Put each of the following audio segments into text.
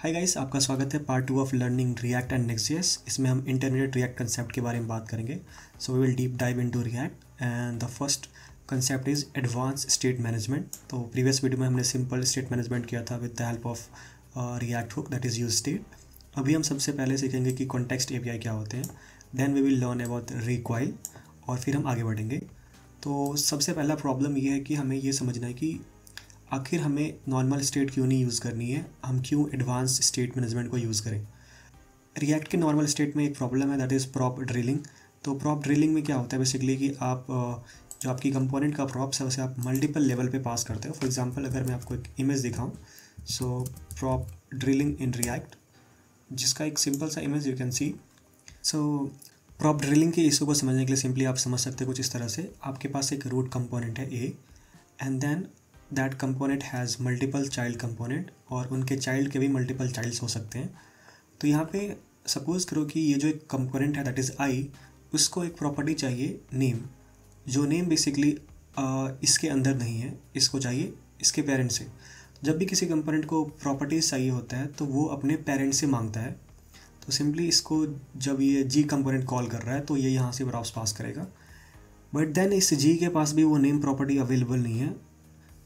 Hi guys, आपका स्वागत है part 2 of learning React and Next js. इसमें हम इंटरमीडिएट रिएक्ट कंसेप्ट के बारे में बात करेंगे। So we will deep dive into React and the first concept is advance state management. तो प्रीवियस वीडियो में हमने सिंपल स्टेट मैनेजमेंट किया था with the help of React hook that is use state. अभी हम सबसे पहले सीखेंगे कि कॉन्टेक्स्ट एपीआई क्या होते हैं, then we will learn about Recoil और फिर हम आगे बढ़ेंगे। तो सबसे पहला प्रॉब्लम ये है कि हमें ये समझना है कि आखिर हमें नॉर्मल स्टेट क्यों नहीं यूज़ करनी है, हम क्यों एडवांस स्टेट मैनेजमेंट को यूज़ करें। रिएक्ट के नॉर्मल स्टेट में एक प्रॉब्लम है दैट इज़ प्रॉप ड्रिलिंग। तो प्रॉप ड्रिलिंग में क्या होता है बेसिकली कि आप जो आपकी कंपोनेंट का प्रॉप्स है उसे आप मल्टीपल लेवल पे पास करते हो। फॉर एग्जांपल अगर मैं आपको एक इमेज दिखाऊं, सो प्रॉप ड्रिलिंग इन रिएक्ट, जिसका एक सिंपल सा image you can C. So prop drilling के इशू को समझने के लिए सिंपली आप समझ सकते हो कुछ इस तरह से। आपके पास एक रूट कंपोनेंट है A and then that component has multiple child component और उनके चाइल्ड के भी मल्टीपल चाइल्ड्स हो सकते हैं। तो यहाँ पे सपोज़ करो कि ये जो एक कंपोनेंट है दैट इज़ आई, उसको एक प्रॉपर्टी चाहिए नेम, जो नेम बेसिकली इसके अंदर नहीं है, इसको चाहिए इसके पेरेंट से। जब भी किसी कंपोनेंट को प्रॉपर्टीज चाहिए होता है तो वो अपने पेरेंट से मांगता है। तो सिंपली इसको जब ये जी कंपोनेंट कॉल कर रहा है तो ये यहाँ से प्रॉप्स पास करेगा, बट देन इस जी के पास भी वो नेम प्रॉपर्टी अवेलेबल नहीं है।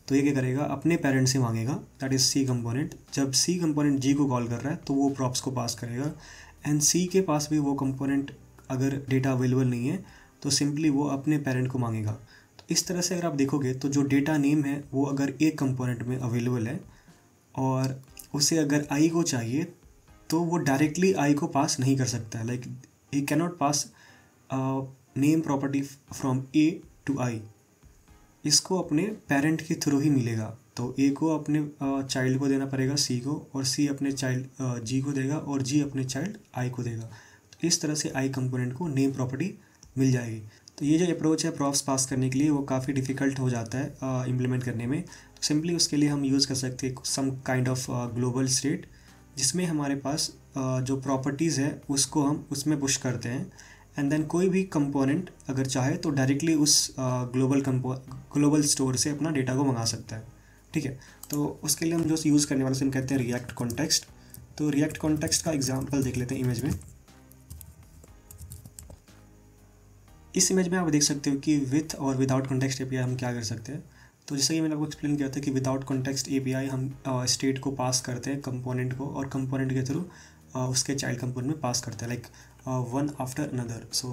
तो ये क्या करेगा, अपने पेरेंट से मांगेगा दैट इज़ सी कंपोनेंट। जब सी कंपोनेंट जी को कॉल कर रहा है तो वो प्रॉप्स को पास करेगा एंड सी के पास भी वो कंपोनेंट अगर डेटा अवेलेबल नहीं है तो सिंपली वो अपने पेरेंट को मांगेगा। तो इस तरह से अगर आप देखोगे तो जो डेटा नेम है वो अगर एक कंपोनेंट में अवेलेबल है और उसे अगर आई को चाहिए तो वो डायरेक्टली आई को पास नहीं कर सकता है। Like he can not pass name property from A to I, इसको अपने पेरेंट के थ्रू ही मिलेगा। तो ए को अपने चाइल्ड को देना पड़ेगा सी को, और सी अपने चाइल्ड जी को देगा और जी अपने चाइल्ड आई को देगा। तो इस तरह से आई कंपोनेंट को नेम प्रॉपर्टी मिल जाएगी। तो ये जो अप्रोच है प्रॉप्स पास करने के लिए वो काफ़ी डिफ़िकल्ट हो जाता है इम्प्लीमेंट करने में। तो सिंपली उसके लिए हम यूज़ कर सकते हैं some kind of global state, जिसमें हमारे पास जो प्रॉपर्टीज़ है उसको हम उसमें पुश करते हैं एंड देन कोई भी कंपोनेंट अगर चाहे तो डायरेक्टली उस ग्लोबल स्टोर से अपना डेटा को मंगा सकता है। ठीक है, तो उसके लिए हम जो यूज़ करने वाले हम कहते हैं रिएक्ट कॉन्टेक्स्ट। तो रिएक्ट कॉन्टेक्स्ट का एग्जांपल देख लेते हैं इमेज में। इस इमेज में आप देख सकते हो कि विथ और विदाउट कॉन्टेक्स्ट एपीआई हम क्या कर सकते हैं। तो जैसे कि मैंने आपको एक्सप्लेन किया था कि विदाउट कॉन्टेक्स्ट एपीआई हम स्टेट को पास करते हैं कंपोनेंट को, और कंपोनेंट के थ्रू उसके चाइल्ड कंपोनेंट में पास करते हैं like one after another. So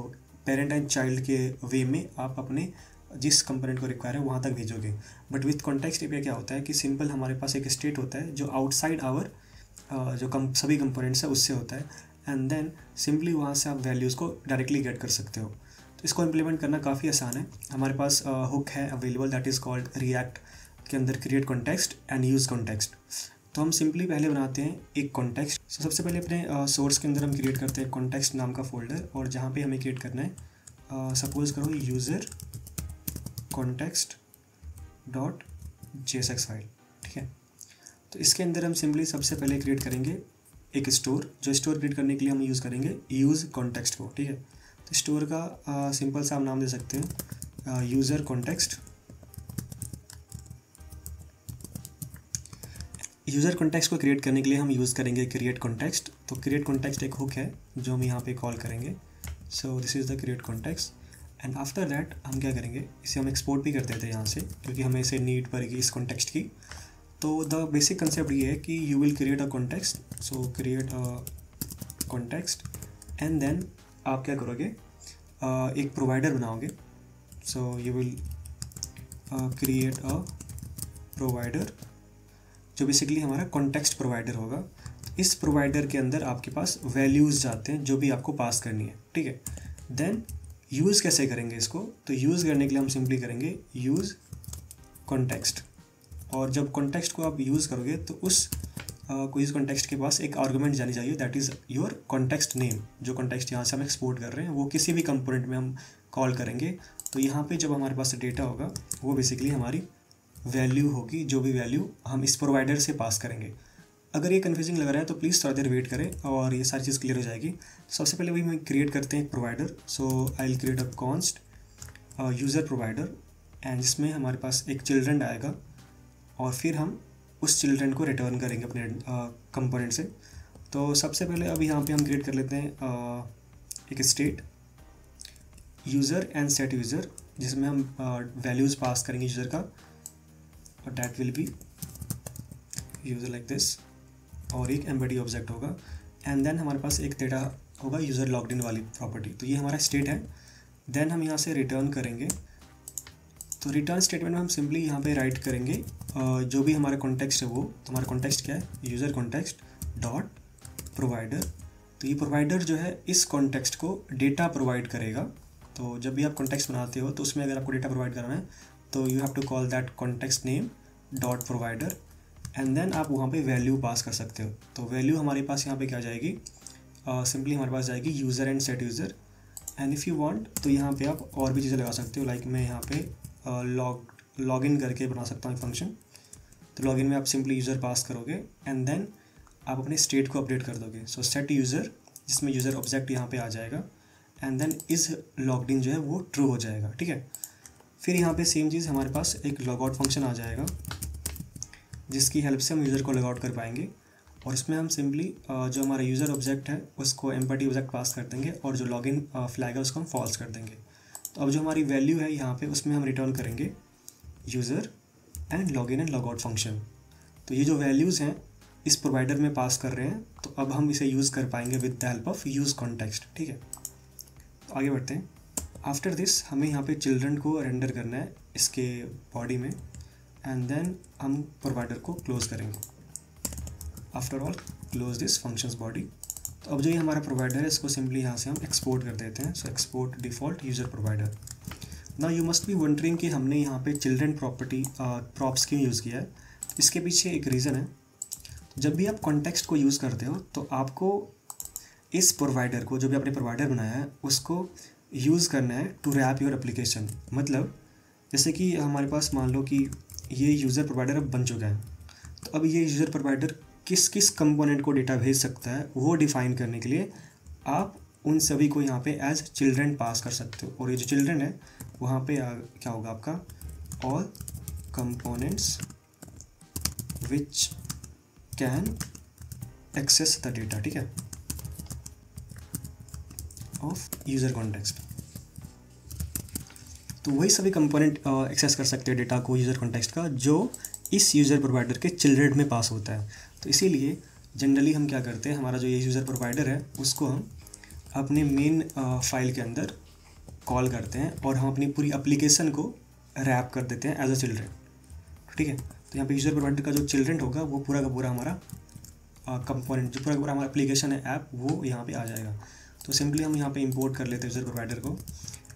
parent and child के वे में आप अपने जिस कंपोनेंट को रिक्वायर है वहाँ तक भेजोगे। बट विथ कॉन्टेक्स्ट एपीआई क्या होता है कि सिंपल हमारे पास एक स्टेट होता है जो आउटसाइड आवर जो सभी कंपोनेंट्स है उससे होता है एंड देन सिंपली वहाँ से आप वैल्यूज़ को डायरेक्टली गेट कर सकते हो। तो इसको इम्प्लीमेंट करना काफ़ी आसान है। हमारे पास हुक है available that is called react के अंदर create context and use context. तो हम सिंपली पहले बनाते हैं एक कॉन्टेक्स्ट। सबसे पहले अपने सोर्स के अंदर हम क्रिएट करते हैं कॉन्टेक्स्ट नाम का फोल्डर, और जहाँ पे हमें क्रिएट करना है सपोज करो user context dot JSX file. ठीक है, तो इसके अंदर हम सिंपली सबसे पहले क्रिएट करेंगे एक स्टोर। जो स्टोर क्रिएट करने के लिए हम यूज़ करेंगे यूज़ कॉन्टेक्स्ट को। ठीक है, तो स्टोर का सिंपल सा हम नाम दे सकते हैं यूज़र कॉन्टेक्स्ट। यूज़र कॉन्टेक्स्ट को क्रिएट करने के लिए हम यूज़ करेंगे क्रिएट कॉन्टेक्स्ट। तो क्रिएट कॉन्टेक्स्ट एक हुक है जो हम यहाँ पे कॉल करेंगे। So this is the create context and after that हम क्या करेंगे, इसे हम एक्सपोर्ट भी कर देते हैं यहाँ से क्योंकि हमें इसे नीड पड़ेगी इस कॉन्टेक्स्ट की। तो द बेसिक कंसेप्ट ये है कि you will create a context, so create a context and then आप क्या करोगे, एक प्रोवाइडर बनाओगे। So you will create a provider जो बेसिकली हमारा कॉन्टेक्स्ट प्रोवाइडर होगा। इस प्रोवाइडर के अंदर आपके पास वैल्यूज़ जाते हैं जो भी आपको पास करनी है। ठीक है, देन यूज़ कैसे करेंगे इसको, तो यूज़ करने के लिए हम सिंपली करेंगे यूज़ कॉन्टेक्स्ट, और जब कॉन्टेक्स्ट को आप यूज़ करोगे तो उस इस कॉन्टेक्स्ट के पास एक आर्गुमेंट जानी चाहिए that is your context name. जो कॉन्टेक्स्ट यहाँ से हम एक्सपोर्ट कर रहे हैं वो किसी भी कंपोनेंट में हम कॉल करेंगे। तो यहाँ पे जब हमारे पास डेटा होगा वो बेसिकली हमारी वैल्यू होगी, जो भी वैल्यू हम इस प्रोवाइडर से पास करेंगे। अगर ये कन्फ्यूजिंग लग रहा है तो प्लीज़ थोड़ा देर वेट करें और ये सारी चीज़ क्लियर हो जाएगी। सबसे पहले वही हम क्रिएट करते हैं एक provider. So I will create a const user provider and जिसमें हमारे पास एक चिल्ड्रन आएगा, और फिर हम उस चिल्ड्रन को रिटर्न करेंगे अपने कंपोनेंट से। तो सबसे पहले अब यहाँ पे हम क्रिएट कर लेते हैं एक state user and set user, जिसमें हम वैल्यूज़ पास करेंगे यूज़र का, और that will be user like this, और एक एम्बडी ऑब्जेक्ट होगा, एंड देन हमारे पास एक डेटा होगा यूज़र लॉग्ड इन वाली प्रॉपर्टी। तो ये हमारा स्टेट है। देन हम यहाँ से रिटर्न करेंगे। तो रिटर्न स्टेटमेंट में हम सिंपली यहाँ पे राइट करेंगे जो भी हमारा कॉन्टेक्स्ट है वो। तो हमारा कॉन्टेक्स्ट क्या है, यूज़र कॉन्टेक्स्ट डॉट प्रोवाइडर। तो ये प्रोवाइडर जो है इस कॉन्टेक्स्ट को डेटा प्रोवाइड करेगा। तो जब भी आप कॉन्टेक्स्ट बनाते हो तो उसमें अगर आपको डेटा प्रोवाइड करना है तो you have to call that context name dot provider, and then आप वहाँ पे वैल्यू पास कर सकते हो। तो वैल्यू हमारे पास यहाँ पे क्या जाएगी, सिंपली हमारे पास जाएगी user and set user. And if you want तो यहाँ पे आप और भी चीज़ें लगा सकते हो, लाइक मैं यहाँ पे लॉग इन करके बना सकता हूँ फंक्शन। तो लॉग इन में आप सिंपली यूज़र पास करोगे एंड देन आप अपने स्टेट को अपडेट कर दोगे। सो सेट यूज़र, जिसमें यूज़र ऑब्जेक्ट यहाँ पे आ जाएगा, एंड देन इस लॉग्ड इन जो है वो ट्रू हो जाएगा। ठीक है, फिर यहाँ पे सेम चीज़ हमारे पास एक लॉग आउट फंक्शन आ जाएगा, जिसकी हेल्प से हम यूज़र को लॉग आउट कर पाएंगे। और इसमें हम सिंपली जो हमारा यूज़र ऑब्जेक्ट है उसको एम्पटी ऑब्जेक्ट पास कर देंगे, और जो लॉगिन फ्लैग है उसको हम फॉल्स कर देंगे। तो अब जो हमारी वैल्यू है यहाँ पे उसमें हम रिटर्न करेंगे user and login and log out function. तो ये जो वैल्यूज़ हैं इस प्रोवाइडर में पास कर रहे हैं, तो अब हम इसे यूज़ कर पाएंगे with the help of use context. ठीक है, तो आगे बढ़ते हैं। आफ्टर दिस हमें यहाँ पे चिल्ड्रन को रेंडर करना है इसके बॉडी में, एंड देन हम प्रोवाइडर को क्लोज करेंगे। After all close this functions body. तो अब जो ये हमारा प्रोवाइडर है इसको सिंपली यहाँ से हम एक्सपोर्ट कर देते हैं। So export default user provider. Now you must be wondering कि हमने यहाँ पे चिल्ड्रन प्रॉपर्टी प्रॉप्स क्यों यूज़ किया है। इसके पीछे एक रीज़न है। जब भी आप कॉन्टेक्स्ट को यूज़ करते हो तो आपको इस प्रोवाइडर को, जो भी आपने प्रोवाइडर बनाया है, उसको यूज़ करना है टू रैप योर एप्लीकेशन। मतलब जैसे कि हमारे पास मान लो कि ये यूज़र प्रोवाइडर अब बन चुका है, तो अब ये यूज़र प्रोवाइडर किस किस कंपोनेंट को डेटा भेज सकता है वो डिफ़ाइन करने के लिए आप उन सभी को यहाँ पे एज चिल्ड्रन पास कर सकते हो। और ये जो चिल्ड्रन है वहाँ पे क्या होगा आपका, all components which can access the data. ठीक है, ऑफ यूज़र कॉन्टेक्स्ट। तो वही सभी कंपोनेंट एक्सेस कर सकते हैं डेटा को यूज़र कॉन्टेक्स्ट का, जो इस यूज़र प्रोवाइडर के चिल्ड्रन में पास होता है। तो इसीलिए जनरली हम क्या करते हैं, हमारा जो ये यूज़र प्रोवाइडर है उसको हम अपने मेन फाइल के अंदर कॉल करते हैं, और हम अपनी पूरी एप्लीकेशन को रैप कर देते हैं एज अ चिल्ड्रन। ठीक है, तो यहाँ पे यूज़र प्रोवाइडर का जो चिल्ड्रन होगा वो पूरा का पूरा हमारा कंपोनेंट, जो पूरा का पूरा हमारा एप्लीकेशन है, ऐप, वो यहाँ पे आ जाएगा। तो सिंपली हम यहाँ पे इंपोर्ट कर लेते हैं यूज़र प्रोवाइडर को,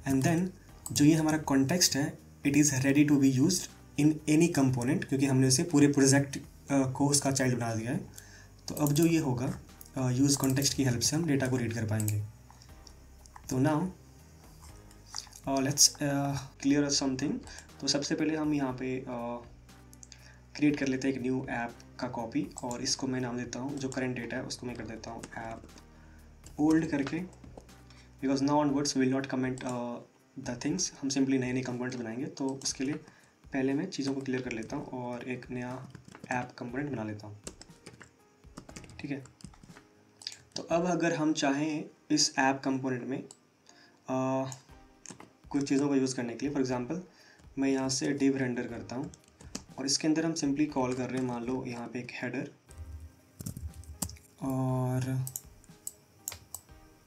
एंड देन जो ये हमारा कॉन्टेक्स्ट है it is ready to be used in any component, क्योंकि हमने उसे पूरे प्रोजेक्ट को उसका चाइल्ड बना दिया है। तो अब जो ये होगा यूज़ कॉन्टेक्स्ट की हेल्प से हम डेटा को रीड कर पाएंगे। तो नाउ लेट्स क्लियर समथिंग। तो सबसे पहले हम यहाँ पे क्रिएट कर लेते हैं एक न्यू ऐप का कॉपी, और इसको मैं नाम देता हूँ, जो करंट डेटा है उसको मैं कर देता हूँ ऐप ओल्ड करके, because now onwards will not comment the things. हम सिंपली नए नए कंपोनेंट्स बनाएंगे, तो उसके लिए पहले मैं चीज़ों को क्लियर कर लेता हूँ और एक नया ऐप कंपोनेंट बना लेता हूँ। ठीक है, तो अब अगर हम चाहें इस ऐप कंपोनेंट में कुछ चीज़ों का यूज़ करने के लिए, फॉर एग्जांपल मैं यहाँ से डिव रेंडर करता हूँ, और इसके अंदर हम सिंपली कॉल कर रहे हैं, मान लो यहाँ पे एक हेडर, और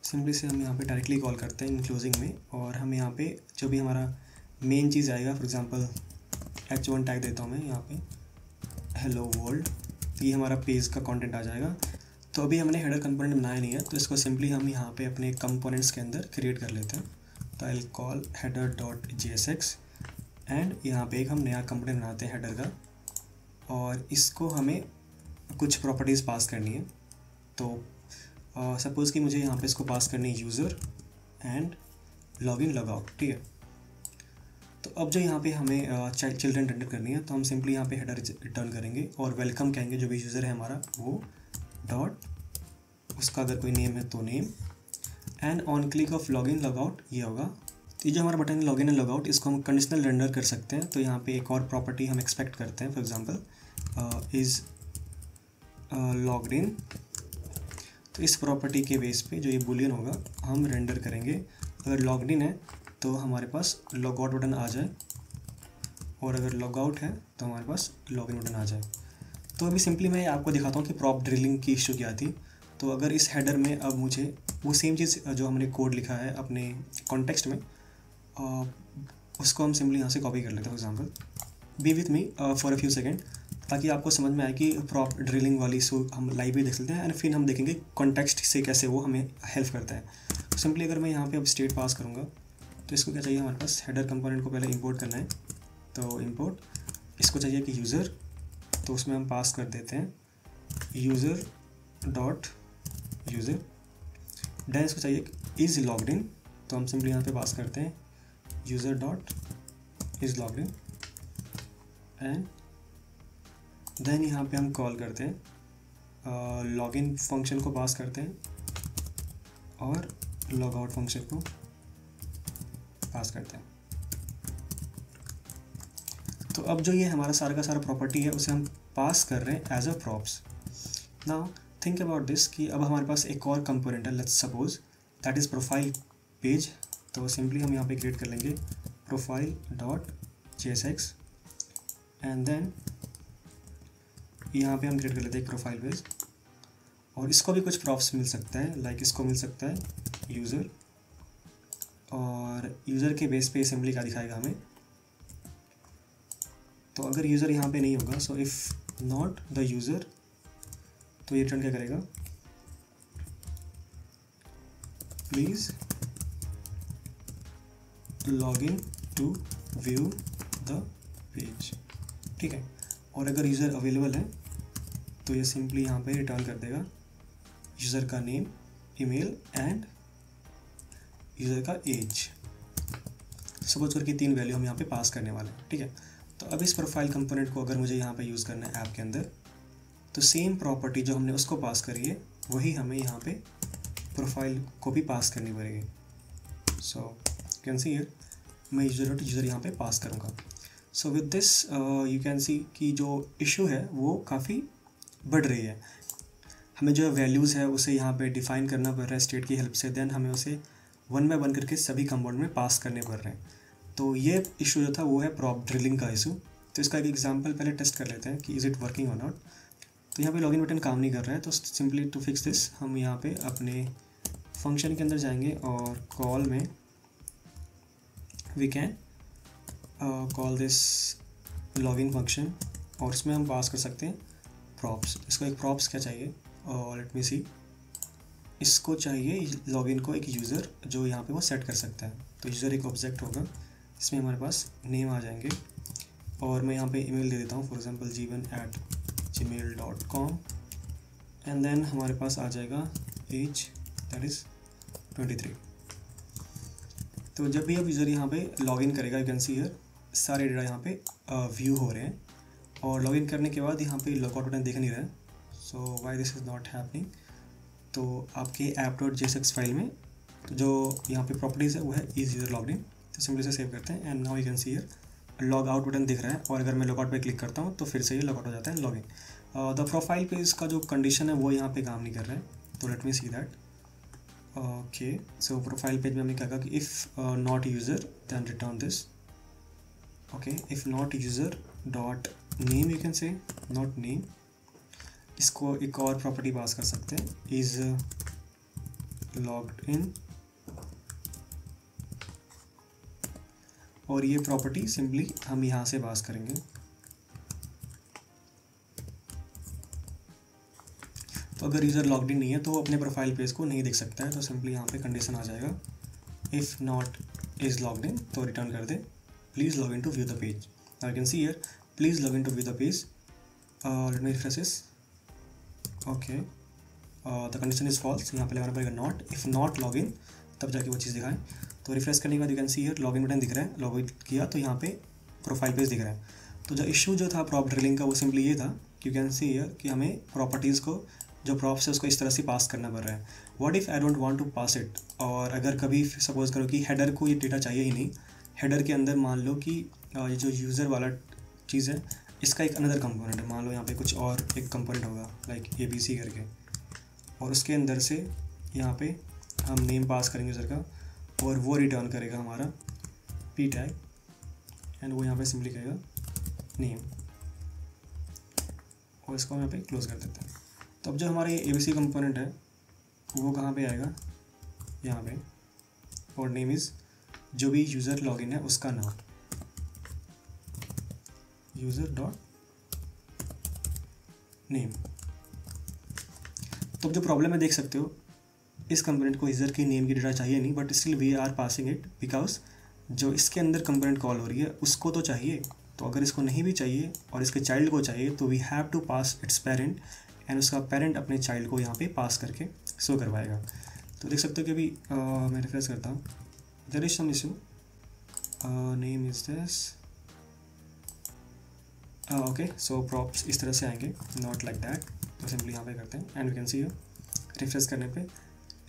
सिंपली से हम यहाँ पे डायरेक्टली कॉल करते हैं इंक्लूजिंग में, और हम यहाँ पे जो भी हमारा मेन चीज़ आएगा, फॉर एग्जांपल h1 टैग देता हूँ मैं यहाँ पे हेलो वर्ल्ड, तो ये हमारा पेज का कंटेंट आ जाएगा। तो अभी हमने हेडर कंपोनेंट बनाया नहीं है, तो इसको सिंपली हम यहाँ पे अपने कंपोनेंट्स के अंदर क्रिएट कर लेते हैं। तो I will call header.jsx, and यहाँ पे एक हम नया कंपोनेंट बनाते हैं हेडर का, और इसको हमें कुछ प्रॉपर्टीज़ पास करनी है। तो सपोज़ कि मुझे यहाँ पे इसको पास करनी है यूज़र एंड लॉगिन लॉगआउट। ठीक है, तो अब जो यहाँ पे हमें चिल्ड्रन रेंडर करनी है, तो हम सिंपली यहाँ पे हेडर रिटर्न करेंगे और वेलकम कहेंगे जो भी यूज़र है हमारा वो, डॉट उसका अगर कोई नेम है तो name, and on click of log n logout ये होगा। तो ये जो हमारा बटन है लॉगिन एंड लॉगआउट, इसको हम कंडीशनल रेंडर कर सकते हैं। तो यहाँ पे एक और प्रॉपर्टी हम एक्सपेक्ट करते हैं, for example is logged in. तो इस प्रॉपर्टी के बेस पे जो ये बुलियन होगा हम रेंडर करेंगे। अगर लॉग्ड इन है तो हमारे पास लॉग आउट बटन आ जाए, और अगर लॉग आउट है तो हमारे पास लॉग इन बटन आ जाए। तो अभी सिंपली मैं आपको दिखाता हूँ कि प्रॉप ड्रिलिंग की इशू क्या थी। तो अगर इस हेडर में अब मुझे वो सेम चीज़ जो हमने कोड लिखा है अपने कॉन्टेक्स्ट में, उसको हम सिंपली यहाँ से कॉपी कर लेते हैं। For example B with me for a few second, ताकि आपको समझ में आए कि प्रॉप ड्रिलिंग वाली इशू हम लाइव भी देख लेते हैं एंड फिर हम देखेंगे कॉन्टेक्स्ट से कैसे वो हमें हेल्प करता है। तो सिंपली अगर मैं यहाँ पे अब स्टेट पास करूँगा तो इसको क्या चाहिए, हमारे पास हेडर कंपोनेंट को पहले इंपोर्ट करना है। तो इंपोर्ट इसको चाहिए कि यूज़र, तो उसमें हम पास कर देते हैं यूज़र डॉट यूज़र। देन इसको चाहिए इज़ लॉग्ड इन, तो हम सिंपली यहाँ पे पास करते हैं user dot is logged in. And then यहाँ पे हम कॉल करते हैं लॉगिन फंक्शन को पास करते हैं और लॉग आउट फंक्शन को पास करते हैं। तो अब जो ये हमारा सारा का सारा प्रॉपर्टी है उसे हम पास कर रहे हैं as a props. Now think about this कि अब हमारे पास एक और कंपोनेंट है, let's suppose that is profile page. तो सिंपली हम यहाँ पे क्रिएट कर लेंगे profile dot JSX and then यहाँ पे हम क्रिएट कर लेते हैं एक प्रोफाइल पेज, और इसको भी कुछ प्रॉप्स मिल सकता है, लाइक इसको मिल सकता है यूज़र, और यूज़र के बेस पे सिंपली क्या दिखाएगा हमें। तो अगर यूज़र यहाँ पे नहीं होगा, so if not the user, तो ये रिटर्न क्या करेगा, please log in to view the page. ठीक है, और अगर यूज़र अवेलेबल है तो ये सिंपली यहाँ पे रिटर्न कर देगा यूज़र का नेम, ईमेल एंड यूज़र का एज। सपोज करके 3 वैल्यू हम यहाँ पे पास करने वाले हैं। ठीक है, तो अब इस प्रोफाइल कंपोनेंट को अगर मुझे यहाँ पे यूज़ करना है ऐप के अंदर, तो सेम प्रॉपर्टी जो हमने उसको पास करी है वही हमें यहाँ पे प्रोफाइल को भी पास करनी पड़ेगी। सो कैन सी हियर मैं यूज़र यहाँ पे पास करूँगा। सो विद दिस यू कैन सी कि जो इशू है वो काफ़ी बढ़ रही है। हमें जो वैल्यूज़ है उसे यहाँ पे डिफ़ाइन करना पड़ रहा है स्टेट की हेल्प से, देन हमें उसे 1 बाय 1 करके सभी कंपाउंड में पास करने पड़ रहे हैं। तो ये इशू जो था वो है प्रॉप ड्रिलिंग का इशू। तो इसका एक एग्जांपल पहले टेस्ट कर लेते हैं कि इज़ इट वर्किंग और नॉट। तो यहाँ पे लॉगिन बटन काम नहीं कर रहा है, तो सिंपली टू फिक्स दिस हम यहाँ पे अपने फंक्शन के अंदर जाएंगे और कॉल में we can call this login function, और उसमें हम पास कर सकते हैं प्रॉप्स। इसको एक प्रॉप्स क्या चाहिए, और लेट मी सी, इसको चाहिए लॉगिन को एक यूज़र जो यहाँ पे वो सेट कर सकता है। तो यूज़र एक ऑब्जेक्ट होगा, इसमें हमारे पास नेम आ जाएंगे, और मैं यहाँ पे ईमेल दे देता हूँ, for example jivan@gmail.com and then हमारे पास आ जाएगा एज दैट इज़ 23। तो जब भी अब यूज़र यहाँ पे लॉगिन करेगा, यू कैन सी हियर सारे डेटा यहाँ पे व्यू हो रहे हैं, और लॉगिन करने के बाद यहाँ पे लॉगआउट बटन दिख नहीं रहा है। So why this is not happening, तो आपके app.jsx फाइल में जो यहाँ पे प्रॉपर्टीज़ है वो है इज़ यूज़र लॉग्ड इन। तो सिंपली से सेव करते हैं and now you can see here log out button दिख रहा है, और अगर मैं लॉग आउट पे क्लिक करता हूँ तो फिर से ये लॉग आउट हो जाता है लॉगिन। द प्रोफाइल पेज का जो कंडीशन है वो यहाँ पे काम नहीं कर रहा है, तो let me see that. Okay, so profile page में हमने क्या कहा कि if not user then return this. Okay, if not user dot name, you can say not name. इसको एक और प्रॉपर्टी पास कर सकते हैं, इज़ लॉग्ड इन, और ये प्रॉपर्टी सिंपली हम यहाँ से पास करेंगे। तो अगर यूज़र लॉग्ड इन नहीं है तो वो अपने प्रोफाइल पेज को नहीं देख सकता है, तो सिंपली यहाँ पे कंडीशन आ जाएगा if not is logged in, तो रिटर्न कर दे please log in to view the page. Now you can see here please log in to view the page. Let me refresh this. Okay, the condition is false, यहाँ पे लगाना पड़ेगा not, if not log in, तब जाके वो चीज़ दिखाएं। तो refresh करने के बाद you can see here login button दिख रहा है, लॉग इन किया तो यहाँ पे प्रोफाइल पेज दिख रहा है। तो जो इशू जो था प्रॉप ड्रिलिंग का वो सिंपली ये था कि यू कैन सी हियर कि हमें प्रॉपर्टीज़ को जो प्रॉप्स है उसको इस तरह से पास करना पड़ रहा है। What if I don't want to pass it, और अगर कभी सपोज करो कि हेडर को ये डेटा चाहिए ही नहीं, हेडर के अंदर मान लो कि ये जो यूज़र वाला चीज़ है इसका एक अनदर कंपोनेंट है, मान लो यहाँ पे कुछ और एक कंपोनेंट होगा लाइक ABC करके, और उसके अंदर से यहाँ पे हम नेम पास करेंगे यूज़र का और वो रिटर्न करेगा हमारा p टैग, एंड वो यहाँ पे सिंपली कहेगा नेम, और इसको हम यहाँ पे क्लोज कर देते हैं। तो अब जो हमारा ये ABC कंपोनेंट है वो कहाँ पे आएगा, यहाँ पे, और नेम इज़ जो भी यूज़र लॉगिन है उसका नाम, यूज़र डॉट नेम। तो अब जो प्रॉब्लम है देख सकते हो, इस कंपोनेंट को यूज़र की नेम की डेटा चाहिए नहीं, but still we are passing it because जो इसके अंदर कंपोनेंट कॉल हो रही है उसको तो चाहिए। तो अगर इसको नहीं भी चाहिए और इसके चाइल्ड को चाहिए तो we have to pass its parent, and उसका पेरेंट अपने चाइल्ड को यहाँ पे पास करके शो करवाएगा। तो देख सकते हो कि अभी मैं रिफ्रेश करता हूँ, there is some issue, name is this, okay. So props इस तरह से आएंगे, नॉट लाइक दैट। तो सिंपली यहाँ पे करते हैं and we can see refresh करने पे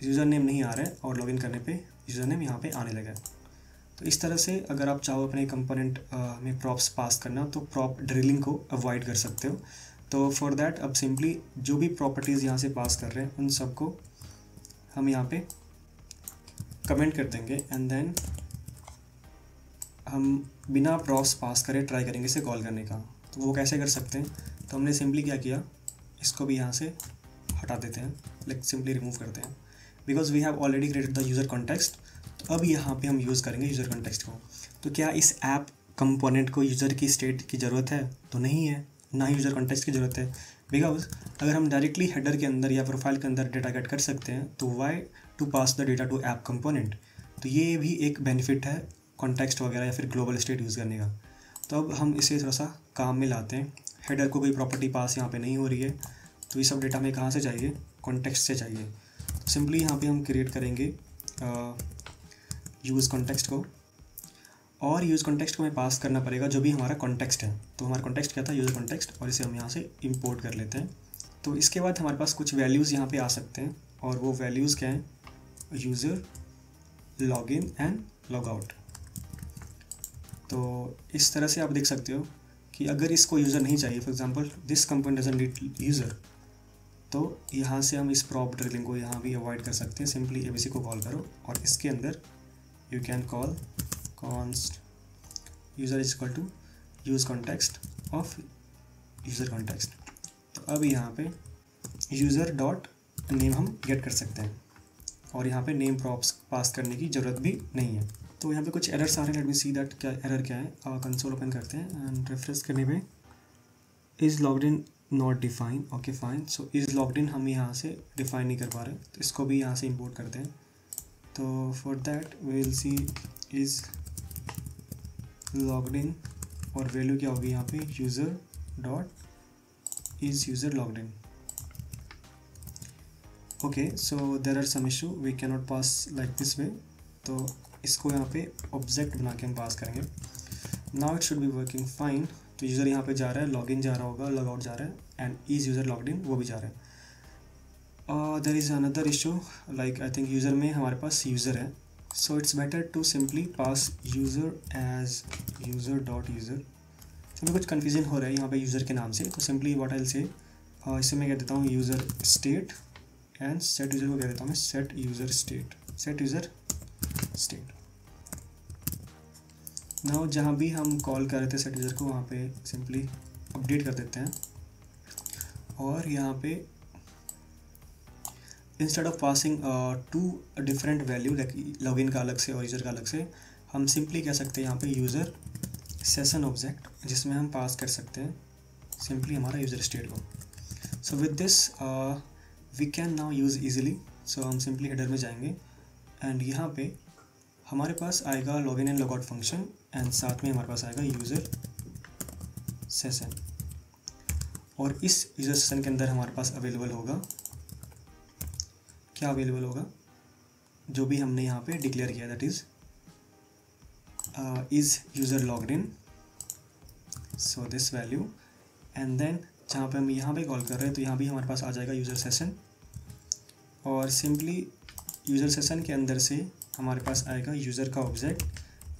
यूज़र नेम नहीं आ रहा है और लॉगिन करने पे यूज़र नेम यहाँ पे आने लगा है। तो इस तरह से अगर आप चाहो अपने कंपोनेंट में प्रॉप्स पास करना तो प्रॉप ड्रिलिंग को अवॉइड कर सकते हो। तो फॉर दैट अब सिंपली जो भी प्रॉपर्टीज़ यहाँ से पास कर रहे हैं उन सबको हम यहाँ पे कमेंट कर देंगे, एंड देन हम बिना प्रॉप्स पास करे ट्राई करेंगे इसे कॉल करने का। तो वो कैसे कर सकते हैं, तो हमने सिंपली क्या किया, इसको भी यहाँ से हटा देते हैं, लाइक सिंपली रिमूव करते हैं, because we have already created the user context. तो अब यहाँ पे हम यूज़ करेंगे यूज़र कॉन्टेक्स्ट को। तो क्या इस ऐप कंपोनेंट को यूज़र की स्टेट की ज़रूरत है, तो नहीं है, ना ही यूज़र कॉन्टेक्स्ट की ज़रूरत है, बिकॉज अगर हम डायरेक्टली हेडर के अंदर या प्रोफाइल के अंदर डेटा गेट कर सकते हैं तो why to pass the data to app component. तो ये भी एक बेनिफिट है कॉन्टेक्स्ट वगैरह या फिर ग्लोबल स्टेट यूज़ करने का। तो अब हम इसे थोड़ा सा काम में लाते हैं, हेडर को कोई प्रॉपर्टी पास यहाँ पे नहीं हो रही है, तो ये सब डेटा हमें कहाँ से चाहिए, कॉन्टेक्स्ट से चाहिए। तो सिंपली यहाँ पे हम क्रिएट करेंगे यूज़ कॉन्टेक्स्ट को, और यूज़ कॉन्टेक्स्ट को हमें पास करना पड़ेगा जो भी हमारा कॉन्टेक्स्ट है। तो हमारा कॉन्टेक्स्ट क्या था, यूज़र कॉन्टेक्स्ट, और इसे हम यहाँ से इंपोर्ट कर लेते हैं। तो इसके बाद हमारे पास कुछ वैल्यूज़ यहाँ पे आ सकते हैं, और वो वैल्यूज़ क्या हैं, user login and log out. तो इस तरह से आप देख सकते हो कि अगर इसको यूज़र नहीं चाहिए, for example this component doesn't need user, तो यहाँ से हम इस प्रॉप ड्रिलिंग को यहाँ भी अवॉइड कर सकते हैं। सिंपली ABC को कॉल करो और इसके अंदर you can call const user is equal to use context of user context। तो अब यहाँ पे यूज़र डॉट नेम हम गेट कर सकते हैं, और यहाँ पे नेम प्रॉप्स पास करने की ज़रूरत भी नहीं है। तो यहाँ पे कुछ एरर्स आ रहे हैं, लेट मी सी दैट क्या एरर क्या है। कंसोल ओपन करते हैं एंड रिफ्रेश करने पे is logged in not define, okay fine. So is logged इन हम यहाँ से डिफाइन नहीं कर पा रहे, तो इसको भी यहाँ से इंपोर्ट करते हैं। तो for that we will see is logged in, और वैल्यू क्या होगी यहाँ पे, user dot is user logged in. Okay, so there are some issue, we can not pass like this way. तो इसको यहाँ पे ऑब्जेक्ट बना के हम पास करेंगे। Now it should be working fine. तो यूज़र यहाँ पे जा रहा है, लॉगिन जा रहा होगा, लॉग आउट जा रहा है, एंड इज़ यूज़र लॉग्ड इन वो भी जा रहा है। There is another issue, like I think user में हमारे पास यूज़र है, so it's better to simply pass user as user dot user। तो कुछ कन्फ्यूजन हो रहा है यहाँ पे यूज़र के नाम से, तो सिंपली व्हाट आई विल से, इसे मैं कह देता हूँ user state, and set user को कह देता हूँ मैं set user state, set user state. Now जहाँ भी हम कॉल कर रहे थे सेट यूज़र को, वहाँ पे सिंपली अपडेट कर देते हैं, और यहाँ पे instead of passing two different value, like login का अलग से और यूज़र का अलग से, हम सिंपली कह सकते हैं यहाँ पे यूज़र सेशन ऑब्जेक्ट, जिसमें हम पास कर सकते हैं सिंपली हमारा यूज़र स्टेट को। So with this we can now use easily. So हम सिंपली हेडर में जाएंगे, एंड यहाँ पे हमारे पास आएगा login and logout function, and साथ में हमारे पास आएगा यूज़र सेशन, और इस यूज़र सेशन के अंदर हमारे पास अवेलेबल होगा, क्या अवेलेबल होगा, जो भी हमने यहाँ पे डिक्लेयर किया, that is user logged in, so this value, and then जहाँ पे हम यहाँ पे कॉल कर रहे हैं तो यहाँ भी हमारे पास आ जाएगा यूज़र सेशन, और सिंपली यूज़र सेशन के अंदर से हमारे पास आएगा यूज़र का ऑब्जेक्ट,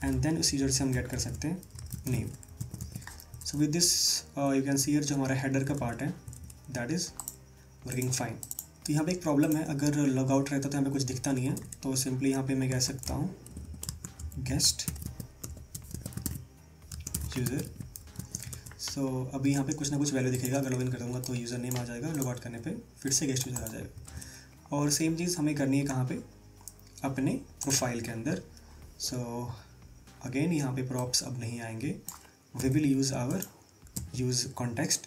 एंड देन उस यूज़र से हम गेट कर सकते हैं name. So with this you can see here जो हमारा हेडर का पार्ट है दैट इज़ वर्किंग फाइन। तो यहाँ पे एक प्रॉब्लम है, अगर लॉग आउट रहता तो यहाँ पे कुछ दिखता नहीं है, तो सिंपली यहाँ पे मैं कह सकता हूँ गेस्ट यूज़र। सो अभी यहाँ पे कुछ ना कुछ वैल्यू दिखेगा, अगर लॉगिन कर दूँगा तो यूज़र नेम आ जाएगा, लॉग आउट करने पे फिर से गेस्ट यूज़र आ जाएगा। और सेम चीज़ हमें करनी है कहाँ पे, अपने प्रोफाइल के अंदर। सो अगेन यहाँ पे प्रॉप्स अब नहीं आएंगे, we will use our use context.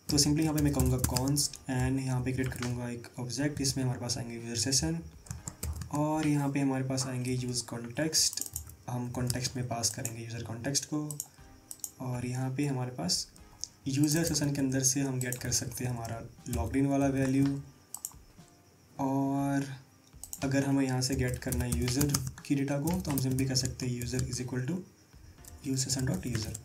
तो सिंपली यहाँ पे मैं कहूँगा कॉन्स्ट एंड यहाँ पे क्रिएट कर लूँगा एक ऑब्जेक्ट, इसमें हमारे पास आएंगे यूज़र सेशन और यहाँ पे हमारे पास आएंगे यूज़ कॉन्टेक्स्ट। हम कॉन्टेक्स्ट में पास करेंगे यूज़र कॉन्टेक्स्ट को और यहाँ पे हमारे पास यूज़र सेशन के अंदर से हम गेट कर सकते हैं हमारा लॉगिन वाला वैल्यू। और अगर हमें यहाँ से गेट करना है यूज़र की डेटा को तो हम सिंपली कह सकते हैं user is equal to use session dot user.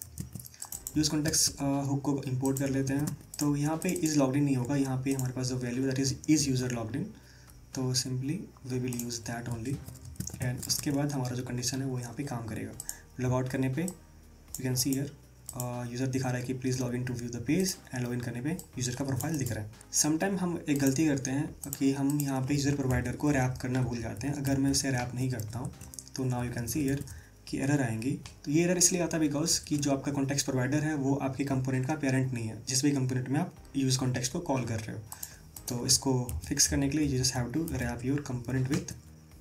Use context hook को इंपोर्ट कर लेते हैं। तो यहाँ पे इज़ लॉग्ड इन नहीं होगा, यहाँ पे हमारे पास जो value that is user logged in, तो simply we will use that only. And उसके बाद हमारा जो कंडीशन है वो यहाँ पे काम करेगा। लॉग आउट करने पे you can see here user दिखा रहा है कि please log in to view the page and log in करने पे यूज़र का प्रोफाइल दिख रहा है। समटाइम हम एक गलती करते हैं कि हम यहाँ पे यूज़र प्रोवाइडर को रैप करना भूल जाते हैं। अगर मैं उसे रैप नहीं करता हूँ तो now you can see here कि एरर आएंगी। तो ये एरर इसलिए आता है बिकॉज कि जो आपका कॉन्टेक्स्ट प्रोवाइडर है वो आपके कंपोनेंट का पेरेंट नहीं है, जिस भी कंपोनेंट में आप यूज़ कॉन्टेक्स्ट को कॉल कर रहे हो। तो इसको फिक्स करने के लिए you just have to wrap your component with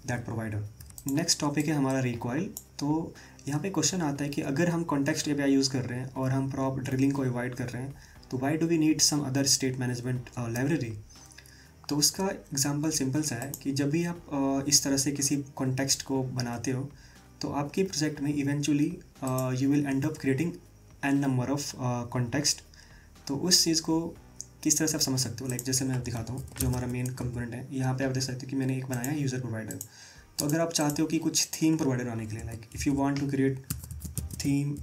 that provider. Next topic है हमारा रिक्वाइल। तो यहाँ पे क्वेश्चन आता है कि अगर हम कॉन्टेक्स्ट एपीआई यूज़ कर रहे हैं और हम प्रॉप ड्रिलिंग को अवॉइड कर रहे हैं तो why do we need some other state management library. तो उसका एग्जांपल सिंपल सा है कि जब भी आप इस तरह से किसी कॉन्टेक्स्ट को बनाते हो तो आपके प्रोजेक्ट में eventually you will and up creating an number of context. तो उस चीज़ को किस तरह से आप समझ सकते हो, लाइक जैसे मैं दिखाता हूँ जो हमारा मेन कंपोनेंट है। यहाँ पे आप देख सकते हो कि मैंने एक बनाया यूज़र प्रोवाइडर। तो अगर आप चाहते हो कि कुछ थीम प्रोवाइडर आने के लिए, like if you want to create theme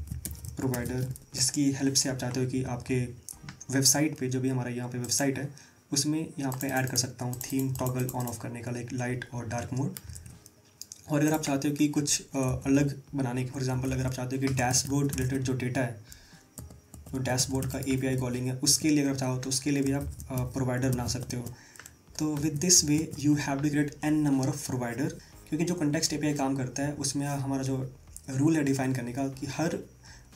provider जिसकी हेल्प से आप चाहते हो कि आपके वेबसाइट पे जो भी हमारा यहाँ पे वेबसाइट है उसमें यहाँ पे ऐड कर सकता हूँ थीम टॉगल ऑन ऑफ करने का, लाइक लाइट और डार्क मोड। और अगर आप चाहते हो कि कुछ अलग बनाने की, फॉर एग्जांपल अगर आप चाहते हो कि डैशबोर्ड रिलेटेड जो डेटा है, तो डैशबोर्ड का एपीआई कॉलिंग है, उसके लिए अगर आप चाहो तो उसके लिए भी आप प्रोवाइडर बना सकते हो। तो with this way you have to create an number of provider, क्योंकि जो कॉन्टेक्स्ट एपीआई काम करता है उसमें हमारा जो रूल है डिफाइन करने का कि हर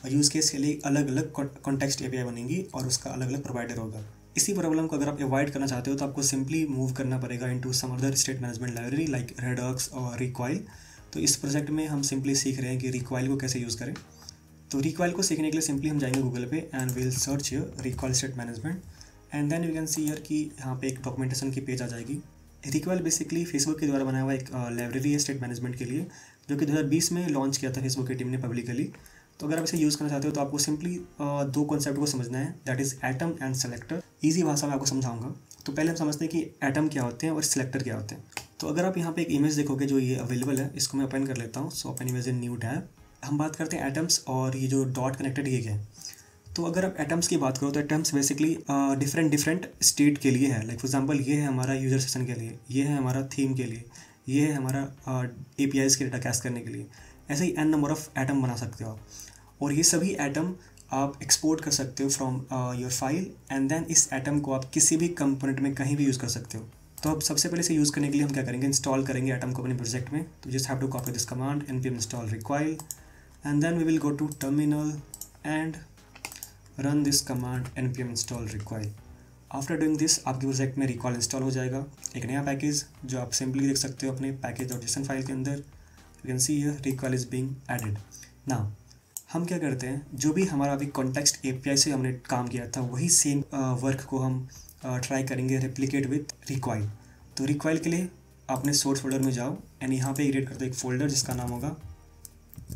यूज़ केस के लिए अलग अलग कॉन्टेक्स्ट एपीआई बनेंगी और उसका अलग अलग प्रोवाइडर होगा। इसी प्रॉब्लम को अगर आप अवॉइड करना चाहते हो तो आपको सिंपली मूव करना पड़ेगा into some other state management library like Redux और रिक्वाइल। तो इस प्रोजेक्ट में हम सिंपली सीख रहे हैं कि रिक्वाइल को कैसे यूज़ करें। तो रिक्वाइल को सीखने के लिए सिंपली हम जाएंगे गूगल पे and will search here Recoil state management and then you can see here कि यहाँ पे एक डॉक्यूमेंटेशन की पेज आ जाएगी। रिक्वाइल बेसिकली फेसबुक के द्वारा बनाया हुआ एक लाइब्रेरी है स्टेट मैनेजमेंट के लिए, जो कि 2020 में लॉन्च किया था फेसबुक की टीम ने पब्लिकली। तो अगर आप इसे यूज़ करना चाहते हो तो आपको सिंपली दो कॉन्सेप्ट को समझना है, that is atom and selector. Easy भाषा में आपको समझाऊंगा। तो पहले हम समझते हैं कि एटम क्या होते हैं और सिलेक्टर क्या होते हैं। तो अगर आप यहाँ पे एक इमेज देखोगे जो ये अवेलेबल है, इसको मैं ओपन कर लेता हूँ। So open image in new tab. हम बात करते हैं एटम्स और ये जो डॉट कनेक्टेड ये क्या है। तो अगर आप एटम्स की बात करो तो एटम्स बेसिकली डिफरेंट स्टेट के लिए है। लाइक फॉर एग्जांपल ये है हमारा यूजर सेशन के लिए, ये है हमारा थीम के लिए, ये है हमारा APIs के डेटा कैश करने के लिए। ऐसे ही एन नंबर ऑफ एटम बना सकते हो आप, और ये सभी एटम आप एक्सपोर्ट कर सकते हो from your file and then इस एटम को आप किसी भी कंपोनेंट में कहीं भी यूज़ कर सकते हो। तो अब सबसे पहले इसे यूज़ करने के लिए हम क्या करेंगे, इंस्टॉल करेंगे एटम को अपने प्रोजेक्ट में। तो just have to copy this command npm install requile and then we will go to terminal and run this command npm install requile. After doing this आपके प्रोजेक्ट में रिकॉल इंस्टॉल हो जाएगा, एक नया पैकेज जो आप सिंपली देख सकते हो अपने package.json फाइल के अंदर। You can see here Recoil is being added. Now हम क्या करते हैं, जो भी हमारा अभी कॉन्टेक्स्ट API से हमने काम किया था वही सेम वर्क को हम ट्राई करेंगे रेप्लिकेट विथ रिक्वाइल। तो रिक्वाइल के लिए अपने सोर्स फोल्डर में जाओ एंड यहाँ पे क्रिएट कर दो एक फोल्डर जिसका नाम होगा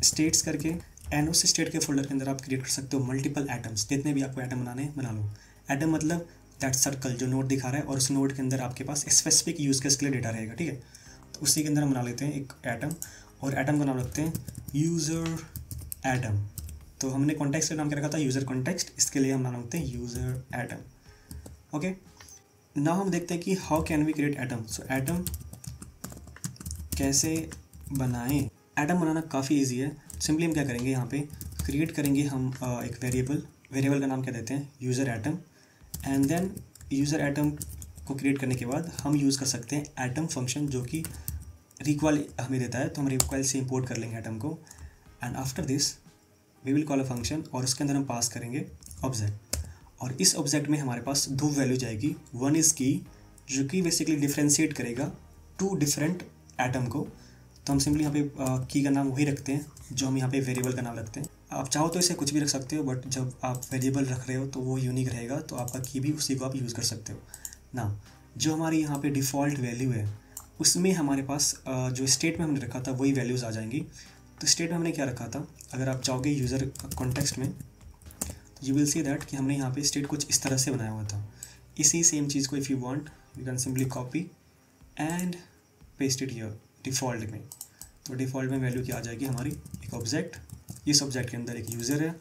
स्टेट्स करके, एंड उस स्टेट के फोल्डर के अंदर आप क्रिएट कर सकते हो मल्टीपल एटम्स। जितने भी आपको एटम बनाने बना लो। एटम मतलब दैट सर्कल जो नोड दिखा रहा है, और उस नोड के अंदर आपके पास स्पेसिफिक यूज केस के लिए डेटा रहेगा, ठीक है। तो उसी के अंदर हम बना लेते हैं एक एटम, और एटम का नाम रखते हैं यूज़र एटम। तो हमने कॉन्टेक्स्ट का नाम क्या रखा था, यूज़र कॉन्टेक्स्ट, इसके लिए हम नाम रखते हैं यूज़र एटम। ओके, नाउ हम देखते हैं कि how can we create atom. So atom कैसे बनाएं। एटम बनाना काफ़ी ईजी है। सिंपली हम क्या करेंगे, यहाँ पे क्रिएट करेंगे हम एक वेरिएबल वेरिएबल का नाम क्या देते हैं, user atom. And then user atom को क्रिएट करने के बाद हम यूज़ कर सकते हैं एटम फंक्शन, जो कि रिक्वाइल हमें देता है, तो हम रिक्वाइल से इंपोर्ट कर लेंगे एटम को। And after this we will call a function, और उसके अंदर हम पास करेंगे ऑब्जेक्ट। और इस ऑब्जेक्ट में हमारे पास दो वैल्यू जाएगी, वन इज़ की, जो कि बेसिकली डिफ्रेंशिएट करेगा टू डिफरेंट एटम को। तो हम सिंपली यहाँ पे की का नाम वही रखते हैं जो हम यहाँ पे वेरिएबल का नाम रखते हैं। आप चाहो तो इसे कुछ भी रख सकते हो, बट जब आप वेरिएबल रख रहे हो तो वो यूनिक रहेगा, तो आपका की भी उसी को आप यूज़ कर सकते हो ना। जो हमारी यहाँ पे डिफ़ॉल्ट वैल्यू है उसमें हमारे पास जो स्टेट में हमने रखा था वही वैल्यूज़ आ जाएंगी। तो स्टेट में हमने क्या रखा था, अगर आप जाओगे यूज़र कॉन्टेक्स्ट में तो यू विल सी दैट कि हमने यहाँ पे स्टेट कुछ इस तरह से बनाया हुआ था। इसी सेम चीज़ को if you want you can simply copy and paste it here default में। तो डिफ़ॉल्ट में वैल्यू क्या आ जाएगी हमारी, एक ऑब्जेक्ट, इस ऑब्जेक्ट के अंदर एक यूज़र है,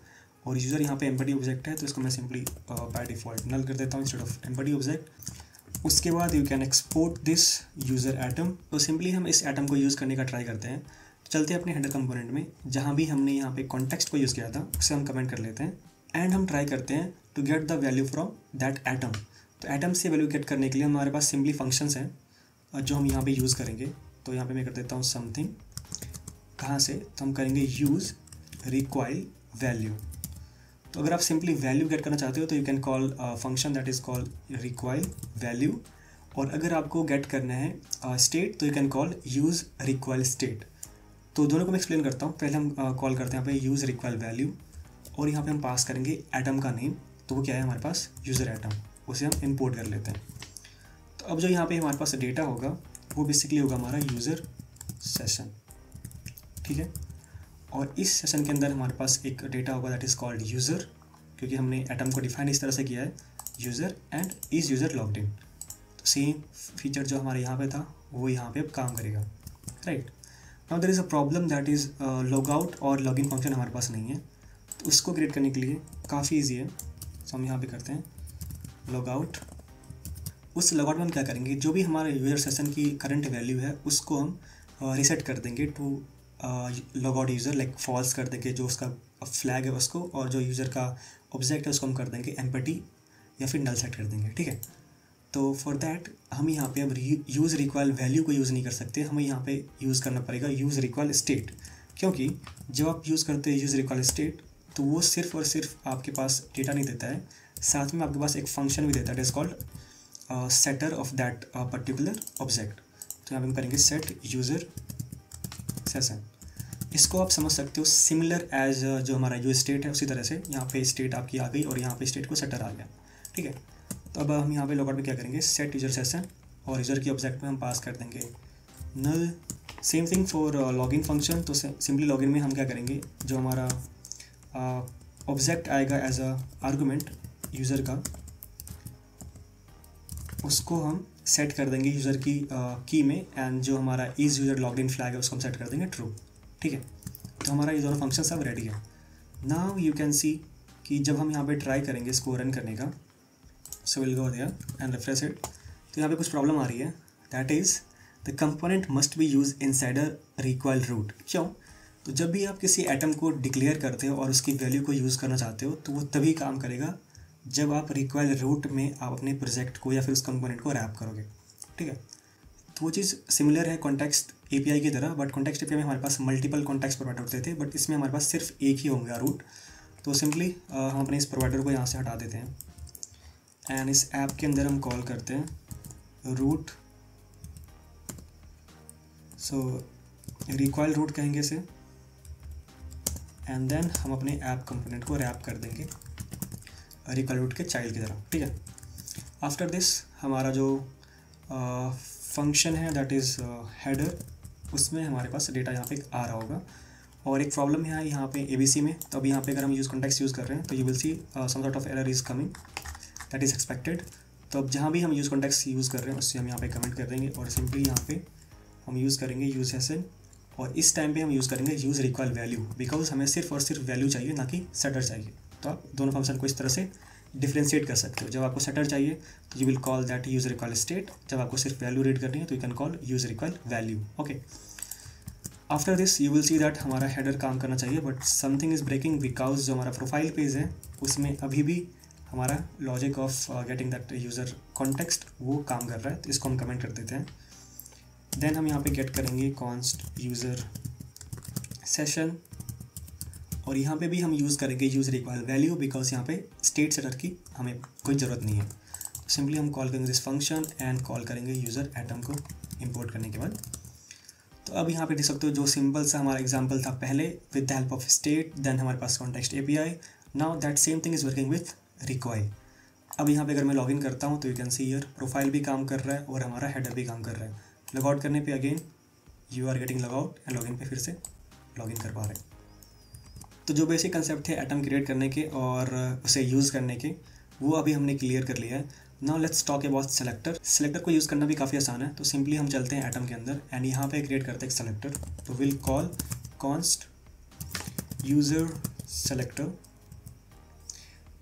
और यूज़र यहाँ पे एम्पटी ऑब्जेक्ट है, तो इसको मैं सिंपली बाय डिफ़ॉल्ट नल कर देता हूँ इंस्टेड ऑफ एम्पटी ऑब्जेक्ट। उसके बाद you can export this user atom. तो सिंपली हम इस एटम को यूज़ करने का ट्राई करते हैं। चलते हैं अपने हेडर कंपोनेंट में, जहाँ भी हमने यहाँ पे कॉन्टेक्स्ट को यूज़ किया था उसे हम कमेंट कर लेते हैं, एंड हम ट्राई करते हैं to get the value from that atom. तो एटम से वैल्यू गेट करने के लिए हमारे पास सिंपली फंक्शंस हैं जो हम यहाँ पे यूज़ करेंगे। तो यहाँ पे मैं कर देता हूँ समथिंग, कहाँ से, तो हम करेंगे यूज़ रिक्वाइल वैल्यू। तो अगर आप सिंपली वैल्यू गेट करना चाहते हो तो you can call function that is called recoil value, और अगर आपको गेट करना है स्टेट तो you can call use Recoil state. तो दोनों को मैं एक्सप्लेन करता हूँ। पहले हम कॉल करते हैं यहाँ पे यूज़ रिक्वाइल वैल्यू, और यहाँ पे हम पास करेंगे एटम का नेम। तो वो क्या है हमारे पास, यूज़र एटम, उसे हम इंपोर्ट कर लेते हैं। तो अब जो यहाँ पे हमारे पास डेटा होगा वो बेसिकली होगा हमारा यूज़र सेशन, ठीक है। और इस सेशन के अंदर हमारे पास एक डेटा होगा दैट इज़ कॉल्ड यूज़र, क्योंकि हमने एटम को डिफाइन इस तरह से किया है, user and is user logged in. तो सेम फीचर जो हमारे यहाँ पे था वो यहाँ पे अब काम करेगा, right. Now there is a problem that is log out और लॉग इन फंक्शन हमारे पास नहीं है। तो उसको क्रिएट करने के लिए काफ़ी ईजी है। तो हम यहाँ पे करते हैं लॉग आउट। उस लॉग आउट में हम क्या करेंगे, जो भी हमारे यूज़र सेशन की करंट वैल्यू है उसको हम रीसेट कर देंगे to log out user, like false कर देंगे जो उसका फ्लैग है उसको, और जो यूज़र का ऑब्जेक्ट है उसको हम कर देंगे एम्पटी या फिर नल सेट कर देंगे, ठीक है। तो फॉर दैट हम यहाँ पे अब यूज़ रिक्वाइल वैल्यू को यूज़ नहीं कर सकते, हमें यहाँ पे यूज़ करना पड़ेगा यूज़ रिक्वाइल स्टेट। क्योंकि जब आप यूज़ करते हैं यूज़ रिक्वाइल स्टेट तो वो सिर्फ और सिर्फ आपके पास डेटा नहीं देता है, साथ में आपके पास एक फंक्शन भी देता है, it is called setter of that particular object. तो यहाँ पे हम करेंगे सेट यूज़र सेशन। इसको आप समझ सकते हो सिमिलर एज जो हमारा यूज स्टेट है उसी तरह से यहाँ पे स्टेट आपकी आ गई और यहाँ पे स्टेट को सेटर आ गया, ठीक है। तो अब हम यहाँ पे लॉगआउट में क्या करेंगे, सेट यूज़र सेशन, और यूज़र की ऑब्जेक्ट में हम पास कर देंगे null. Same thing for login function. तो सिंपली लॉगिन में हम क्या करेंगे, जो हमारा ऑब्जेक्ट आएगा एज अ आर्गूमेंट यूज़र का, उसको हम सेट कर देंगे यूज़र की में, एंड जो हमारा is user logged in flag है उसको हम सेट कर देंगे ट्रू, ठीक है। तो हमारा ये दोनों फंक्शन सब रेडी है। नाउ यू कैन सी कि जब हम यहाँ पे ट्राई करेंगे इसको रन करने का, so will go there and refresh it, तो यहाँ पे कुछ प्रॉब्लम आ रही है, that is the component must be use inside a Recoil root. क्यों, तो जब भी आप किसी एटम को डिक्लेयर करते हो और उसकी वैल्यू को यूज़ करना चाहते हो तो वो तभी काम करेगा जब आप रिक्वाइल रूट में आप अपने प्रोजेक्ट को या फिर उस कंपोनेंट को रैप करोगे, ठीक है। तो वो चीज़ सिमिलर है कॉन्टेक्स्ट एपीआई की तरह, बट कॉन्टेक्स्ट एपीआई में हमारे पास मल्टीपल कॉन्टेक्स्ट प्रोवाइडर होते थे, बट इसमें हमारे पास सिर्फ एक ही होंगे रूट। तो सिंपली हम अपने इस प्रोवाइडर को यहाँ से हटा देते हैं, एंड इस ऐप के अंदर हम कॉल करते हैं रूट। सो रिक्वाइल रूट कहेंगे इसे, एंड देन हम अपने ऐप कंपोनेंट को रैप कर देंगे रिक्वाइल रूट के चाइल्ड की तरह, ठीक है। आफ्टर दिस हमारा जो फंक्शन है दैट इज़ हेडर, उसमें हमारे पास डेटा यहाँ पे आ रहा होगा। और एक प्रॉब्लम है यहाँ पे एबीसी में, तो अब यहाँ पे अगर हम यूज़ कॉन्टेक्स्ट यूज़ कर रहे हैं तो you will see some sort of error is coming that is expected. तो अब जहाँ भी हम यूज़ कॉन्टेक्स्ट यूज़ कर रहे हैं उससे हम यहाँ पे कमेंट कर देंगे, और सिंपली यहाँ पे हम यूज़ करेंगे यूज़ सेशन, और इस टाइम पे हम यूज़ करेंगे यूज़ रिक्वाइल वैल्यू, बिकॉज हमें सिर्फ और सिर्फ वैल्यू चाहिए ना कि सेटर चाहिए। तो आप दोनों फंक्शन को इस तरह से डिफ्रेंशिएट कर सकते हो। जब आपको सेटर चाहिए तो you will call that use Recoil state, जब आपको सिर्फ वैल्यू रीड करनी है तो you can call use Recoil value, okay. After this you will see that हमारा हेडर काम करना चाहिए, but something is breaking because जो हमारा प्रोफाइल पेज है उसमें अभी भी हमारा logic of getting that user context वो काम कर रहा है, तो इसको हम कमेंट कर देते हैं। देन हम यहाँ पे गेट करेंगे कॉन्स्ट यूज़र सेशन, और यहाँ पे भी हम यूज़ करेंगे यूज़र इक्वल वैल्यू, बिकॉज यहाँ पे स्टेट सेटर की हमें कोई ज़रूरत नहीं है। तो सिंपली हम कॉल करेंगे दिस फंक्शन एंड कॉल करेंगे यूज़र एटम को इंपोर्ट करने के बाद। तो अब यहाँ पे देख सकते हो जो सिंपल सा हमारा एग्जांपल था पहले with the help of state, then हमारे पास context API, now that same thing is working with require. अब यहाँ पे अगर मैं लॉगिन करता हूँ तो you can see here profile भी काम कर रहा है और हमारा हेडर भी काम कर रहा है। लॉगआउट करने पे again you are getting logout and login पे फिर से लॉगिन कर पा रहे हैं। तो जो बेसिक कंसेप्ट थे एटम क्रिएट करने के और उसे यूज़ करने के, वो अभी हमने क्लियर कर लिया है। Now let's talk about selector. Selector को यूज़ करना भी काफ़ी आसान है, तो सिंपली हम चलते हैं एटम के अंदर एंड यहाँ पे क्रिएट करते हैं एक सेलेक्टर। तो will call const user selector,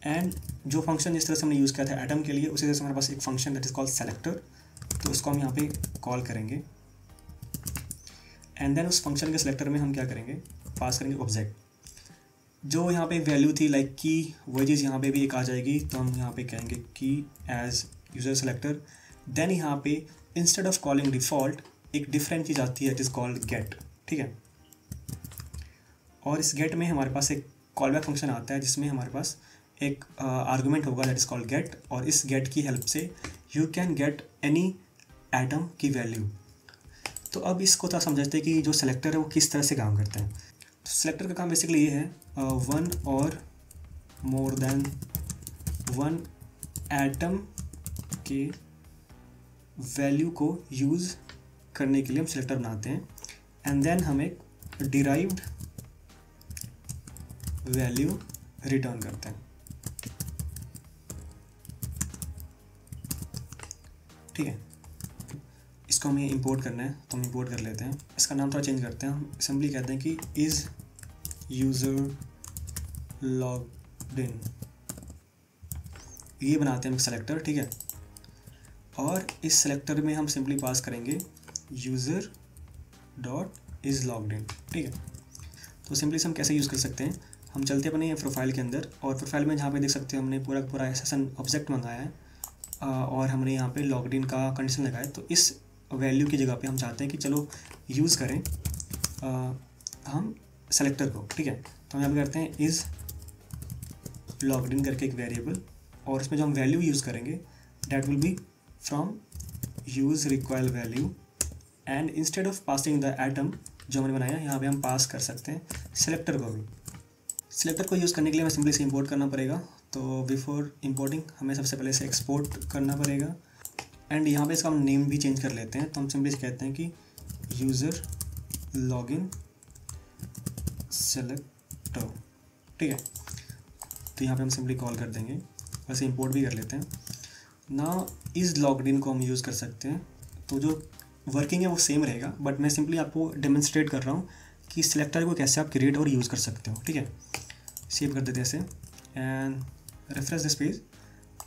and जो फंक्शन जिस तरह से हमने यूज़ किया था एटम के लिए उसी तरह से हमारे पास एक function that is called selector, तो उसको हम यहाँ पे कॉल करेंगे एंड देन उस फंक्शन के सेलेक्टर में हम क्या करेंगे, पास करेंगे ऑब्जेक्ट। जो यहाँ पे वैल्यू थी लाइक की, वही चीज़ यहाँ पे भी एक आ जाएगी, तो हम यहाँ पे कहेंगे की एज यूज़र सेलेक्टर। देन यहाँ पे इंस्टेड ऑफ कॉलिंग डिफ़ॉल्ट एक डिफरेंट चीज़ आती है इट इज़ कॉल्ड गेट, ठीक है। और इस गेट में हमारे पास एक कॉल बैक फंक्शन आता है जिसमें हमारे पास एक आर्गुमेंट होगा दैट इज़ कॉल्ड गेट, और इस गेट की हेल्प से you can get any atom की वैल्यू। तो अब इसको थोड़ा समझते हैं कि जो सेलेक्टर है वो किस तरह से काम करते हैं। तो सेलेक्टर का काम बेसिकली ये है वन और मोर देन वन एटम के वैल्यू को यूज़ करने के लिए हम सेलेक्टर बनाते हैं एंड देन हम एक डिराइव्ड वैल्यू रिटर्न करते हैं, ठीक है। इसको हमें इंपोर्ट करना है तो हम इंपोर्ट कर लेते हैं। इसका नाम थोड़ा चेंज करते हैं, हम सिंपली कहते हैं कि इज़ यूज़र लॉग्ड इन, ये बनाते हैं हम सेलेक्टर, ठीक है। और इस सेलेक्टर में हम सिंपली पास करेंगे यूज़र डॉट इज़ लॉग्ड इन, ठीक है। तो सिंपली से हम कैसे यूज़ कर सकते हैं, हम चलते अपने प्रोफाइल के अंदर, और प्रोफाइल में जहाँ पे देख सकते हो हमने पूरा सेशन ऑब्जेक्ट मंगाया है और हमने यहाँ पे लॉग्ड इन का कंडीशन लगाया। तो इस वैल्यू की जगह पे हम चाहते हैं कि चलो यूज़ करें हम सेलेक्टर को, ठीक है। तो हम यहाँ पे करते हैं इज़ लॉग्ड इन करके एक वेरिएबल, और इसमें जो हम वैल्यू यूज़ करेंगे that will be from use require value, and instead of passing the atom जो हमने बनाया यहाँ पे हम पास कर सकते हैं सेलेक्टर को भी। सेलेक्टर को यूज़ करने के लिए हमें सिंपली से इंपोर्ट करना पड़ेगा। तो बिफोर इंपोर्टिंग हमें सबसे पहले से एक्सपोर्ट करना पड़ेगा, एंड यहाँ पे इसका हम नेम भी चेंज कर लेते हैं। तो हम सिंपली कहते हैं कि यूज़र लॉगिन सेलेक्टर, ठीक है। तो यहाँ पे हम सिंपली कॉल कर देंगे, वैसे इंपोर्ट भी कर लेते हैं ना। इज़ लॉग्ड इन को हम यूज़ कर सकते हैं, तो जो वर्किंग है वो सेम रहेगा, बट मैं सिंपली आपको डेमोन्स्ट्रेट कर रहा हूँ कि सिलेक्टर को कैसे आप क्रिएट और यूज़ कर सकते हो, ठीक है। सेव कर देते हैं ऐसे एंड रिफ्रेश दिस पेज।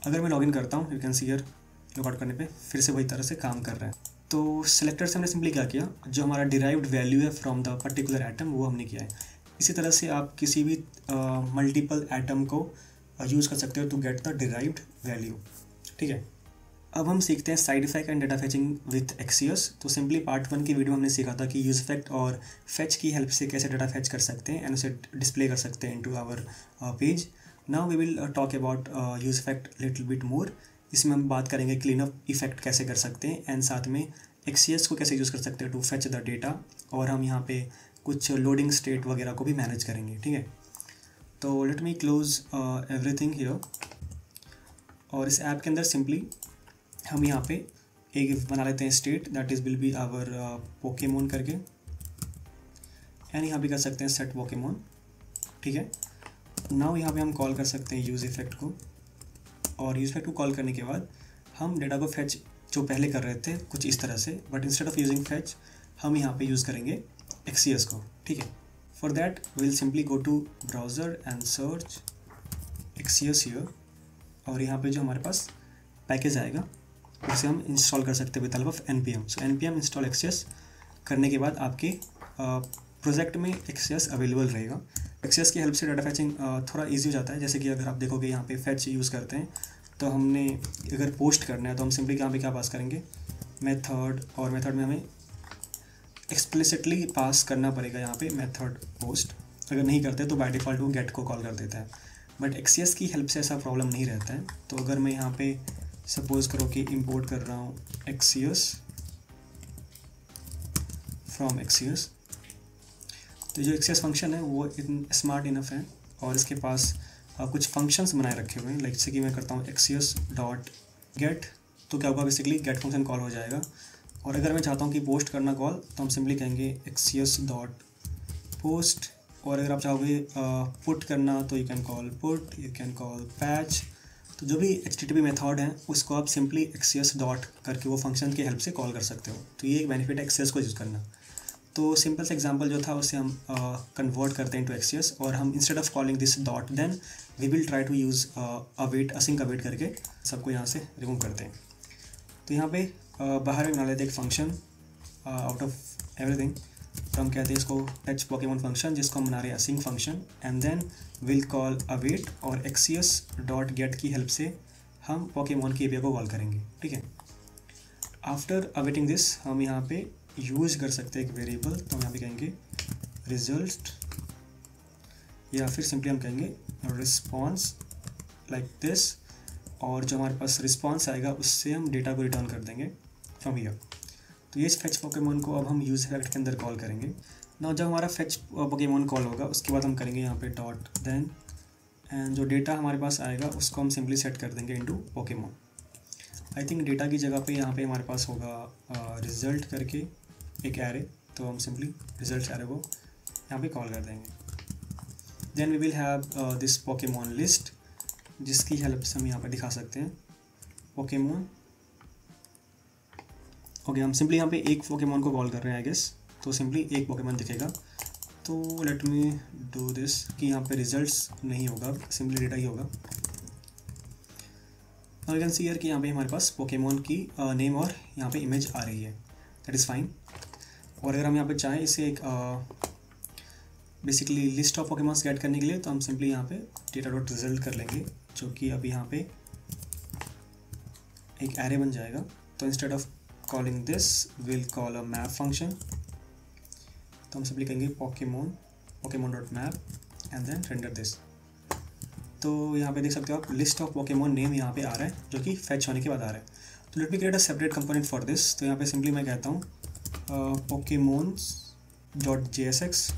अगर मैं लॉगिन करता हूँ you can see here logout करने पे फिर से वही तरह से काम कर रहा है। तो सेलेक्टर से हमने सिंपली क्या किया, जो हमारा डिराइव्ड वैल्यू है फ्रॉम द पर्टिकुलर एटम वो हमने किया है। इसी तरह से आप किसी भी मल्टीपल एटम को यूज़ कर सकते हो to get the derived value, ठीक है। अब हम सीखते हैं side effect and data fetching with axios. तो सिंपली पार्ट 1 की वीडियो हमने सीखा था कि यूज इफेक्ट और फेच की हेल्प से कैसे डेटा फेच कर सकते हैं एंड उसे डिस्प्ले कर सकते हैं into our page. Now we will talk about use effect little bit more. इसमें हम बात करेंगे क्लीन अप इफेक्ट कैसे कर सकते हैं एंड साथ में एक्सियस को कैसे यूज़ कर सकते हैं टू फेच द डेटा, और हम यहाँ पे कुछ लोडिंग स्टेट वगैरह को भी मैनेज करेंगे, ठीक है। तो let me close everything here, और इस ऐप के अंदर सिंपली हम यहाँ पे एक बना लेते हैं state that is will be our Pokemon करके, एंड यहाँ पे कर सकते हैं सेट पोकेमोन, ठीक है। नाउ यहाँ पे हम कॉल कर सकते हैं यूज़ इफेक्ट को, और यूज़ इफेक्ट को कॉल करने के बाद हम डेटा को फेच जो पहले कर रहे थे कुछ इस तरह से, but instead of using fetch हम यहाँ पे यूज़ करेंगे एक्सियस को, ठीक है। For that will simply go to browser and search axios here, और यहाँ पे जो हमारे पास पैकेज आएगा उसे हम इंस्टॉल कर सकते हैं with help of npm। So npm install axios करने के बाद आपके प्रोजेक्ट में एक्सेस अवेलेबल रहेगा। एक्सेस की हेल्प से डाटा फैचिंग थोड़ा इजी हो जाता है। जैसे कि अगर आप देखोगे यहाँ पे फैच यूज़ करते हैं, तो हमने अगर पोस्ट करना है तो हम सिंपली यहाँ पे क्या पास करेंगे, मेथड, और मेथड में हमें एक्सप्लिसिटली पास करना पड़ेगा यहाँ पे मेथड पोस्ट। अगर नहीं करते तो बाय डिफ़ॉल्ट वो गेट को कॉल कर देता है। बट एक्सेस की हेल्प से ऐसा प्रॉब्लम नहीं रहता है। तो अगर मैं यहाँ पे सपोज़ करो कि इंपोर्ट कर रहा हूँ एक्सेस फ्रॉम एक्सेस, तो जो एक्सेस फंक्शन है वो स्मार्ट इनफ है और इसके पास कुछ फंक्शंस बनाए रखे हुए हैं। लाइक जैसे कि मैं करता हूँ एक्सेस डॉट गेट, तो क्या होगा, बेसिकली गेट फंक्शन कॉल हो जाएगा। और अगर मैं चाहता हूँ कि पोस्ट करना कॉल, तो हम सिंपली कहेंगे एक्सेस डॉट पोस्ट। और अगर आप चाहोगे पुट करना, तो you can call put, you can call patch. तो जो भी HTTP मेथड है उसको आप सिंपली एक्सेस डॉट करके वो फंक्शन की हेल्प से कॉल कर सकते हो। तो ये एक बेनिफिट है एक्सेस को यूज़ करना। तो सिंपल सा एग्जांपल जो था उससे हम कन्वर्ट करते हैं इनटू एक्सेस, और हम instead of calling this dot then we will try to use await, async await करके सबको यहाँ से रिमूव करते हैं। तो यहाँ पे बाहर में बना लेते हैं एक फंक्शन आउट ऑफ एवरीथिंग। तो हम कहते हैं इसको टच पोकेमॉन फंक्शन, जिसको हम बना रहे हैं async function, and then will call await, और एक्सेस डॉट गेट की हेल्प से हम पोकेमॉन की एपीआई को कॉल करेंगे। ठीक है। आफ्टर अवेटिंग दिस हम यहाँ पे यूज़ कर सकते हैं एक वेरिएबल। तो हम यहाँ पे कहेंगे रिजल्ट, या फिर सिंपली हम कहेंगे रिस्पॉन्स लाइक दिस, और जो हमारे पास रिस्पॉन्स आएगा उससे हम डेटा को रिटर्न कर देंगे फ्रॉम हियर। तो ये फेच पोकेमॉन को अब हम यूज इफेक्ट के अंदर कॉल करेंगे ना। जब हमारा फेच पोकेमॉन कॉल होगा उसके बाद हम करेंगे यहाँ पे डॉट देन, एंड जो डेटा हमारे पास आएगा उसको हम सिंपली सेट कर देंगे into Pokemon. I think data की जगह पे यहाँ पे हमारे पास होगा रिजल्ट करके एक एरे, तो हम सिंपली रिजल्ट एरे को यहाँ पे कॉल कर देंगे। Then we will have this Pokemon list, जिसकी हेल्प से हम यहाँ पे दिखा सकते हैं पोकेमॉन। ओके, हम सिंपली यहाँ पे एक पोकेमॉन को कॉल कर रहे हैं आई गेस, तो सिंपली एक पोकेमॉन दिखेगा। तो लेट मी डू दिस कि यहाँ पे रिजल्ट्स नहीं होगा, सिंपली डेटा ही होगा। और यू कैन सी हियर कि यहाँ पे हमारे पास पोकेमॉन की नेम और यहाँ पे इमेज आ रही है, दैट इज़ फाइन। और अगर हम यहाँ पे चाहें इसे एक basically list of Pokemons get करने के लिए, तो हम सिंपली यहाँ पे डेटा डॉट रिजल्ट कर लेंगे, जो कि अभी यहाँ पे एक एरे बन जाएगा। तो instead of calling this will call a map function. तो हम सिंपली कहेंगे Pokemon dot map and then render this. तो यहाँ पे देख सकते हो आप लिस्ट ऑफ पोकेमॉन नेम यहाँ पे आ रहा है, जो कि फैच होने के बाद आ रहा है। तो let me create a separate component for this. तो यहाँ पे सिंपली मैं कहता हूँ पोकेमॉन्स डॉट JSX,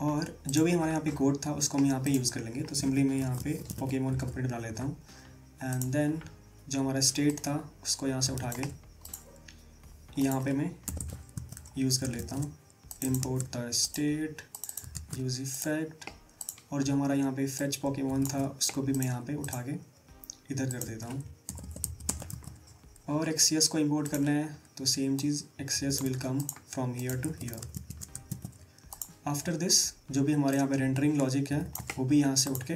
और जो भी हमारे यहाँ पे कोड था उसको हम यहाँ पे यूज़ कर लेंगे। तो सिंपली मैं यहाँ पे पोकेमॉन कंपोनेंट बना लेता हूँ, एंड देन जो हमारा स्टेट था उसको यहाँ से उठा के यहाँ पे मैं यूज़ कर लेता हूँ import the state use effect, और जो हमारा यहाँ पे फेच पोकेमॉन था उसको भी मैं यहाँ पे उठा के इधर कर देता हूँ। और एक्सेस को इंपोर्ट करना है तो सेम चीज़, axios will come from here to here. After this जो भी हमारे यहाँ पे रेंडरिंग लॉजिक है वो भी यहाँ से उठ के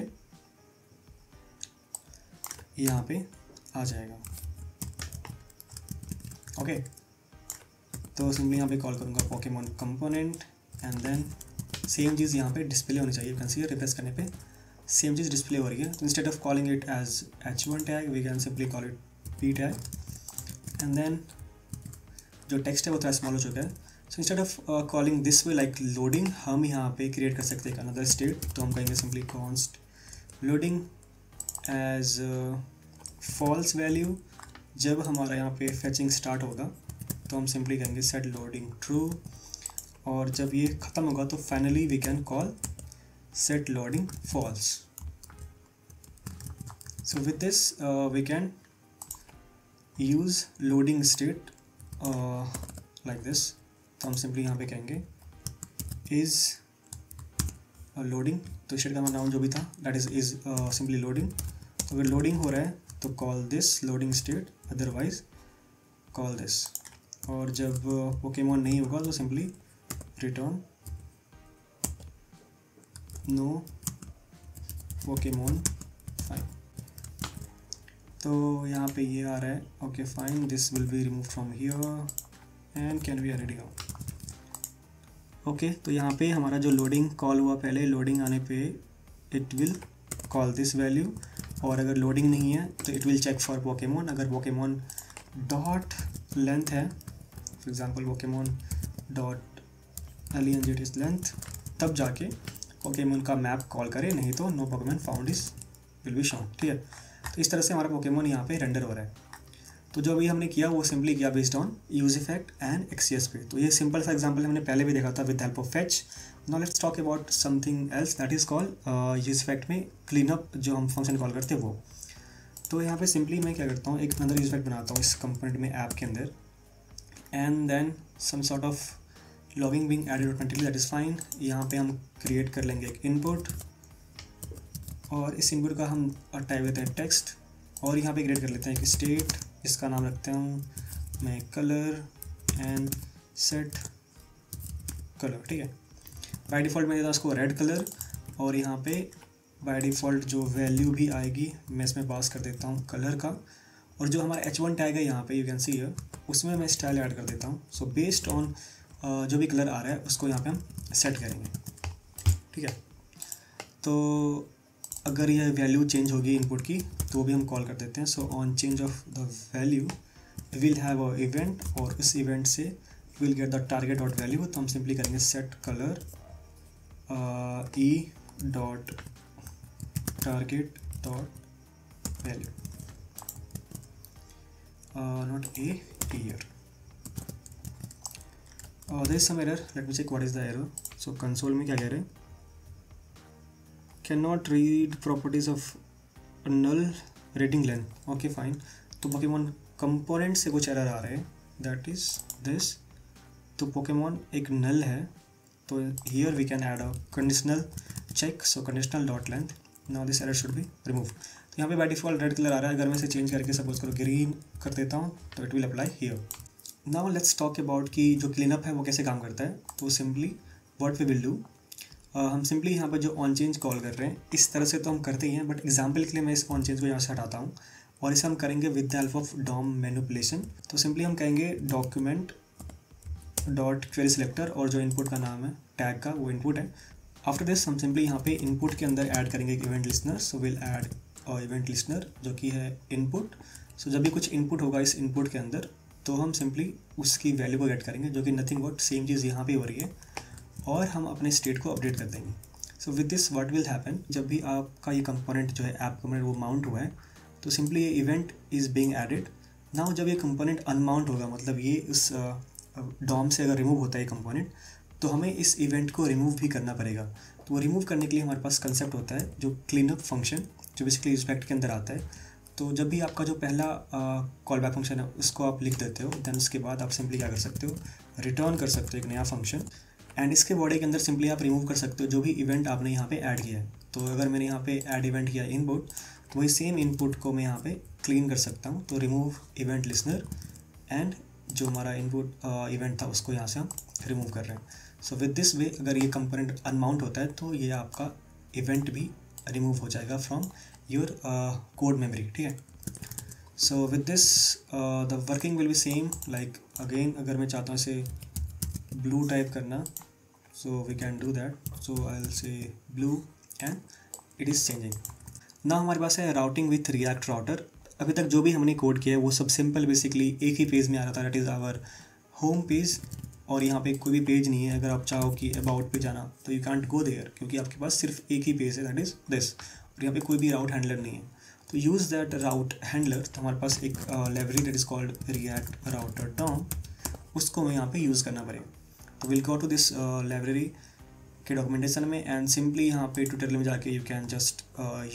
यहाँ पे आ जाएगा। ओके, तो सिंपली यहाँ पे कॉल करूँगा Pokemon component, and then same चीज़ यहाँ पे डिस्प्ले होनी चाहिए। कैन सी रिप्लेस करने पे सेम चीज़ डिस्प्ले हो रही है। तो instead of calling it as h1 tag we can simply call it p tag, and then जो टेक्स्ट है वो थोड़ा स्मॉल हो चुका है। So instead of calling this way like loading, हम यहाँ पे क्रिएट कर सकते हैं अनदर स्टेट। तो हम कहेंगे simply const loading as false value. जब हमारा यहाँ पे फेचिंग स्टार्ट होगा तो हम सिंपली कहेंगे सेट लोडिंग ट्रू, और जब ये ख़त्म होगा तो finally we can call set loading false. So with this we can use loading state like this. तो हम सिंपली यहाँ पे कहेंगे इज़ लोडिंग, तो स्टेट का नाम जो भी था दैट इज़ सिंपली लोडिंग। तो अगर लोडिंग हो रहा है तो call this loading state, otherwise call this. और जब पोकेमॉन नहीं होगा तो simply return no Pokemon fine. तो यहाँ पे ये आ रहा है okay fine, this will be remove from here, and can be added here. Okay, तो यहाँ पे हमारा जो लोडिंग कॉल हुआ पहले, लोडिंग आने पे it will call this value, और अगर लोडिंग नहीं है तो it will check for Pokemon. अगर पोकेमोन डॉट लेंथ है, for example Pokemon dot LENGT is length, तब जाके पोकेमोन का मैप कॉल करे, नहीं तो no Pokemon found is will be shown. ठीक है, तो इस तरह से हमारा पोकेमोन यहाँ पे रेंडर हो रहा है। तो जो अभी हमने किया वो सिंपली किया based on use effect and XCS पे। तो ये सिंपल सा एग्जांपल हमने पहले भी देखा था with help of fetch. Now let's talk about something else that is called use effect में क्लीन अप, जो हम फंक्शन कॉल करते हैं वो। तो यहाँ पे सिंपली मैं क्या करता हूँ, एक अंदर यूज इफेक्ट बनाता हूँ इस कंपोनेंट में ऐप के अंदर, and then some sort of logging being added automatically, that is fine. यहाँ पे हम क्रिएट कर लेंगे एक इनपुट, और इस इनपुट का हम टाइप देते हैं टेक्स्ट, और यहाँ पे क्रिएट कर लेते हैं एक स्टेट, इसका नाम रखते हूँ मैं कलर एंड सेट कलर। ठीक है, बाय डिफ़ॉल्ट मैंने दिया उसको रेड कलर, और यहाँ पे बाय डिफ़ॉल्ट जो वैल्यू भी आएगी मैं इसमें पास कर देता हूँ कलर का, और जो हमारा H1 टैग है यहाँ पे यू कैन सी हियर, उसमें मैं स्टाइल ऐड कर देता हूँ। सो बेस्ड ऑन जो भी कलर आ रहा है उसको यहाँ पे हम सेट करेंगे। ठीक है, तो अगर यह वैल्यू चेंज होगी इनपुट की तो भी हम कॉल कर देते हैं। So on change of the value will have a event, और इस इवेंट से will get the target dot value. तो हम सिंपली करेंगे set colour e dot target dot value, not a year. There is some error, let me check what is the error. So console में क्या कह रहे हैं, can not read properties of null rating length। Okay fine, तो Pokemon component से कुछ error आ रहे हैं, दैट इज दिस। तो पोकेमोन एक नल है, तो here we can add a conditional check, so conditional dot length, now this error should be removed. तो यहाँ पे बाय डिफॉल्ट रेड कलर आ रहा है, अगर मैं इसे चेंज करके सपोज करो ग्रीन कर देता हूँ तो it will apply here. Now let's talk about कि जो क्लीनअप है वो कैसे काम करता है। तो simply what we will do, हम सिंपली यहाँ पर जो ऑन चेंज कॉल कर रहे हैं इस तरह से तो हम करते ही हैं, बट एग्जाम्पल के लिए मैं इस ऑन चेंज को यहाँ से हटाता हूँ, और इसे हम करेंगे with the help of DOM manipulation. तो सिंपली हम कहेंगे डॉक्यूमेंट डॉट क्वेरी सिलेक्टर, और जो इनपुट का नाम है टैग का वो इनपुट है। आफ्टर दिस हम सिंपली यहाँ पे इनपुट के अंदर ऐड करेंगे एक event listener. So will add event listener जो कि है इनपुट। सो जब भी कुछ इनपुट होगा इस इनपुट के अंदर तो हम सिंपली उसकी वैल्यू को गेट करेंगे, जो कि नथिंग बट सेम चीज़ यहाँ पे हो रही है, और हम अपने स्टेट को अपडेट कर देंगे। सो with this what will happen, जब भी आपका ये कंपोनेंट जो है ऐप कंपोनेंट वो माउंट हुआ है तो सिंपली ये event is being added. Now जब ये कंपोनेंट अनमाउंट होगा, मतलब ये उस डॉम से अगर रिमूव होता है ये कंपोनेंट, तो हमें इस इवेंट को रिमूव भी करना पड़ेगा। तो वो रिमूव करने के लिए हमारे पास कंसेप्ट होता है जो क्लीनअप फंक्शन, जो बेसिकली इफेक्ट के अंदर आता है। तो जब भी आपका जो पहला कॉल बैक फंक्शन है उसको आप लिख देते हो, देन उसके बाद आप सिंपली क्या कर सकते हो, रिटर्न कर सकते हो एक नया फंक्शन, एंड इसके बॉडी के अंदर सिंपली आप रिमूव कर सकते हो जो भी इवेंट आपने यहाँ पे ऐड किया है। तो अगर मैंने यहाँ पे ऐड इवेंट किया इनपुट, तो वही सेम इनपुट को मैं यहाँ पे क्लीन कर सकता हूँ। तो रिमूव इवेंट लिसनर, एंड जो हमारा इनपुट इवेंट था उसको यहाँ से हम रिमूव कर रहे हैं। सो विद दिस वे अगर ये कंपोनेंट अनमाउंट होता है तो ये आपका इवेंट भी रिमूव हो जाएगा फ्रॉम योर कोड मेमोरी। ठीक है, so with this the working will be same. Like again अगर मैं चाहता हूँ इसे ब्लू टाइप करना, so we can do that, so I'll say blue and it is changing। ना हमारे पास है राउटिंग विथ रिएक्ट राउटर। अभी तक जो भी हमने कोड किया है वो सब सिंपल बेसिकली एक ही पेज में आ रहा था, that is our home page, और यहाँ पे कोई भी पेज नहीं है। अगर आप चाहो कि अबाउट पे जाना तो यू कांट गो देयर, क्योंकि आपके पास सिर्फ एक ही पेज है, दैट इज़ दिस, और यहाँ पे कोई भी राउट हैंडलर नहीं है। तो यूज़ दैट राउट हैंडलर, तो हमारे पास एक library that is called React Router DOM, उसको हमें यहाँ पे यूज़ करना पड़ेगा। तो will go to this library के डॉक्यूमेंटेशन में, एंड सिंपली यहाँ पे ट्यूटोरियल में जाके you can just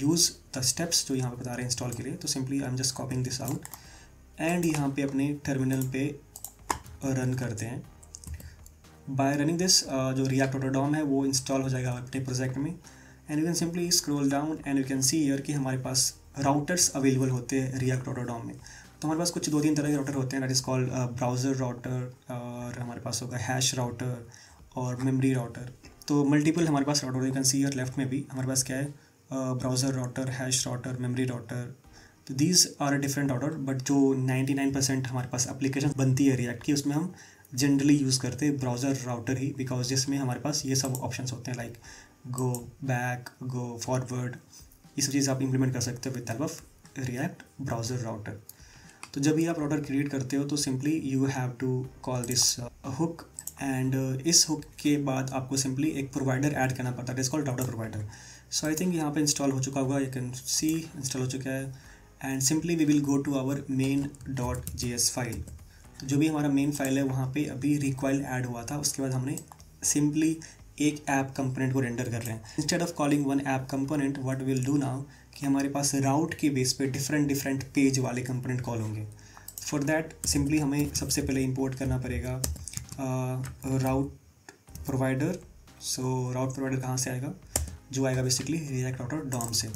use the steps जो यहाँ पे बता रहे हैं इंस्टॉल के लिए। तो simply I am just copying this out, and यहाँ पे अपने टर्मिनल पे रन करते हैं। बाय रनिंग दिस जो रिएक्ट राउटर डॉम है वो इंस्टॉल हो जाएगा अपने प्रोजेक्ट में, and you can simply scroll down and you can see here कि हमारे पास राउटर्स अवेलेबल होते हैं रिएक्ट राउटर डॉम में। तो हमारे पास कुछ 2-3 तरह के राउटर होते हैं, that is called browser router, और हमारे पास होगा हैश राउटर और मेमोरी राउटर। तो मल्टीपल हमारे पास router, you can see here left में भी हमारे पास क्या है, browser router, hash router, memory router. तो these are different router, but जो 99% हमारे पास एप्लीकेशन बनती है रिएक्ट की उसमें हम जनरली यूज़ करते हैं ब्राउज़र राउटर ही, बिकॉज जिसमें हमारे पास ये सब ऑप्शंस होते हैं like go back, go forward, ये सब चीज़ आप इम्प्लीमेंट कर सकते हो with help of React Browser Router. तो जब भी आप राउटर क्रिएट करते हो तो simply you have to call this hook, and इस हुक के बाद आपको सिंपली एक प्रोवाइडर ऐड करना पड़ता है, it is called router provider. So I think यहाँ पे इंस्टॉल हो चुका होगा, यू कैन सी इंस्टॉल हो चुका है, and simply we will go to our main.js file. तो जो भी हमारा मेन फाइल है वहाँ पे अभी रिक्वाइल ऐड हुआ था, उसके बाद हमने सिंपली एक ऐप कंपोनेंट को रेंडर कर रहे हैं। Instead of calling one app component, what will do now कि हमारे पास राउट के बेस पे डिफरेंट पेज वाले कंपोनेंट कॉल होंगे। फॉर दैट सिंपली हमें सबसे पहले इंपोर्ट करना पड़ेगा राउट प्रोवाइडर। सो राउट प्रोवाइडर कहाँ से आएगा, जो आएगा बेसिकली रिएक्ट राउटर डॉम से।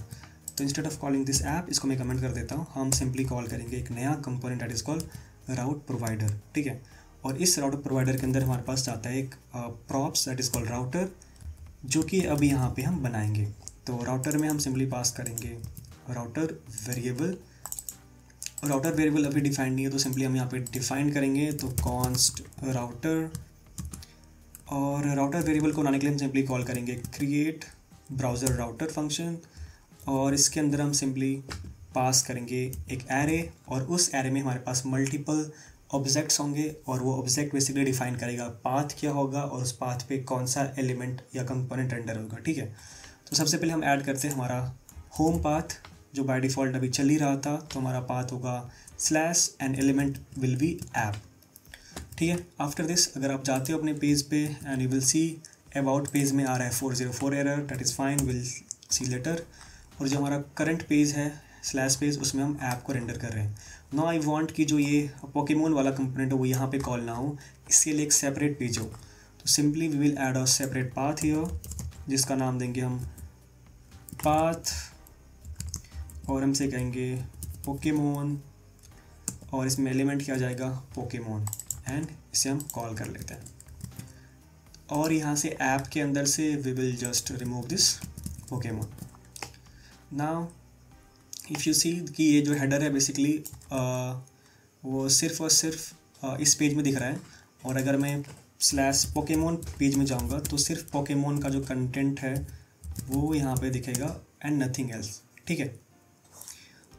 तो instead of calling this app, इसको मैं कमेंट कर देता हूँ, हम सिंपली कॉल करेंगे एक नया component that is called route provider, ठीक है। और इस राउटर प्रोवाइडर के अंदर हमारे पास जाता है एक props that is called router, जो कि अभी यहाँ पे हम बनाएंगे। तो राउटर में हम सिंपली पास करेंगे राउटर वेरिएबल। राउटर वेरिएबल अभी डिफाइंड नहीं है, तो सिंपली हम यहाँ पे डिफाइन करेंगे, तो कॉन्स्ट राउटर। और राउटर वेरिएबल को बनाने के लिए हम सिंपली कॉल करेंगे क्रिएट ब्राउज़र राउटर फंक्शन, और इसके अंदर हम सिंपली पास करेंगे एक एरे, और उस एरे में हमारे पास मल्टीपल ऑब्जेक्ट्स होंगे, और वो ऑब्जेक्ट बेसिकली डिफाइन करेगा पाथ क्या होगा और उस पाथ पे कौन सा एलिमेंट या कंपोनेंट रेंडर होगा, ठीक है। तो सबसे पहले हम ऐड करते हैं हमारा होम पाथ, जो बाय डिफ़ॉल्ट अभी चल ही रहा था, तो हमारा पाथ होगा slash and element will be app, ठीक है। आफ्टर दिस अगर आप जाते हो अपने पेज पे and you will see about page में आ रहा है 404 error, that is fine, will see later. और जो हमारा करंट पेज है स्लैश पेज, उसमें हम ऐप को रेंडर कर रहे हैं। नो आई वांट कि जो ये पोकेमोन वाला कंपोनेंट है वो यहाँ पे कॉल ना हो, इसके लिए एक सेपरेट पेज हो। तो simply we will add a separate path here, जिसका नाम देंगे हम पाथ, और हमसे कहेंगे पोकेमोन, और इसमें एलिमेंट क्या जाएगा पोकेमोन, एंड इसे हम कॉल कर लेते हैं। और यहाँ से ऐप के अंदर से we will just remove this Pokemon. Now if you see कि ये जो हेडर है बेसिकली वो सिर्फ और सिर्फ इस पेज में दिख रहा है, और अगर मैं स्लैश पोकेमोन पेज में जाऊँगा तो सिर्फ पोकेमोन का जो कंटेंट है वो यहाँ पे दिखेगा एंड नथिंग एल्स, ठीक है।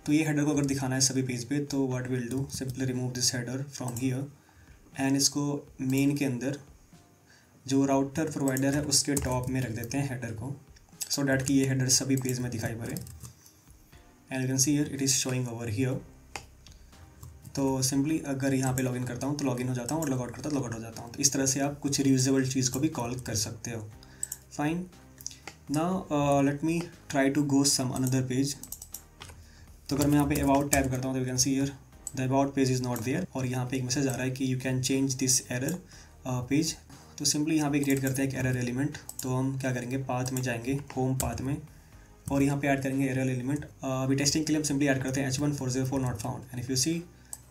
तो ये हेडर को अगर दिखाना है सभी पेज पे, तो what will do, simply remove this header from here, and इसको मेन के अंदर जो राउटर प्रोवाइडर है उसके टॉप में रख देते हैं हेडर को, सो डैट कि ये हेडर सभी पेज में दिखाई पड़े। And you can see here it is showing over here. तो सिंपली अगर यहाँ पे लॉगिन करता हूँ तो लॉगिन हो जाता हूँ, और लॉगआउट करता हूँ तो लॉगआउट हो जाता हूँ। तो इस तरह से आप कुछ रीयूजेबल चीज़ को भी कॉल कर सकते हो। Fine, now let me try to go some another page. तो अगर मैं यहाँ पे अबाउट टाइप करता हूँ तो you can see here the about page is not there, और यहाँ पे एक मैसेज आ रहा है कि you can change this error page. तो सिंपली यहाँ पे क्रिएट करते हैं एक एरर एलिमेंट। तो हम क्या करेंगे, पाथ में जाएंगे, होम पाथ में, और यहाँ पे ऐड करेंगे एरर एलिमेंट। अभी टेस्टिंग के लिए हम सिंपली ऐड करते हैं H1404 not found, and if you see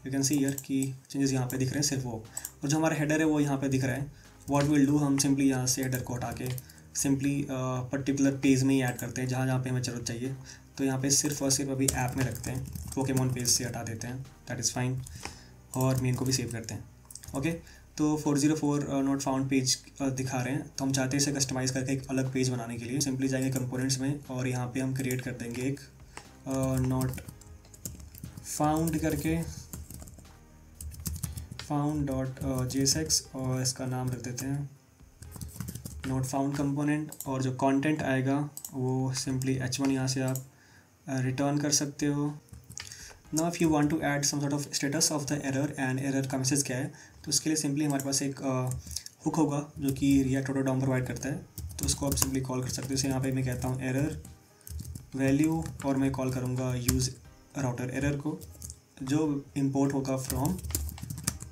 you can see here कि चेंजेस यहाँ पे दिख रहे हैं सिर्फ वो, और जो हमारा हेडर है वो यहाँ पे दिख रहा है। व्हाट विल डू, हम सिंपली यहाँ से हेडर को हटा के सिंपली पर्टिकुलर पेज में ही ऐड करते हैं जहाँ पे हमें ज़रूरत चाहिए। तो यहाँ पे सिर्फ और सिर्फ अभी ऐप में रखते हैं, पोकेमोन पेज से हटा देते हैं, दैट इज़ फाइन, और मेन को भी सेव करते हैं। ओके, तो 404 नॉट फाउंड पेज दिखा रहे हैं, तो हम चाहते हैं इसे कस्टमाइज़ करके एक अलग पेज बनाने के लिए सिंपली जाएंगे कंपोनेंट्स में, और यहाँ पे हम क्रिएट कर देंगे एक नॉट फाउंड करके found.jsx, और इसका नाम रख देते हैं नॉट फाउंड कंपोनेंट, और जो कंटेंट आएगा वो सिंपली h1 यहाँ से आप रिटर्न कर सकते हो। Now if you want to add some sort of status of the error, and error का मैसेज क्या है, तो उसके लिए सिंपली हमारे पास एक हुक होगा जो कि रिएक्ट राउटर डॉम प्रोवाइड करता है। तो उसको आप सिंपली कॉल कर सकते हो। जैसे यहाँ पे मैं कहता हूँ एरर वैल्यू, और मैं कॉल करूँगा यूज़ राउटर एरर को, जो इम्पोर्ट होगा फ्रॉम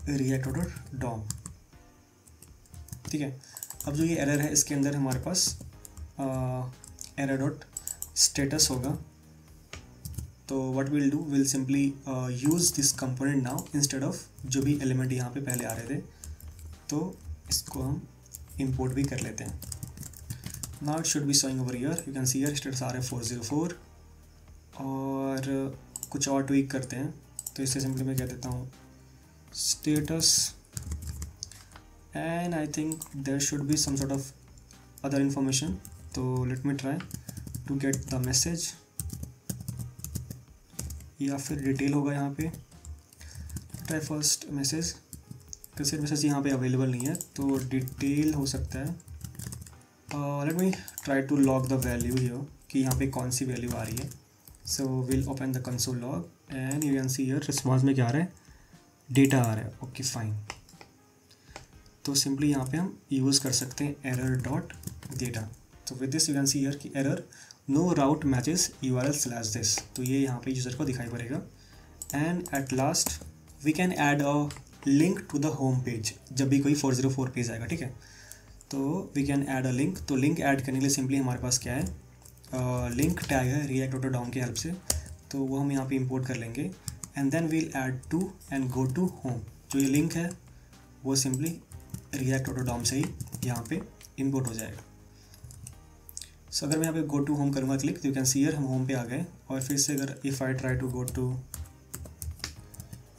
रिएक्ट राउटर डॉम, ठीक है। अब जो ये एरर है इसके अंदर हमारे पास एरर डॉट स्टेटस होगा। तो what will do, will simply use this component now instead of जो भी एलिमेंट यहाँ पे पहले आ रहे थे, तो इसको हम इंपोर्ट भी कर लेते हैं। Now it should be showing over here, you can see here status आ रहा है 404, और कुछ और ट्वीक करते हैं। तो इससे सिंपली मैं कह देता हूँ status and I think there should be some sort of other information. So let me try to get the message, या फिर डिटेल होगा यहाँ पे. Try first message. कैसे मैसेज यहाँ पे अवेलेबल नहीं है तो डिटेल हो सकता है. Let me try to log the value here कि यहाँ पे कौन सी वैल्यू आ रही है. So will open the console log and you can see here response में क्या आ रहा है, डेटा आ रहा है. Okay fine. तो सिंपली यहाँ पे हम यूज़ कर सकते हैं एरर डॉट डेटा. तो with this you can see here कि error no route matches URL/this. तो ये यहाँ पे यूज़र को दिखाई पड़ेगा. And at last we can add a link to the home page जब भी कोई 404 पेज आएगा. ठीक है, तो we can add a link. तो लिंक ऐड करने के लिए सिंपली हमारे पास क्या है, लिंक टैग है react.dom की हेल्प से. तो वो हम यहाँ पे इंपोर्ट कर लेंगे and then will add to and go to home. जो ये लिंक है वो सिंपली react.dom से ही यहाँ पे इंपोर्ट हो जाएगा. सो अगर मैं यहाँ पे गो टू होम करूँगा क्लिक तो यू कैन सी हियर हम होम पे आ गए. और फिर से अगर if I try to go to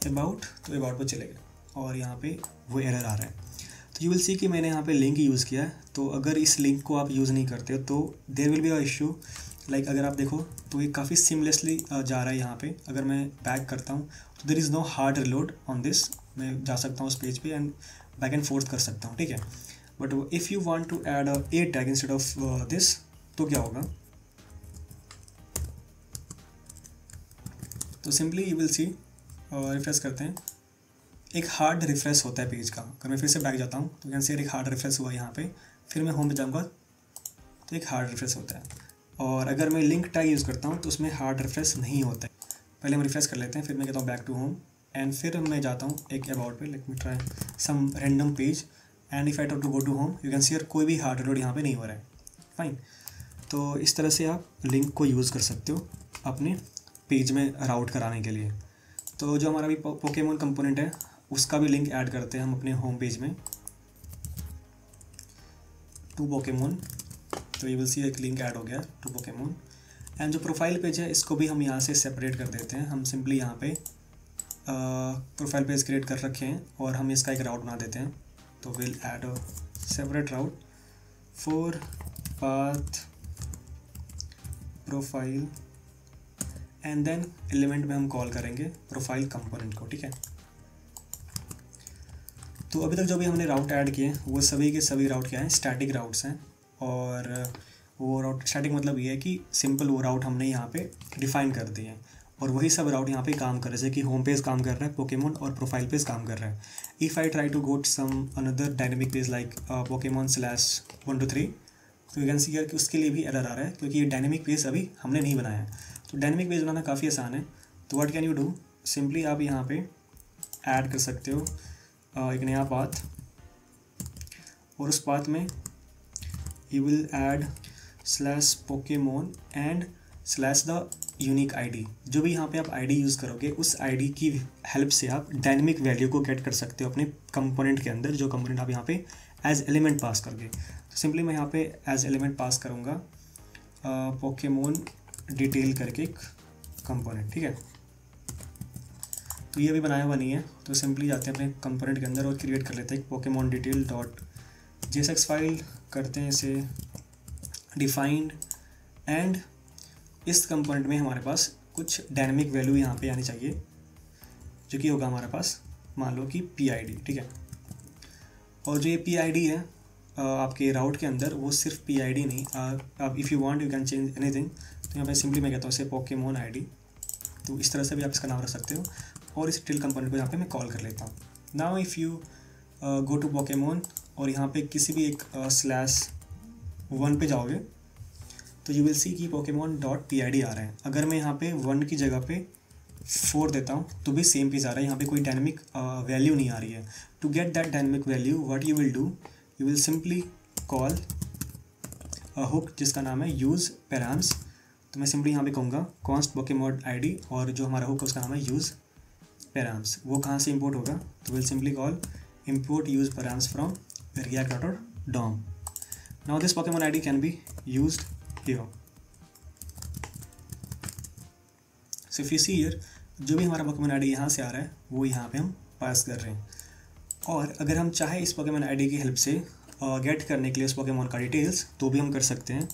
about तो अबाउट पर चले गए और यहाँ पे वो एरर आ रहा है. तो यू विल सी कि मैंने यहाँ पे लिंक यूज़ किया है. तो अगर इस लिंक को आप यूज़ नहीं करते हो तो there will be a issue. Like अगर आप देखो तो ये काफ़ी सीमलेसली जा रहा है यहाँ पे. अगर मैं बैक करता हूँ तो there is no hard reload on this. मैं जा सकता हूँ उस पेज पे एंड बैक एंड फोर्थ कर सकता हूँ. ठीक है, but if you want to add a tag instead of this तो क्या होगा, तो simply you will see refresh करते हैं, एक हार्ड रिफ्रेश होता है पेज का. अगर मैं फिर से बैक जाता हूँ तो कैन से एक हार्ड रिफ्रेश हुआ यहाँ पे. फिर मैं होम पे जाऊँगा तो एक हार्ड रिफ्रेश होता है. और अगर मैं लिंक टैग यूज़ करता हूँ तो उसमें हार्ड रिफ्रेश नहीं होता है. पहले हम रिफ्रेश कर लेते हैं, फिर मैं कहता हूँ बैक टू होम एंड फिर मैं जाता हूँ एक अबाउट पे. Let me try some random page and if I to go to home you can see कोई भी हार्ड रिलोड यहाँ पे नहीं हो रहा है. फाइन. तो इस तरह से आप लिंक को यूज़ कर सकते हो अपने पेज में राउट कराने के लिए. तो जो हमारा भी पोकेमोन कंपोनेंट है उसका भी लिंक ऐड करते हैं हम अपने होम पेज में टू पोकेमोन. तो ये विल सी एक लिंक ऐड हो गया टू पोकेमोन. एंड जो प्रोफाइल पेज है इसको भी हम यहाँ से सेपरेट कर देते हैं. हम सिंपली यहाँ पे प्रोफाइल पेज क्रिएट कर रखे हैं और हम इसका एक राउट बना देते हैं. तो will add a separate route for path profile and then element में हम कॉल करेंगे प्रोफाइल कंपोनेंट को. ठीक है, तो अभी तक जो भी हमने राउट ऐड किए वो सभी के सभी राउट क्या हैं, स्टैटिक राउट्स हैं. और वो राउट स्टैटिक मतलब ये है कि सिंपल वो राउट हमने यहाँ पे डिफाइन कर दिए हैं और वही सब राउट यहाँ पे काम कर रहे हैं. जैसे कि होम पेज काम कर रहा है पोकेमोन और प्रोफाइल पेज काम कर रहा है. If I try to go to some another dynamic page like Pokemon/123 तो यू कैन सी हियर कि उसके लिए भी एरर आ रहा है क्योंकि ये डायनेमिक पेज अभी हमने नहीं बनाया है. तो डायनेमिक पेज बनाना काफ़ी आसान है. तो what can you do, simply आप यहाँ पे ऐड कर सकते हो एक नया पाथ और उस पाथ में you will add /Pokemon and / unique ID. जो भी यहाँ पे आप ID यूज़ करोगे उस ID की हेल्प से आप डायनेमिक वैल्यू को गेट कर सकते हो अपने कंपोनेंट के अंदर, जो कंपोनेंट आप यहाँ पे एज एलिमेंट पास करोगे. तो सिंपली मैं यहाँ पे एज एलिमेंट पास करूँगा पोकेमोन डिटेल करके एक कंपोनेंट. ठीक है, तो ये अभी बनाया हुआ नहीं है तो सिंपली जाते हैं अपने कंपोनेंट के अंदर और क्रिएट कर लेते हैं एक Pokemon detail dot JSX file. करते हैं इसे डिफाइंड एंड इस कंपोनेंट में हमारे पास कुछ डायनेमिक वैल्यू यहाँ पे आनी चाहिए जो कि होगा हमारे पास मान लो कि PID. ठीक है, और जो ये PID है आपके राउट के अंदर वो सिर्फ PID नहीं, आप if you want you can change anything. तो यहाँ पे सिंपली मैं कहता हूँ इसे पोकेमोन ID. तो इस तरह से भी आप इसका नाम रख सकते हो और इस डिटेल कंपोनेंट को यहाँ पे मैं कॉल कर लेता हूँ. Now if you go to Pokemon और यहाँ पे किसी भी एक /1 पे जाओगे तो यू विल सी कि Pokemon.PID आ रहा है. अगर मैं यहाँ पे 1 की जगह पे 4 देता हूँ तो भी सेम पेज आ रहा है. यहाँ पे कोई डायनेमिक वैल्यू नहीं आ रही है. To get that dynamic value what you will do, you will simply call a hook जिसका नाम है यूज़ पैराम्स. तो मैं सिंपली यहाँ पे कहूँगा कॉन्स्ट Pokemon ID और जो हमारा हुक है उसका नाम है यूज़ पैराम्स. वो कहाँ से इंपोर्ट होगा, तो will simply call import use params from react.dom. Now this Pokemon ID can be used here. So if you see here जो भी हमारा Pokemon ID यहाँ से आ रहा है वो यहाँ पे हम पास कर रहे हैं. और अगर हम चाहें इस पोकेमॉन आईडी की हेल्प से गेट करने के लिए उस पोकेमॉन का डिटेल्स तो भी हम कर सकते हैं।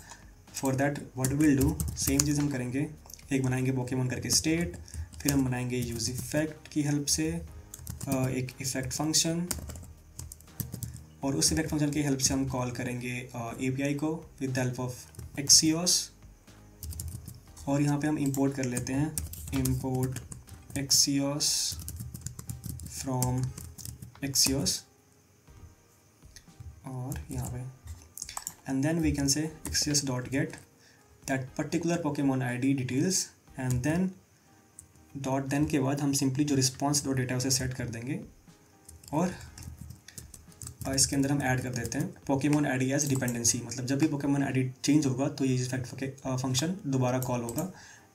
For that what will do, same चीज़ हम करेंगे, एक बनाएंगे पोकेमॉन करके स्टेट, फिर हम बनाएंगे यूज इफेक्ट की हेल्प से एक इफेक्ट फंक्शन, और उस इफेक्ट फंक्शन की हेल्प से हम कॉल करेंगे एपीआई को with the help of Axios. और यहाँ पे हम इंपोर्ट कर लेते हैं, इंपोर्ट एक्सियोस फ्रॉम एक्सियोस, और यहाँ पे and then we can say Axios dot get that particular Pokemon ID details, and then dot then के बाद हम सिंपली जो रिस्पॉन्स डॉट डेटा उसे सेट कर देंगे, और इसके अंदर हम ऐड कर देते हैं पोकेमॉन आईडी एज डिपेंडेंसी। मतलब जब भी पोकेमॉन आईडी चेंज होगा तो ये इफेक्ट फंक्शन दोबारा कॉल होगा,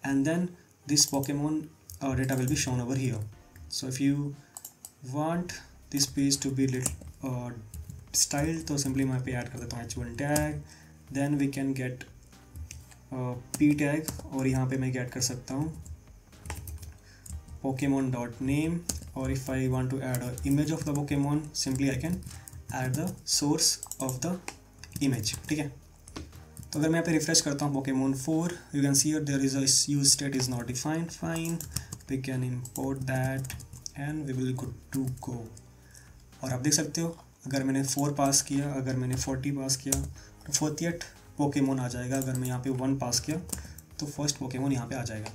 and then this Pokemon data will be shown over here. So if you want this page to be little style तो सिंपली मैं पे ऐड कर देता हूँ h1 tag, then we can get p tag, और यहाँ पे मैं गेट कर सकता हूँ पोकेमॉन डॉट नेम, और if I want to add a image of the Pokemon simply I can add the source of the image. ठीक है, तो अगर मैं यहाँ पे रिफ्रेश करता हूँ Pokemon 4, you can see there is a use state is not defined, fine, we can import that and we will good to go. और आप देख सकते हो अगर मैंने 4 पास किया, अगर मैंने 40 पास किया तो 48 पोकेमॉन आ जाएगा। अगर मैं यहाँ पे 1 पास किया तो फर्स्ट पोकेमॉन यहाँ पे आ जाएगा।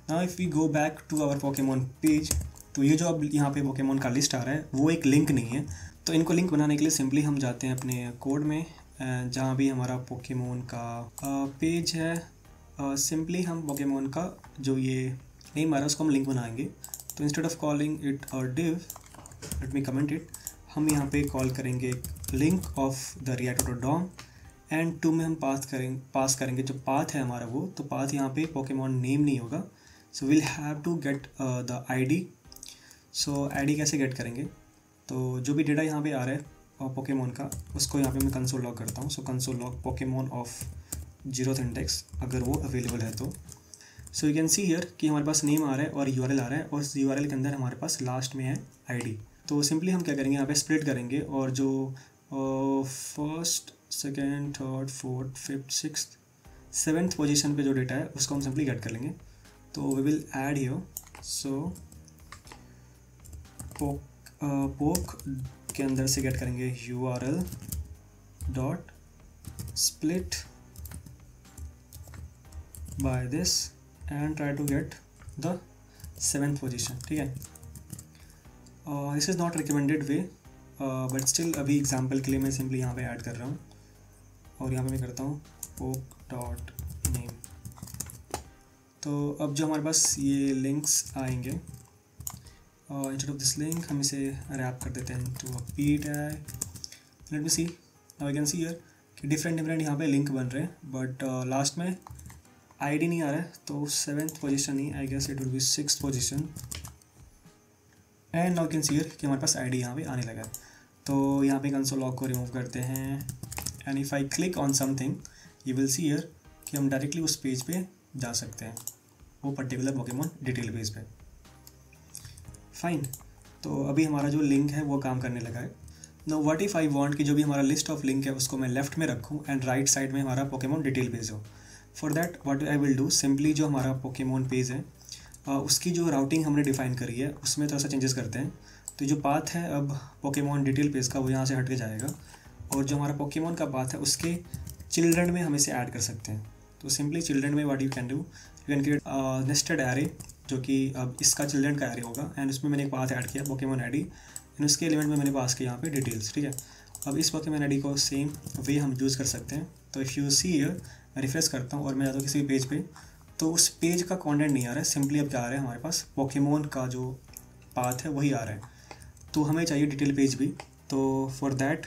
Now if we go back to our Pokemon page, तो ये जो अब यहाँ पे पोकेमॉन का लिस्ट आ रहा है वो एक लिंक नहीं है। तो इनको लिंक बनाने के लिए सिंपली हम जाते हैं अपने कोड में, जहाँ भी हमारा पोकेमॉन का पेज है, सिंपली हम पोकेमॉन का जो ये नेम आ रहा है उसको हम लिंक बनाएंगे। तो instead of calling it div, let me comment it, हम यहाँ पे कॉल करेंगे link of the react.dom, and to में हम पास करेंगे जो पाथ है हमारा वो, तो पाथ यहाँ पे पोकेमॉन नेम नहीं होगा, so will have to get the ID. So ID कैसे गेट करेंगे, तो जो भी डेटा यहाँ पे आ रहा है पोकेमॉन का उसको यहाँ पे मैं कंसोल लॉग करता हूँ। So console log Pokemon of 0th index अगर वो अवेलेबल है तो। So you can see here कि हमारे पास नेम आ रहा है और यूआरएल आ रहा है, और उस यूआरएल के अंदर हमारे पास लास्ट में है आईडी। तो सिंपली हम क्या करेंगे, यहाँ पे स्प्लिट करेंगे, और जो first, second, third, fourth, fifth, sixth, 7th position पे जो डेटा है उसको हम सिंपली गेट कर लेंगे। तो we will add here, so पोक के अंदर से गेट करेंगे URL dot split by this and try to get the 7th position. ठीक है, this is not recommended way, but still अभी एग्जाम्पल के लिए मैं सिंपली यहाँ पे ऐड कर रहा हूँ, और यहाँ पे मैं करता हूँ पोक डॉट नेम। तो अब जो हमारे पास ये लिंक्स आएंगे, इंस्टेड ऑफ दिस लिंक हम इसे रैप कर देते हैं to a p tag. Let me see, now you can see here कि डिफरेंट यहाँ पे लिंक बन रहे हैं, बट लास्ट में आईडी नहीं आ रहा है, तो 7th पोजीशन नहीं, I guess it will be 6th position. And now can see here कि हमारे पास आईडी यहाँ पे आने लगा है। तो यहाँ पे कंसोल लॉग को रिमूव करते हैं, and if I click on something you will C here कि हम डायरेक्टली उस पेज पे जा सकते हैं, वो पर्टिकुलर पोकेमॉन डिटेल पेज पे। फाइन, तो अभी हमारा जो लिंक है वो काम करने लगा है। Now what if I want कि जो भी हमारा लिस्ट ऑफ लिंक है उसको मैं लेफ्ट में रखूँ एंड राइट साइड में हमारा पोकेमॉन डिटेल पेज हो। For that what I will do, simply जो हमारा पोकेमॉन पेज है उसकी जो राउटिंग हमने डिफाइन करी है उसमें थोड़ा सा चेंजेस करते हैं। तो जो पाथ है अब पोकेमॉन डिटेल पेज का वो यहाँ से हट के जाएगा, और जो हमारा पोकेमॉन का पाथ है उसके चिल्ड्रन में हम इसे ऐड कर सकते हैं। तो सिंपली चिल्ड्रन में what you can do, you can create nested array, जो कि अब इसका चिल्ड्रन का एरे होगा, एंड उसमें मैंने एक पाथ ऐड किया पोकेमॉन आईडी, एंड उसके एलिमेंट में मैंने पास किया यहाँ पे डिटेल्स। ठीक है, अब इस पोकेमॉन आईडी को सेम वे हम यूज़ कर सकते हैं। तो इफ़ यू सी हियर, मैं रिफ्रेश करता हूँ और मैं जाता हूँ किसी भी पेज पे, तो उस पेज का कंटेंट नहीं आ रहा है, सिंपली अब क्या आ रहा है हमारे पास पोकेमॉन का जो पाथ है वही आ रहा है। तो हमें चाहिए डिटेल पेज भी। तो फॉर दैट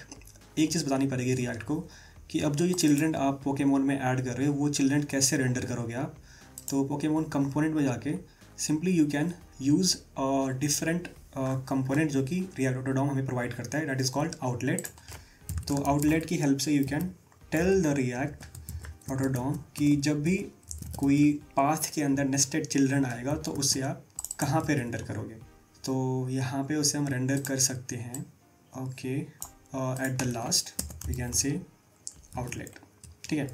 एक चीज़ बतानी पड़ेगी रिएक्ट को कि अब जो ये चिल्ड्रन आप पोकेमॉन में ऐड कर रहे हो वो चिल्ड्रन कैसे रेंडर करोगे आप। तो पोकेमॉन कंपोनेंट में जाके simply you can use different component जो कि react.dom हमें प्रोवाइड करता है, दैट इज़ कॉल्ड आउटलेट। तो आउटलेट की हेल्प से you can tell the react.dom कि जब भी कोई पाथ के अंदर नेस्टेड चिल्ड्रन आएगा तो उससे आप कहाँ पे रेंडर करोगे। तो यहाँ पे उसे हम रेंडर कर सकते हैं okay at the last we can say outlet, ठीक है।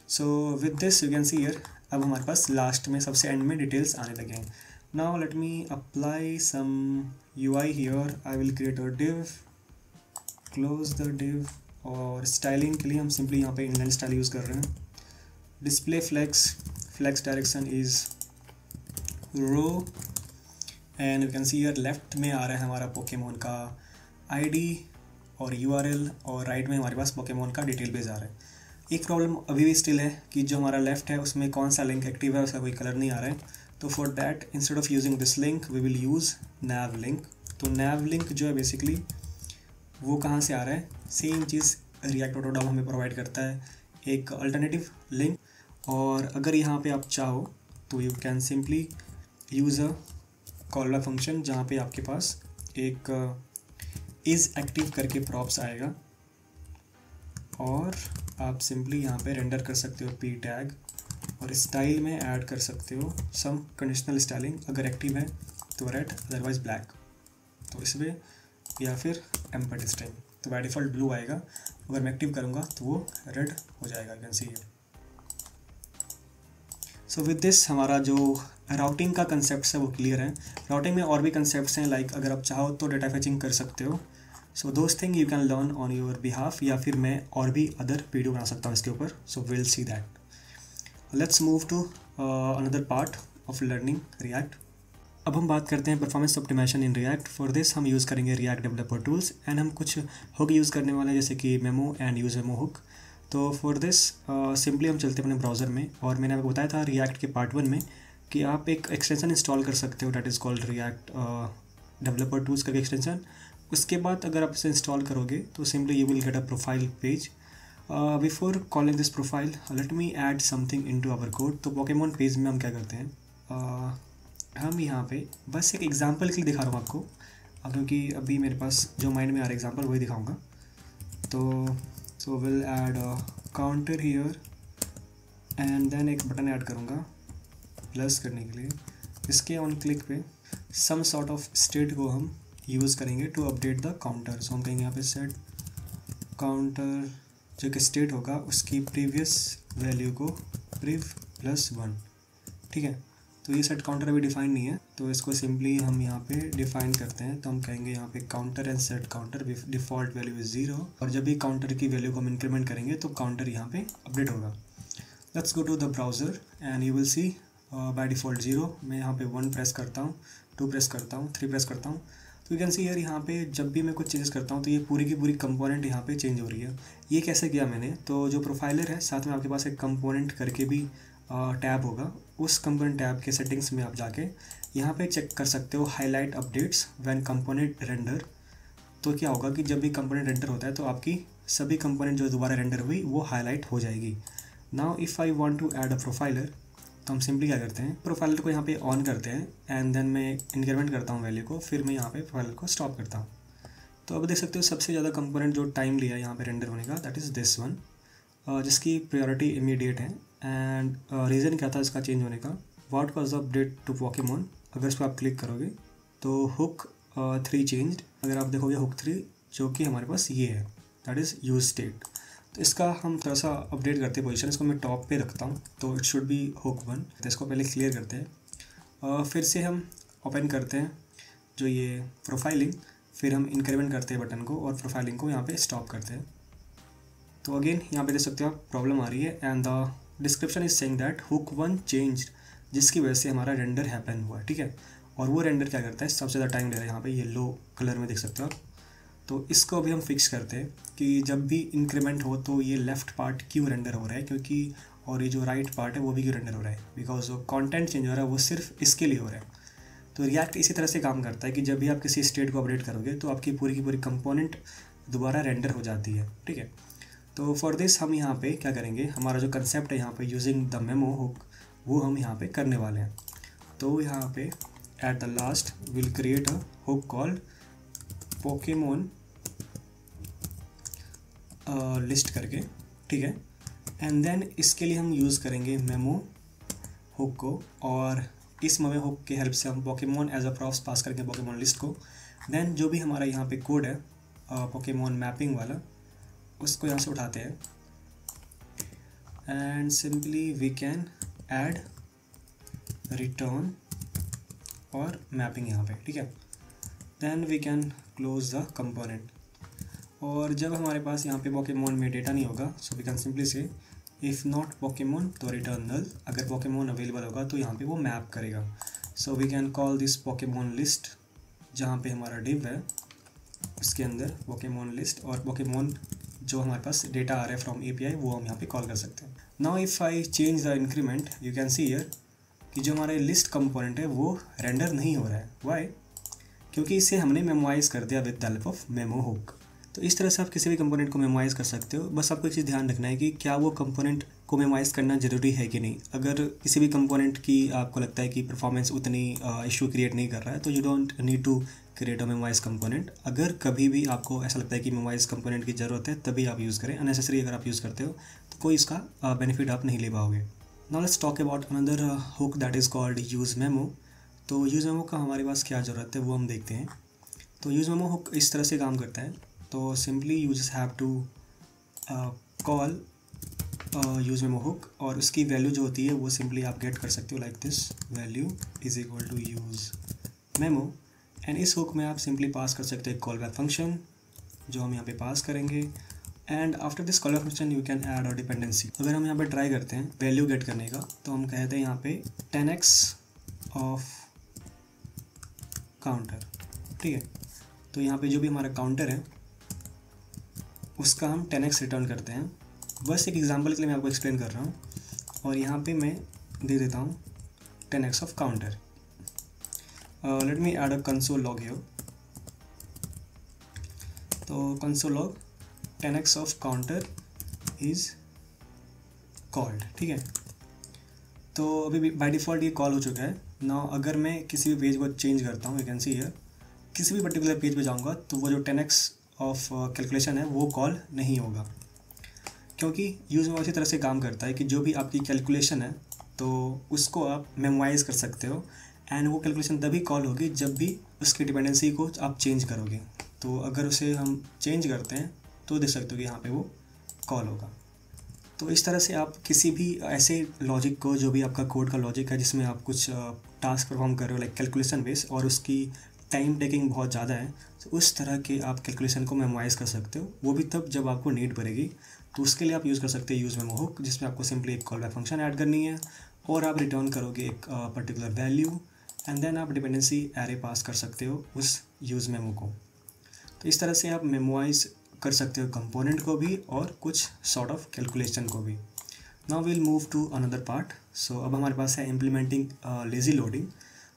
So with this you can see here अब हमारे पास लास्ट में सबसे एंड में डिटेल्स आने लगे हैं। Now let me apply some UI here. I will create a div, close the div, और स्टाइलिंग के लिए हम सिंपली यहाँ पे इनलाइन स्टाइल यूज़ कर रहे हैं। Display flex direction is row, and you can see here left में आ रहा है हमारा पोकेमोन का ID और URL, और राइट में हमारे पास पोकेमोन का डिटेल बेस आ रहा है। एक प्रॉब्लम अभी भी स्टिल है कि जो हमारा लेफ्ट है उसमें कौन सा लिंक एक्टिव है, उसका कोई कलर नहीं आ रहा है। तो for that instead of using this link we will use nav link. तो nav लिंक जो है बेसिकली वो कहाँ से आ रहा है, सेम चीज़ रिएक्ट ऑटोडॉम हमें प्रोवाइड करता है, एक अल्टरनेटिव लिंक। और अगर यहाँ पे आप चाहो तो you can simply use a call function जहाँ पे आपके पास एक इज़ एक्टिव करके प्रॉप्स आएगा, और आप सिंपली यहाँ पे रेंडर कर सकते हो p टैग, और स्टाइल में ऐड कर सकते हो सम कंडीशनल स्टाइलिंग, अगर एक्टिव है तो रेड अदरवाइज ब्लैक, तो इसमें या फिर एम्पटी स्ट्रिंग। तो बाय डिफ़ॉल्ट ब्लू आएगा, अगर मैं एक्टिव करूँगा तो वो रेड हो जाएगा, can see. So with this हमारा जो राउटिंग का कंसेप्ट है वो क्लियर है। राउटिंग में और भी कंसेप्ट्स हैं, लाइक अगर आप चाहो तो डेटा फेचिंग कर सकते हो। So those thing you can learn on your behalf, या फिर मैं और भी अदर वीडियो बना सकता हूँ इसके ऊपर। So will see that. Let's move to another part of learning React. अब हम बात करते हैं performance optimization in React. For this हम यूज़ करेंगे रिएक्ट डेवलपर टूल्स, एंड हम कुछ हुक यूज़ करने वाले हैं जैसे कि memo and use memo hook. तो फॉर दिस सिंपली हम चलते हैं अपने ब्राउज़र में, और मैंने आपको बताया था रिएक्ट के पार्ट 1 में कि आप एक एक्सटेंशन इंस्टॉल कर सकते हो, that is called React developer tools का एक्सटेंशन। उसके बाद अगर आप इसे इंस्टॉल करोगे तो simply you will get a profile page. Before calling this profile let me add something into our code. तो पोकेमॉन पेज में हम क्या करते हैं, हम यहाँ पे बस एक एग्जांपल के लिए दिखा रहा हूँ आपको, क्योंकि अभी मेरे पास जो माइंड में आ रहा है एग्जांपल वही दिखाऊंगा। तो so will add counter here, and then एक बटन ऐड करूँगा प्लस करने के लिए। इसके ऑन क्लिक पे सम सॉर्ट ऑफ स्टेट को हम यूज़ करेंगे टू अपडेट द काउंटर। सो हम कहेंगे यहाँ पे सेट काउंटर, जो कि स्टेट होगा उसकी प्रीवियस वैल्यू को प्रिव +1, ठीक है। तो ये सेट काउंटर अभी डिफाइन नहीं है, तो इसको सिंपली हम यहाँ पे डिफाइन करते हैं। तो हम कहेंगे यहाँ पे counter and set counter default value is 0, और जब भी काउंटर की वैल्यू को हम इंक्रीमेंट करेंगे तो काउंटर यहाँ पे अपडेट होगा। Let's go to the browser and you will see by default 0। मैं यहाँ पे 1 प्रेस करता हूँ, 2 प्रेस करता हूँ, 3 प्रेस करता हूँ, तो यू कैन सी यार यहाँ पे जब भी मैं कुछ चेंजेस करता हूँ तो ये पूरी की पूरी कंपोनेंट यहाँ पे चेंज हो रही है। ये कैसे किया मैंने, तो जो प्रोफाइलर है साथ में आपके पास एक कंपोनेंट करके भी टैब होगा, उस कंपोनेंट टैब के सेटिंग्स में आप जाके यहाँ पे चेक कर सकते हो highlight updates when component render. तो क्या होगा कि जब भी कंपोनेंट रेंडर होता है तो आपकी सभी कंपोनेंट जो दोबारा रेंडर हुई वो हाईलाइट हो जाएगी। Now if I want to add a profiler, तो हम सिंपली क्या करते हैं, प्रोफाइलर को यहाँ पे ऑन करते हैं, एंड देन मैं इंक्रीमेंट करता हूँ वैल्यू को, फिर मैं यहाँ पे प्रोफाइलर को स्टॉप करता हूँ। तो अब देख सकते हो सबसे ज़्यादा कंपोनेंट जो टाइम लिया यहाँ पे रेंडर होने का, दैट इज़ दिस वन, जिसकी प्रायोरिटी इमीडिएट है। एंड रीज़न क्या था इसका चेंज होने का, what was the update to Pokemon. अगर इस पर आप क्लिक करोगे तो हुक 3 चेंज्ड। अगर आप देखोगे हुक 3 जो कि हमारे पास ये है, दैट इज़ यूज स्टेट। तो इसका हम थोड़ा सा अपडेट करते हैं पोजीशन, इसको मैं टॉप पे रखता हूँ, तो इट शुड बी हुक 1। तो इसको पहले क्लियर करते हैं, फिर से हम ओपन करते हैं जो ये प्रोफाइलिंग, फिर हम इंक्रीमेंट करते हैं बटन को और प्रोफाइलिंग को यहाँ पे स्टॉप करते हैं। तो अगेन यहाँ पे देख सकते हो आप प्रॉब्लम आ रही है, and the description is saying that hook 1 changed, जिसकी वजह से हमारा रेंडर हैपन हुआ, ठीक है। और वो रेंडर क्या करता है, सबसे ज़्यादा टाइम ले रहा है, यहाँ पे येलो कलर में देख सकते हो आप। तो इसको अभी हम फिक्स करते हैं कि जब भी इंक्रीमेंट हो तो ये लेफ़्ट पार्ट क्यों रेंडर हो रहा है, क्योंकि और ये जो राइट पार्ट है वो भी क्यों रेंडर हो रहा है, बिकॉज जो कंटेंट चेंज हो रहा है वो सिर्फ इसके लिए हो रहा है। तो रिएक्ट इसी तरह से काम करता है कि जब भी आप किसी स्टेट को अपडेट करोगे तो आपकी पूरी की पूरी कंपोनेंट दोबारा रेंडर हो जाती है, ठीक है। तो फॉर दिस हम यहाँ पे क्या करेंगे, हमारा जो कंसेप्ट है यहाँ पे यूजिंग द मेमो हुक, वो हम यहाँ पे करने वाले हैं। तो यहाँ पे eight the last will create a hook called Pokemon list करके, ठीक है। एंड देन इसके लिए हम यूज़ करेंगे मेमो हुक को, और इस मेमो हुक के हेल्प से हम पोकेमॉन एज अ प्रॉप्स पास करेंगे पोकेमॉन लिस्ट को। देन जो भी हमारा यहाँ पे कोड है पोकेमोन मैपिंग वाला, उसको यहाँ से उठाते हैं and simply we can add return और मैपिंग यहाँ पे, ठीक है। Then we can close the component. और जब हमारे पास यहाँ पे पोकेमोन में डेटा नहीं होगा, सो वी कैन सिंपली से इफ़ नॉट पोकेमोन तो रिटर्न नल। अगर पोकेमोन अवेलेबल होगा तो यहाँ पे वो मैप करेगा। So we can call this Pokemon list, जहाँ पे हमारा डिव है उसके अंदर पोकेमोन लिस्ट, और पोकेमोन जो हमारे पास डेटा आ रहा है फ्रॉम एपीआई वो हम यहाँ पे कॉल कर सकते हैं। Now if I change the increment, you can see here कि जो हमारे लिस्ट कंपोनेंट है वो रेंडर नहीं हो रहा है। वाई? क्योंकि इसे हमने मेमोराइज कर दिया with the help of memo hook. तो इस तरह से आप किसी भी कंपोनेंट को मेमोराइज कर सकते हो। बस आपको एक चीज़ ध्यान रखना है कि क्या वो कंपोनेंट को मेमोराइज करना ज़रूरी है कि नहीं। अगर किसी भी कंपोनेंट की आपको लगता है कि परफॉर्मेंस उतनी इशू क्रिएट नहीं कर रहा है तो you don't need to create a memorize component. अगर कभी भी आपको ऐसा लगता है कि मेमोराइज कंपोनेंट की ज़रूरत है तभी आप यूज़ करें। अननेसेसरी अगर आप यूज़ करते हो तो कोई इसका बेनिफिट आप नहीं ले पाओगे। Now let's talk about another hook that is called use memo. तो यूज़ मेमो का हमारे पास क्या ज़रूरत है वो हम देखते हैं। तो यूज़ मेमो हुक इस तरह से काम करता है। तो simply you just have to call use memo hook, और उसकी वैल्यू जो होती है वो सिंपली आप गेट कर सकते हो like this, value is equal to use memo. And इस हुक में आप सिंपली पास कर सकते हो कॉल बैक फंक्शन जो हम यहाँ पे पास करेंगे। And after this call back function you can add और डिपेंडेंसी। अगर हम यहाँ पे ट्राई करते हैं वैल्यू गेट करने का, तो हम कहते हैं यहाँ पे 10x ऑफ काउंटर, ठीक है। तो यहाँ पे जो भी हमारा काउंटर है उसका हम 10x रिटर्न करते हैं। बस एक एग्जांपल के लिए मैं आपको एक्सप्लेन कर रहा हूँ, और यहाँ पे मैं दे देता हूँ 10x of counter. Let me add a console log here. तो console log 10x of counter is called, ठीक है। तो अभी बाय डिफ़ॉल्ट ये कॉल हो चुका है। नाउ अगर मैं किसी भी पेज को चेंज करता हूँ, यू कैन सी हियर, किसी भी पर्टिकुलर पेज पे जाऊँगा तो वो जो 10x ऑफ कैलकुलेशन है वो कॉल नहीं होगा, क्योंकि यूज़ में उसी तरह से काम करता है कि जो भी आपकी कैलकुलेशन है तो उसको आप मेमोराइज कर सकते हो, एंड वो कैलकुलेशन तभी कॉल होगी जब भी उसकी डिपेंडेंसी को आप चेंज करोगे। तो अगर उसे हम चेंज करते हैं तो देख सकते हो कि यहाँ पे वो कॉल होगा। तो इस तरह से आप किसी भी ऐसे लॉजिक को, जो भी आपका कोड का लॉजिक है जिसमें आप कुछ टास्क परफॉर्म कर रहे हो लाइक कैलकुलेशन बेस, और उसकी टाइम टेकिंग बहुत ज़्यादा है, तो उस तरह के आप कैलकुलेशन को मेमोराइज कर सकते हो। वो भी तब जब आपको नीड पड़ेगी। तो उसके लिए आप यूज़ कर सकते हैं यूज़ मेमो हुक, जिसमें आपको सिंपली एक कॉल बैक फंक्शन ऐड करनी है और आप रिटर्न करोगे एक पर्टिकुलर वैल्यू, एंड देन आप डिपेंडेंसी एरे पास कर सकते हो उस यूज़ मेमो को। तो इस तरह से आप मेमोराइज कर सकते हो कंपोनेंट को भी और कुछ सॉर्ट ऑफ कैलकुलेशन को भी। Now will move to another part. So अब हमारे पास है इम्प्लीमेंटिंग लेजी लोडिंग।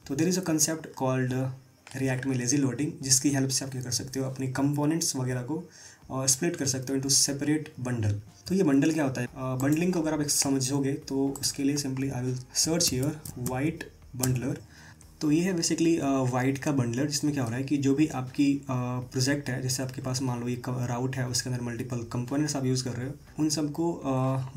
तो there is a concept called React में लेजी लोडिंग, जिसकी हेल्प से आप क्या कर सकते हो, अपनी कंपोनेंट्स वगैरह को स्प्लिट कर सकते हो इनटू सेपरेट बंडल। तो ये बंडल क्या होता है? बंडलिंग को अगर आप समझोगे तो उसके लिए simply I will search here white bundler. तो ये है बेसिकली वाइट का बंडलर, जिसमें क्या हो रहा है कि जो भी आपकी प्रोजेक्ट है, जैसे आपके पास मान लो ये राउट है, उसके अंदर मल्टीपल कंपोनेंट्स आप यूज़ कर रहे हो, उन सबको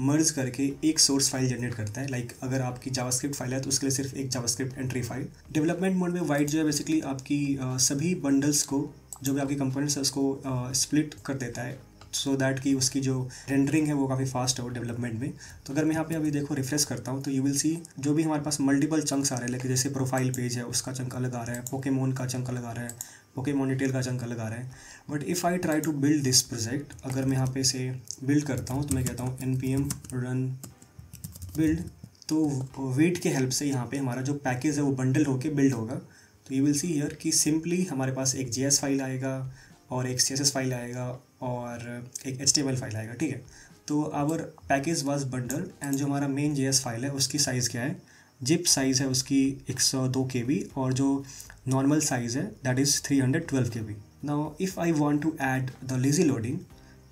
मर्ज करके एक सोर्स फाइल जनरेट करता है। लाइक अगर आपकी जावास्क्रिप्ट फाइल है तो उसके लिए सिर्फ एक JavaScript entry file. Development mode में वाइट जो है बेसिकली आपकी सभी बंडल्स को, जो भी आपकी कंपोनेंट्स है उसको स्प्लिट कर देता है, सो दैट कि उसकी जो रेंडरिंग है वो काफ़ी फास्ट हो डेवलपमेंट में। तो अगर मैं यहाँ पे अभी देखो रिफ्रेश करता हूँ तो यू विल सी जो भी हमारे पास मल्टीपल चंक्स आ रहे हैं, लेकिन जैसे प्रोफाइल पेज है उसका चंक अलग आ रहा है, पोकेमोन का चंक अलग आ रहा है, पोकेमोन डिटेल का चंक अलग आ रहा है। But if I try to build this project, अगर मैं यहाँ पे से बिल्ड करता हूँ तो मैं कहता हूँ npm run build, तो वेट के हेल्प से यहाँ पे हमारा जो पैकेज है वो बंडल होके बिल्ड होगा। तो यू विल सी हियर कि सिंपली हमारे पास एक JS फाइल आएगा और एक CSS फाइल आएगा और एक HTML फाइल आएगा, ठीक है। तो our package was bundle, and जो हमारा मेन JS फाइल है उसकी साइज़ क्या है, जिप साइज़ है उसकी 102 KB, और जो नॉर्मल साइज़ है that is 312 KB। Now if I want to add the lazy loading,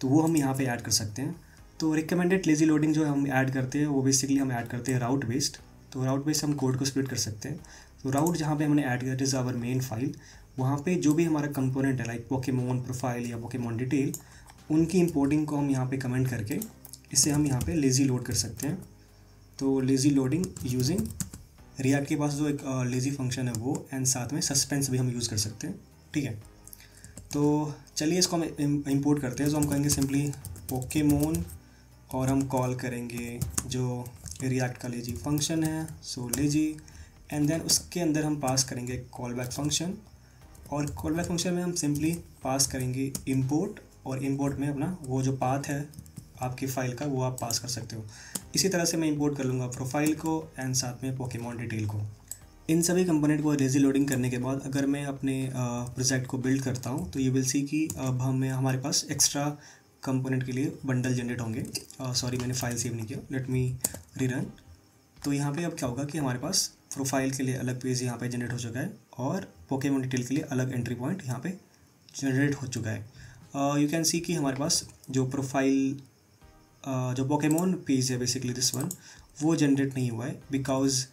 तो वो हम यहाँ पे ऐड कर सकते हैं। तो रिकमेंडेड लेजी लोडिंग जो हम ऐड करते हैं वो बेसिकली हम ऐड करते हैं राउट बेस्ड। तो राउट बेस्ड हम कोड को स्प्लिट कर सकते हैं। तो राउट जहाँ पे हमने ऐड किया इज़ आवर मेन फाइल, वहाँ पे जो भी हमारा कंपोनेंट है लाइक पोकेमोन प्रोफाइल या पोकेमोन डिटेल, उनकी इंपोर्टिंग को हम यहाँ पे कमेंट करके इसे हम यहाँ पे लेजी लोड कर सकते हैं। तो लेजी लोडिंग यूजिंग रिएक्ट के पास जो एक लेजी फंक्शन है वो, एंड साथ में सस्पेंस भी हम यूज़ कर सकते हैं, ठीक है। तो चलिए इसको हम इंपोर्ट करते हैं। तो हम कहेंगे सिंपली पोकेमोन और हम कॉल करेंगे जो रिएक्ट का लेजी फंक्शन है, सो लेजी, एंड देन उसके अंदर हम पास करेंगे कॉल बैक फंक्शन, और कॉल बैक फंक्शन में हम सिंपली पास करेंगे इंपोर्ट, और इंपोर्ट में अपना वो जो पाथ है आपकी फ़ाइल का वो आप पास कर सकते हो। इसी तरह से मैं इंपोर्ट कर लूँगा प्रोफाइल को एंड साथ में पोकेमॉन डिटेल को। इन सभी कंपोनेंट को लेजी लोडिंग करने के बाद अगर मैं अपने प्रोजेक्ट को बिल्ड करता हूँ तो यू विल सी कि अब हमारे पास एक्स्ट्रा कंपोनेंट के लिए बंडल जनरेट होंगे। सॉरी मैंने फाइल सेव नहीं किया, लेट मी रीरन। तो यहाँ पे अब क्या होगा कि हमारे पास प्रोफाइल के लिए अलग पेज यहाँ पे जनरेट हो चुका है और पोकेमॉन डिटेल के लिए अलग एंट्री पॉइंट यहाँ पे जनरेट हो चुका है। यू कैन सी कि हमारे पास जो प्रोफाइल जो पोकेमॉन पेज है बेसिकली दिस वन, वो जनरेट नहीं हुआ है बिकॉज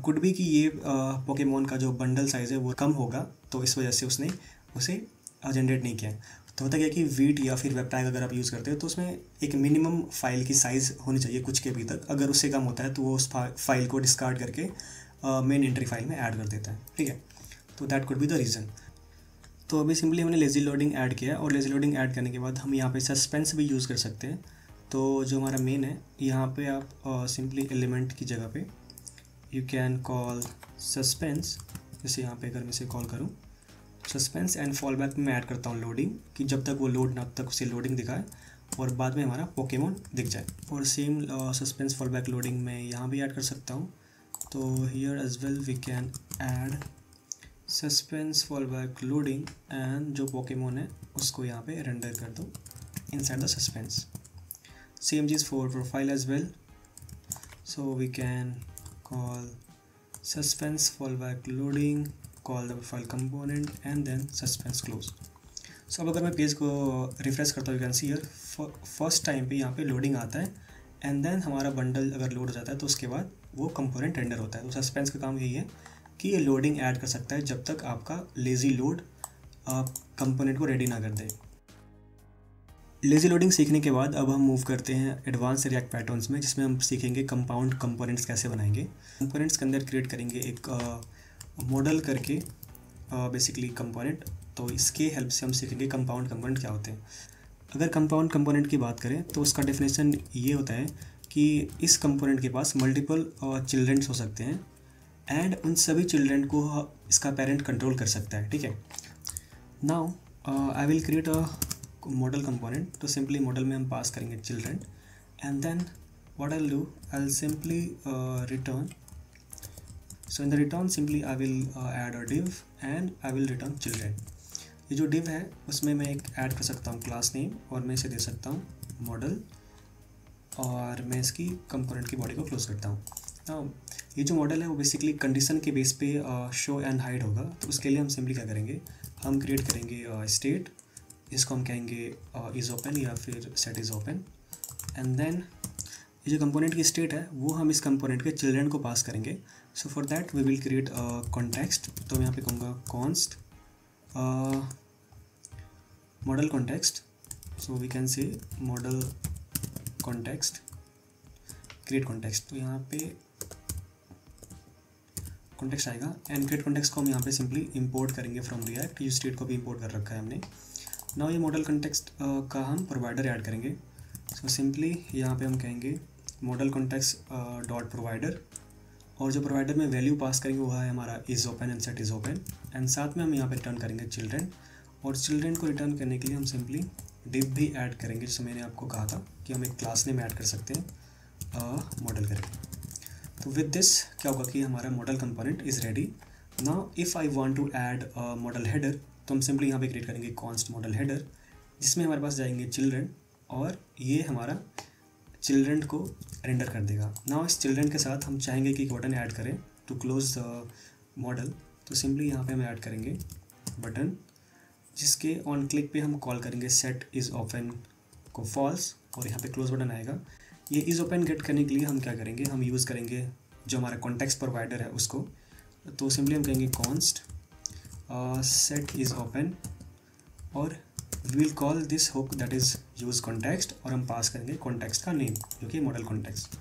कुड बी कि ये पोकेमॉन का जो बंडल साइज़ है वो कम होगा, तो इस वजह से उसने उसे जनरेट नहीं किया है। तो होता क्या कि वीट या फिर वेब टैग अगर आप यूज़ करते हो तो उसमें एक मिनिमम फाइल की साइज़ होनी चाहिए कुछ के भी तक, अगर उससे कम होता है तो वो उस फाइल को डिस्कार्ड करके मेन एंट्री फाइल में ऐड कर देता है, ठीक है। तो that could be the reason. तो अभी सिंपली हमने लेजी लोडिंग ऐड किया, और लेजी लोडिंग ऐड करने के बाद हम यहाँ पे सस्पेंस भी यूज़ कर सकते हैं। तो जो हमारा मेन है यहाँ पे आप सिंपली एलिमेंट की जगह पे यू कैन कॉल सस्पेंस। जैसे यहाँ पे अगर मैं इसे कॉल करूँ सस्पेंस एंड फॉल बैक में ऐड करता हूँ लोडिंग, कि जब तक वो लोड ना तक उसे लोडिंग दिखाए और बाद में हमारा पोकेमॉन दिख जाए। और same suspense fallback loading में यहाँ भी ऐड कर सकता हूँ। तो here as well we can add suspense fallback loading and जो पोकेमॉन है उसको यहाँ पे रेंडर कर दो इनसाइड द सस्पेंस। सेम चीज़ for profile as well, so we can call suspense fallback loading, call the profile component and then suspense close। सो अब अगर मैं पेज को रिफ्रेश करता हूँ, you can see here first time पे यहाँ पे लोडिंग आता है एंड देन हमारा बंडल अगर लोड हो जाता है तो उसके बाद वो कंपोनेंट रेंडर होता है। तो सस्पेंस का काम यही है कि ये लोडिंग ऐड कर सकता है जब तक आपका लेजी लोड कंपोनेंट को रेडी ना कर दे। लेजी लोडिंग सीखने के बाद अब हम मूव करते हैं एडवांस रिएक्ट पैटर्न्स में, जिसमें हम सीखेंगे कंपाउंड कंपोनेंट्स कैसे बनाएंगे। कंपोनेंट्स के अंदर क्रिएट करेंगे एक मॉडल करके बेसिकली कंपोनेंट। तो इसके हेल्प से हम सीखेंगे कंपाउंड कंपोनेंट क्या होते हैं। अगर कंपाउंड कंपोनेंट की बात करें तो उसका डेफिनेशन ये होता है कि इस कंपोनेंट के पास मल्टीपल चिल्ड्रंस हो सकते हैं एंड उन सभी चिल्ड्रन को इसका पेरेंट कंट्रोल कर सकता है, ठीक है। Now I will create a model component. तो सिंपली मॉडल में हम पास करेंगे children and then what I will do, I will simply return. So in the return simply I will add a div and I will return children. ये जो div है उसमें मैं एक ऐड कर सकता हूँ क्लास नेम, और मैं इसे दे सकता हूँ मॉडल, और मैं इसकी कंपोनेंट की बॉडी को क्लोज करता हूँ। नाउ ये जो मॉडल है वो बेसिकली कंडीशन के बेस पे शो एंड हाइड होगा। तो उसके लिए हम सिंपली क्या करेंगे, हम क्रिएट करेंगे स्टेट, इसको हम कहेंगे इज़ ओपन या फिर set is open, and then ये जो कंपोनेंट की स्टेट है वो हम इस कंपोनेंट के चिल्ड्रन को पास करेंगे। So for that we will create context. तो मैं यहाँ पे कहूँगा const model context. So we can say model context create context. तो यहाँ पे कॉन्टेक्स्ट आएगा एंड क्रिएट कॉन्टेक्स्ट को हम यहाँ पे सिंपली इंपोर्ट करेंगे फ्रॉम रिएक्ट। यूज स्टेट को भी इंपोर्ट कर रखा है हमने। नाउ ये मॉडल कॉन्टेक्स्ट का हम प्रोवाइडर ऐड करेंगे। सो सिंपली यहाँ पे हम कहेंगे मॉडल कॉन्टेक्स्ट डॉट प्रोवाइडर, और जो प्रोवाइडर में वैल्यू पास करेंगे वो है हमारा is open and set is open, and साथ में हम यहाँ पे रिटर्न करेंगे चिल्ड्रन। और चिल्ड्रन को रिटर्न करने के लिए हम सिंपली डिव भी ऐड करेंगे, जिससे मैंने आपको कहा था कि हम एक क्लास नेम ऐड कर सकते हैं मॉडल करके। तो विद दिस क्या होगा कि हमारा model component is ready. Now if I want to add model header, तो हम सिंपली यहाँ पे क्रिएट करेंगे कॉन्स्ट मॉडल हेडर, जिसमें हमारे पास जाएंगे चिल्ड्रन, और ये हमारा चिल्ड्रन को रेंडर कर देगा। नाउ इस चिल्ड्रन के साथ हम चाहेंगे कि एक बटन ऐड करें टू क्लोज द मॉडल। तो सिंपली यहाँ पे हम ऐड करेंगे बटन, जिसके ऑन क्लिक पे हम कॉल करेंगे सेट इज़ ओपन को फॉल्स, और यहाँ पे क्लोज बटन आएगा। ये इज़ ओपन गेट करने के लिए हम क्या करेंगे, हम यूज़ करेंगे जो हमारा कॉन्टेक्स्ट प्रोवाइडर है उसको। तो सिंपली हम कहेंगे कॉन्स्ट सेट इज़ ओपन, और we will call this hook that is use context, और हम पास करेंगे कॉन्टेक्स्ट का नेम जो कि मॉडल कॉन्टेक्स्ट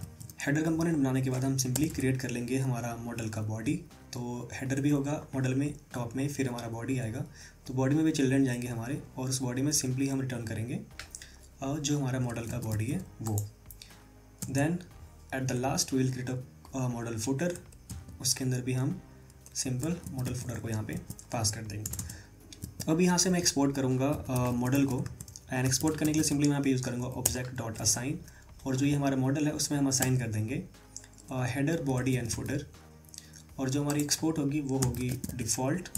हेडर कंपोनेंट बनाने के बाद हम सिंपली क्रिएट कर लेंगे हमारा मॉडल का बॉडी। तो हेडर भी होगा मॉडल में टॉप में, फिर हमारा बॉडी आएगा। तो बॉडी में भी चिल्ड्रन जाएंगे हमारे, और उस बॉडी में सिंपली हम रिटर्न करेंगे जो हमारा मॉडल का बॉडी है वो। Then at the last we will create a model footer, उसके अंदर भी हम सिंपल मॉडल फुटर को यहाँ पे पास कर देंगे। अब यहाँ से मैं एक्सपोर्ट करूँगा मॉडल को, एंड एक्सपोर्ट करने के लिए सिंपली मैं यहाँ पे यूज़ करूँगा ऑब्जेक्ट डॉट असाइन, और जो ये हमारा मॉडल है उसमें हम असाइन कर देंगे हेडर बॉडी एंड फुटर, और जो हमारी एक्सपोर्ट होगी वो होगी डिफ़ॉल्ट।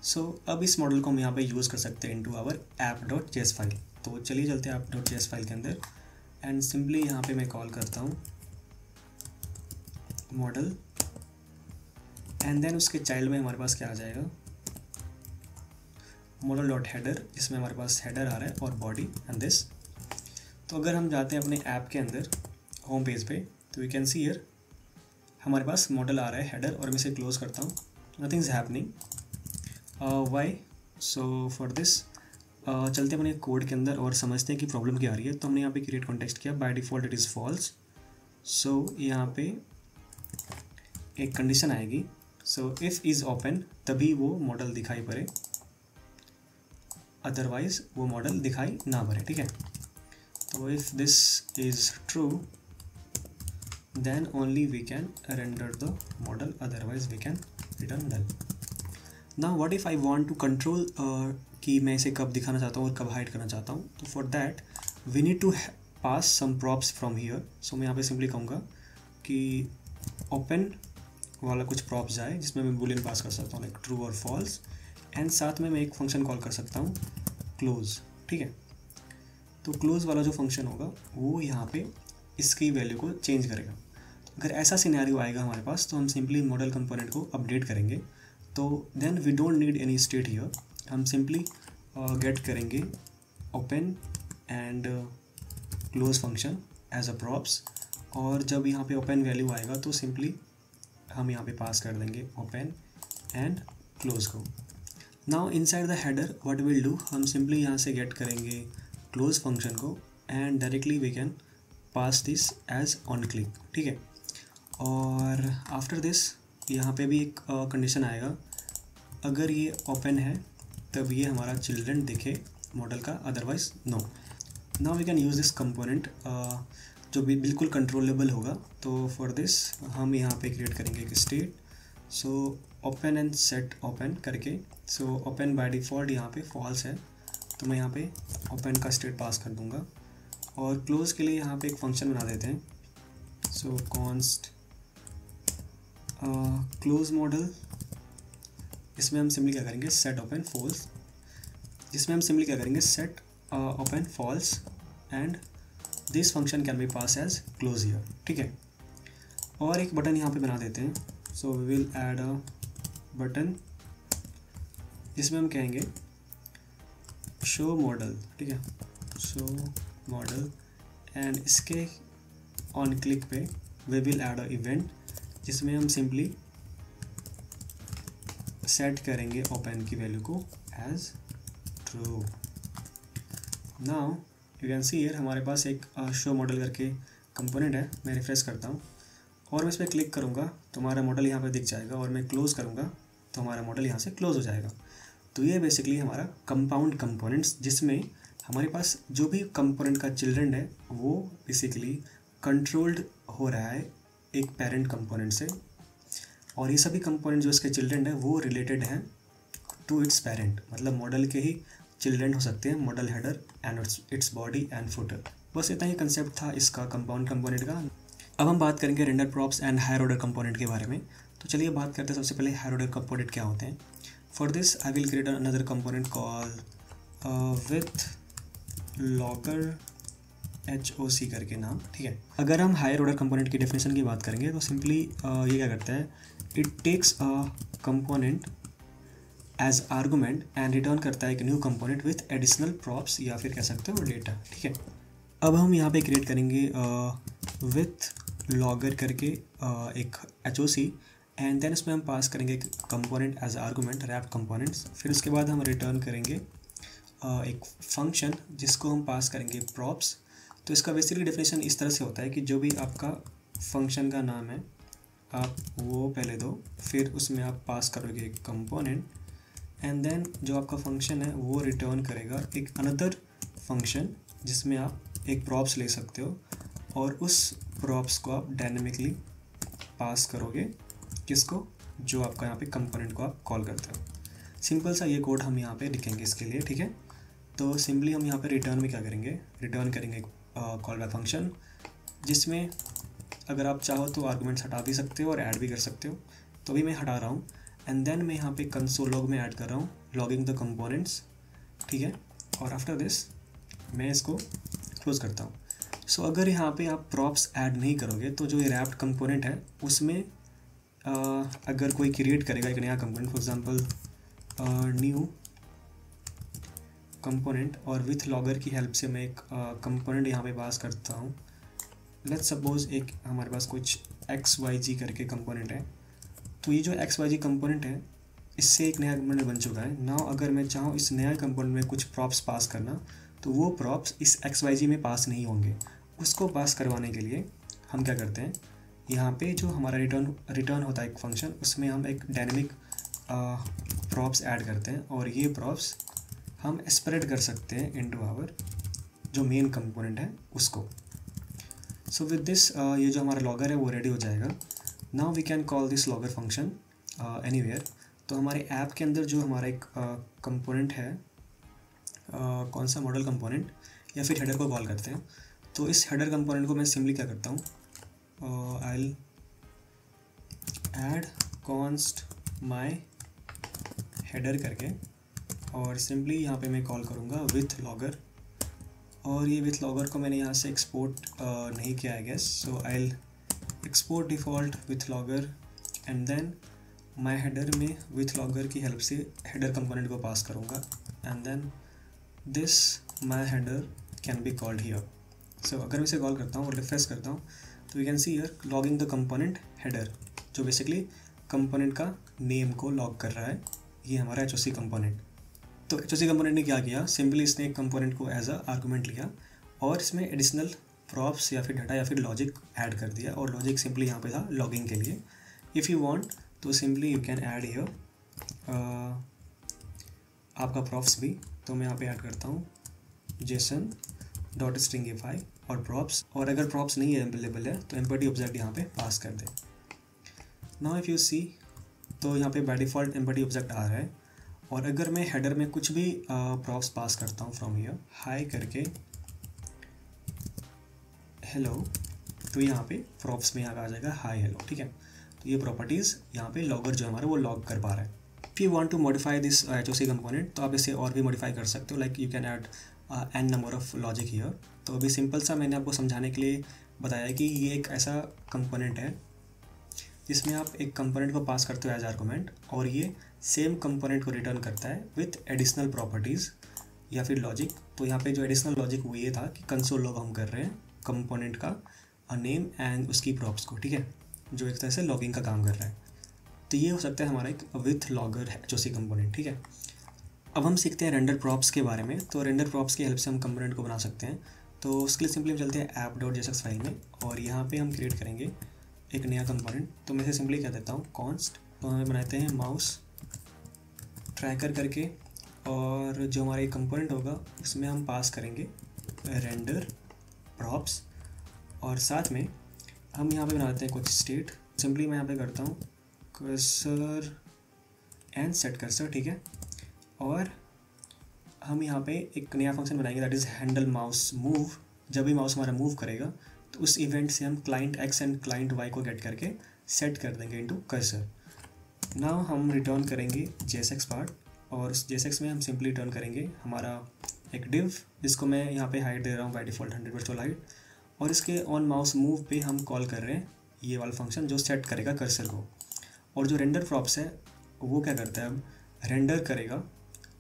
सो अब इस मॉडल को हम यहाँ पे यूज़ कर सकते हैं इनटू आवर app.js फाइल। तो चलिए चलते हैं app.js फाइल के अंदर, एंड सिंपली यहाँ पे मैं कॉल करता हूँ मॉडल, एंड देन उसके चाइल्ड में हमारे पास क्या आ जाएगा, मॉडल डॉट हेडर, जिसमें हमारे पास हेडर आ रहा है और बॉडी एंड दिस। तो अगर हम जाते हैं अपने ऐप के अंदर होम पेज पे, तो वी कैन सी हियर हमारे पास मॉडल आ रहा है हेडर, और मैं इसे क्लोज करता हूँ, nothing is happening. Why? So for this चलते हैं अपने कोड के अंदर और समझते हैं कि प्रॉब्लम क्या आ रही है। तो हमने यहाँ पे क्रिएट कॉन्टेक्स्ट किया, by default it is false. So यहाँ पे एक कंडीशन आएगी, सो इफ़ इज़ ओपन तभी वो मॉडल दिखाई पड़े, अदरवाइज वो मॉडल दिखाई ना पड़े, ठीक है। तो if this is true then only we can render the model, otherwise we can return null. Now what if I want to control कि मैं इसे कब दिखाना चाहता हूँ और कब हाइड करना चाहता हूँ। तो for that we need to pass some props from here. So मैं यहाँ पे सिंपली कहूँगा कि ओपन वाला कुछ प्रॉप्स जाए, जिसमें मैं बुलियन पास कर सकता हूँ लाइक ट्रू और फॉल्स, एंड साथ में मैं एक फंक्शन कॉल कर सकता हूँ क्लोज, ठीक है। तो क्लोज वाला जो फंक्शन होगा वो यहाँ पे इसकी वैल्यू को चेंज करेगा। अगर ऐसा सिनेरियो आएगा हमारे पास, तो हम सिंपली मॉडल कंपोनेंट को अपडेट करेंगे। तो then we don't need any state here, हम सिंपली गेट करेंगे open and close function as a props, और जब यहाँ पे ओपन वैल्यू आएगा तो सिंपली हम यहाँ पे पास कर देंगे ओपन एंड क्लोज को। Now inside the header what will do, हम सिंपली यहाँ से गेट करेंगे क्लोज फंक्शन को, and directly we can pass this as on click, ठीक है। और आफ्टर दिस यहाँ पे भी एक कंडीशन आएगा, अगर ये ओपन है तब ये हमारा चिल्ड्रन दिखे मॉडल का, otherwise no. Now we can use this component जो भी बिल्कुल कंट्रोलेबल होगा। तो फॉर दिस हम यहाँ पे क्रिएट करेंगे एक state, so open and set open करके। सो ओपन बाय डिफ़ॉल्ट यहाँ पे फॉल्स है, तो मैं यहाँ पे ओपन का स्टेट पास कर दूँगा, और क्लोज के लिए यहाँ पे एक फंक्शन बना देते हैं। सो कॉन्स्ट क्लोज मॉडल, इसमें हम सिंपली क्या करेंगे सेट ओपन फॉल्स, जिसमें हम सिंपली क्या करेंगे set open false, and this function can be pass as close here, ठीक है। और एक बटन यहाँ पे बना देते हैं, so we will add a button जिसमें हम कहेंगे शो मॉडल, ठीक है, शो मॉडल, एंड इसके ऑन क्लिक पे we will add a event, जिसमें हम सिंपली सेट करेंगे ओपन की वैल्यू को as true. Now you can see here हमारे पास एक शो मॉडल करके कंपोनेंट है। मैं रिफ्रेश करता हूँ और मैं इस पर क्लिक करूँगा तो हमारा मॉडल यहाँ पे दिख जाएगा, और मैं क्लोज़ करूँगा तो हमारा मॉडल यहाँ से क्लोज़ हो जाएगा। तो ये बेसिकली हमारा कंपाउंड कंपोनेंट्स, जिसमें हमारे पास जो भी कंपोनेंट का चिल्ड्रन है वो बेसिकली कंट्रोल्ड हो रहा है एक पेरेंट कंपोनेंट से, और ये सभी कंपोनेंट जो इसके चिल्ड्रन है वो रिलेटेड हैं टू इट्स पेरेंट, मतलब मॉडल के ही चिल्ड्रन हो सकते हैं, model header and its body and footer. बस इतना ही कंसेप्ट था इसका कंपाउंड कंपोनेंट का। अब हम बात करेंगे render props and higher order component के बारे में। तो चलिए बात करते हैं सबसे पहले हायर ऑर्डर कंपोनेंट क्या होते हैं। For this I will create another component call with logger HOC करके नाम, ठीक है। अगर हम हायर ऑर्डर कंपोनेंट की डेफिनेशन की बात करेंगे तो सिंपली ये क्या करता है, it takes a component as argument and return करता है एक new component with additional props, या फिर कह सकते हो डेटा, ठीक है। अब हम यहाँ पे क्रिएट करेंगे विथ लॉगर करके एक HOC, एंड देन इसमें हम पास करेंगे एक component as argument wrapped components. फिर उसके बाद हम रिटर्न करेंगे एक फंक्शन जिसको हम पास करेंगे प्रॉप्स, तो इसका बेसिकली डेफिनेशन इस तरह से होता है कि जो भी आपका फंक्शन का नाम है आप वो पहले दो, फिर उसमें आप पास करोगे एक कंपोनेंट, एंड देन जो आपका फंक्शन है वो रिटर्न करेगा एक अनदर फंक्शन जिसमें आप एक प्रॉप्स ले सकते हो, और उस प्रॉप्स को आप डायनेमिकली पास करोगे किसको, जो आपका यहाँ पे कंपोनेंट को आप कॉल करते हो। सिंपल सा ये कोड हम यहाँ पे लिखेंगे इसके लिए, ठीक है। तो सिंपली हम यहाँ पे रिटर्न में क्या करेंगे, रिटर्न करेंगे कॉल बैक फंक्शन, जिसमें अगर आप चाहो तो आर्गुमेंट्स हटा भी सकते हो और ऐड भी कर सकते हो। तो अभी मैं हटा रहा हूँ, एंड देन मैं यहाँ पे कंसोल लॉग में ऐड कर रहा हूँ लॉगिंग द कंपोनेंट्स, ठीक है। और आफ्टर दिस मैं इसको क्लोज करता हूँ। सो अगर यहाँ पे आप प्रॉप्स ऐड नहीं करोगे तो जो ये रैप्ड कंपोनेंट है उसमें अगर कोई क्रिएट करेगा एक नया component, for example new component, और विथ लॉगर की हेल्प से मैं एक कंपोनेंट यहाँ पे पास करता हूँ। लेट्स सपोज एक हमारे पास कुछ XYG करके कंपोनेंट है, तो ये जो XYG कंपोनेंट है इससे एक नया कंपोनेंट बन चुका है। नाउ अगर मैं चाहूँ इस नया कंपोनेंट में कुछ प्रॉप्स पास करना, तो वो प्रॉप्स इस XYG में पास नहीं होंगे। उसको पास करवाने के लिए हम क्या करते हैं, यहाँ पे जो हमारा रिटर्न होता है एक फंक्शन, उसमें हम एक डायनेमिक प्रॉप्स ऐड करते हैं, और ये प्रॉप्स हम स्प्रेड कर सकते हैं इनटू आवर जो मेन कंपोनेंट है उसको। सो विद दिस ये जो हमारा लॉगर है वो रेडी हो जाएगा। Now we can call this logger function anywhere. तो हमारे ऐप के अंदर जो हमारा एक कंपोनेंट है, कौन सा मॉडल कंपोनेंट या फिर हेडर को कॉल करते हैं। तो इस हेडर कंपोनेंट को मैं सिंपली क्या करता हूँ, आई will add const my header करके, और सिंपली यहाँ पे मैं कॉल करूँगा विथ लॉगर, और ये विथ लॉगर को मैंने यहाँ से एक्सपोर्ट नहीं किया है guess. So I will export default with logger, and then my header में विथ लॉगर की हेल्प से हेडर कंपोनेंट को पास करूँगा, and then this my header can be called here. So अगर मैं इसे कॉल करता हूँ और रिफ्रेश करता हूँ तो we can see here logging the component header, जो बेसिकली कंपोनेंट का नेम को लॉग कर रहा है। ये हमारा HOC कंपोनेंट। तो HOC कंपोनेंट ने क्या किया, सिंपली इसने एक कंपोनेंट को एज अ आर्गूमेंट लिया और इसमें एडिशनल प्रॉप्स या फिर डाटा या फिर लॉजिक ऐड कर दिया, और लॉजिक सिंपली यहाँ पे था लॉगिंग के लिए। इफ़ यू वांट तो simply you can add here आपका प्रॉप्स भी। तो मैं यहाँ पे ऐड करता हूँ JSON.stringify और प्रॉप्स, और अगर प्रॉप्स नहीं है अवेलेबल है तो एम्पटी ऑब्जेक्ट यहाँ पे पास कर दे। नाउ इफ़ यू सी तो यहाँ पे बाय डिफ़ॉल्ट एम्पटी ऑब्जेक्ट आ रहा है, और अगर मैं हेडर में कुछ भी प्रॉप्स पास करता हूँ फ्रॉम हियर हाई करके हेलो, तो यहाँ पे प्रॉप्स में यहाँ आ जाएगा हाई हेलो, ठीक है। तो ये प्रॉपर्टीज़ यहाँ पे लॉगर जो हमारा वो लॉग कर पा रहा है। If you want to modify this HOC component तो आप इसे और भी मॉडिफाई कर सकते हो, like you can add n number of logic here. तो अभी सिंपल सा मैंने आपको समझाने के लिए बताया कि ये एक ऐसा कंपोनेंट है जिसमें आप एक कंपोनेंट को पास करते हो एज आर्गुमेंट, और ये सेम कंपोनेंट को रिटर्न करता है विथ एडिशनल प्रॉपर्टीज़ या फिर लॉजिक। तो यहाँ पे जो एडिशनल लॉजिक वो ये था कि कंसोल लॉग हम कर रहे हैं कंपोनेंट का नेम एंड उसकी प्रॉप्स को, ठीक है, जो एक तरह से लॉगिंग का काम कर रहा है। तो ये हो सकता है हमारा एक विथ लॉगर HOC कंपोनेंट, ठीक है। अब हम सीखते हैं रेंडर प्रॉप्स के बारे में। तो रेंडर प्रॉप्स की हेल्प से हम कंपोनेंट को बना सकते हैं। तो उसके लिए सिंपली हम चलते हैं app.jsx फाइल में, और यहाँ पे हम क्रिएट करेंगे एक नया कंपोनेंट। तो मैं इसे सिंपली क्या देता हूँ कॉन्स्ट, तो हमें बनाते हैं माउस ट्रैकर करके, और जो हमारा एक कंपोनेंट होगा उसमें हम पास करेंगे रेंडर प्रॉप्स, और साथ में हम यहाँ पे बनाते हैं कुछ स्टेट। सिंपली मैं यहाँ पे करता हूँ कर्सर एंड सेट कर्सर, ठीक है। और हम यहाँ पे एक नया फंक्शन बनाएंगे that is handle mouse move. जब भी माउस हमारा मूव करेगा तो उस इवेंट से हम client X and client Y को गेट करके सेट कर देंगे इनटू कर्सर। नाउ हम रिटर्न करेंगे JSX पार्ट, और उस JSX में हम सिंपली रिटर्न करेंगे हमारा एक डिव जिसको मैं यहाँ पे हाइट दे रहा हूँ बाय डिफ़ॉल्ट 100% हाइट, और इसके ऑन माउस मूव पे हम कॉल कर रहे हैं ये वाला फंक्शन जो सेट करेगा कर्सर को। और जो रेंडर प्रॉप्स है वो क्या करता है, अब रेंडर करेगा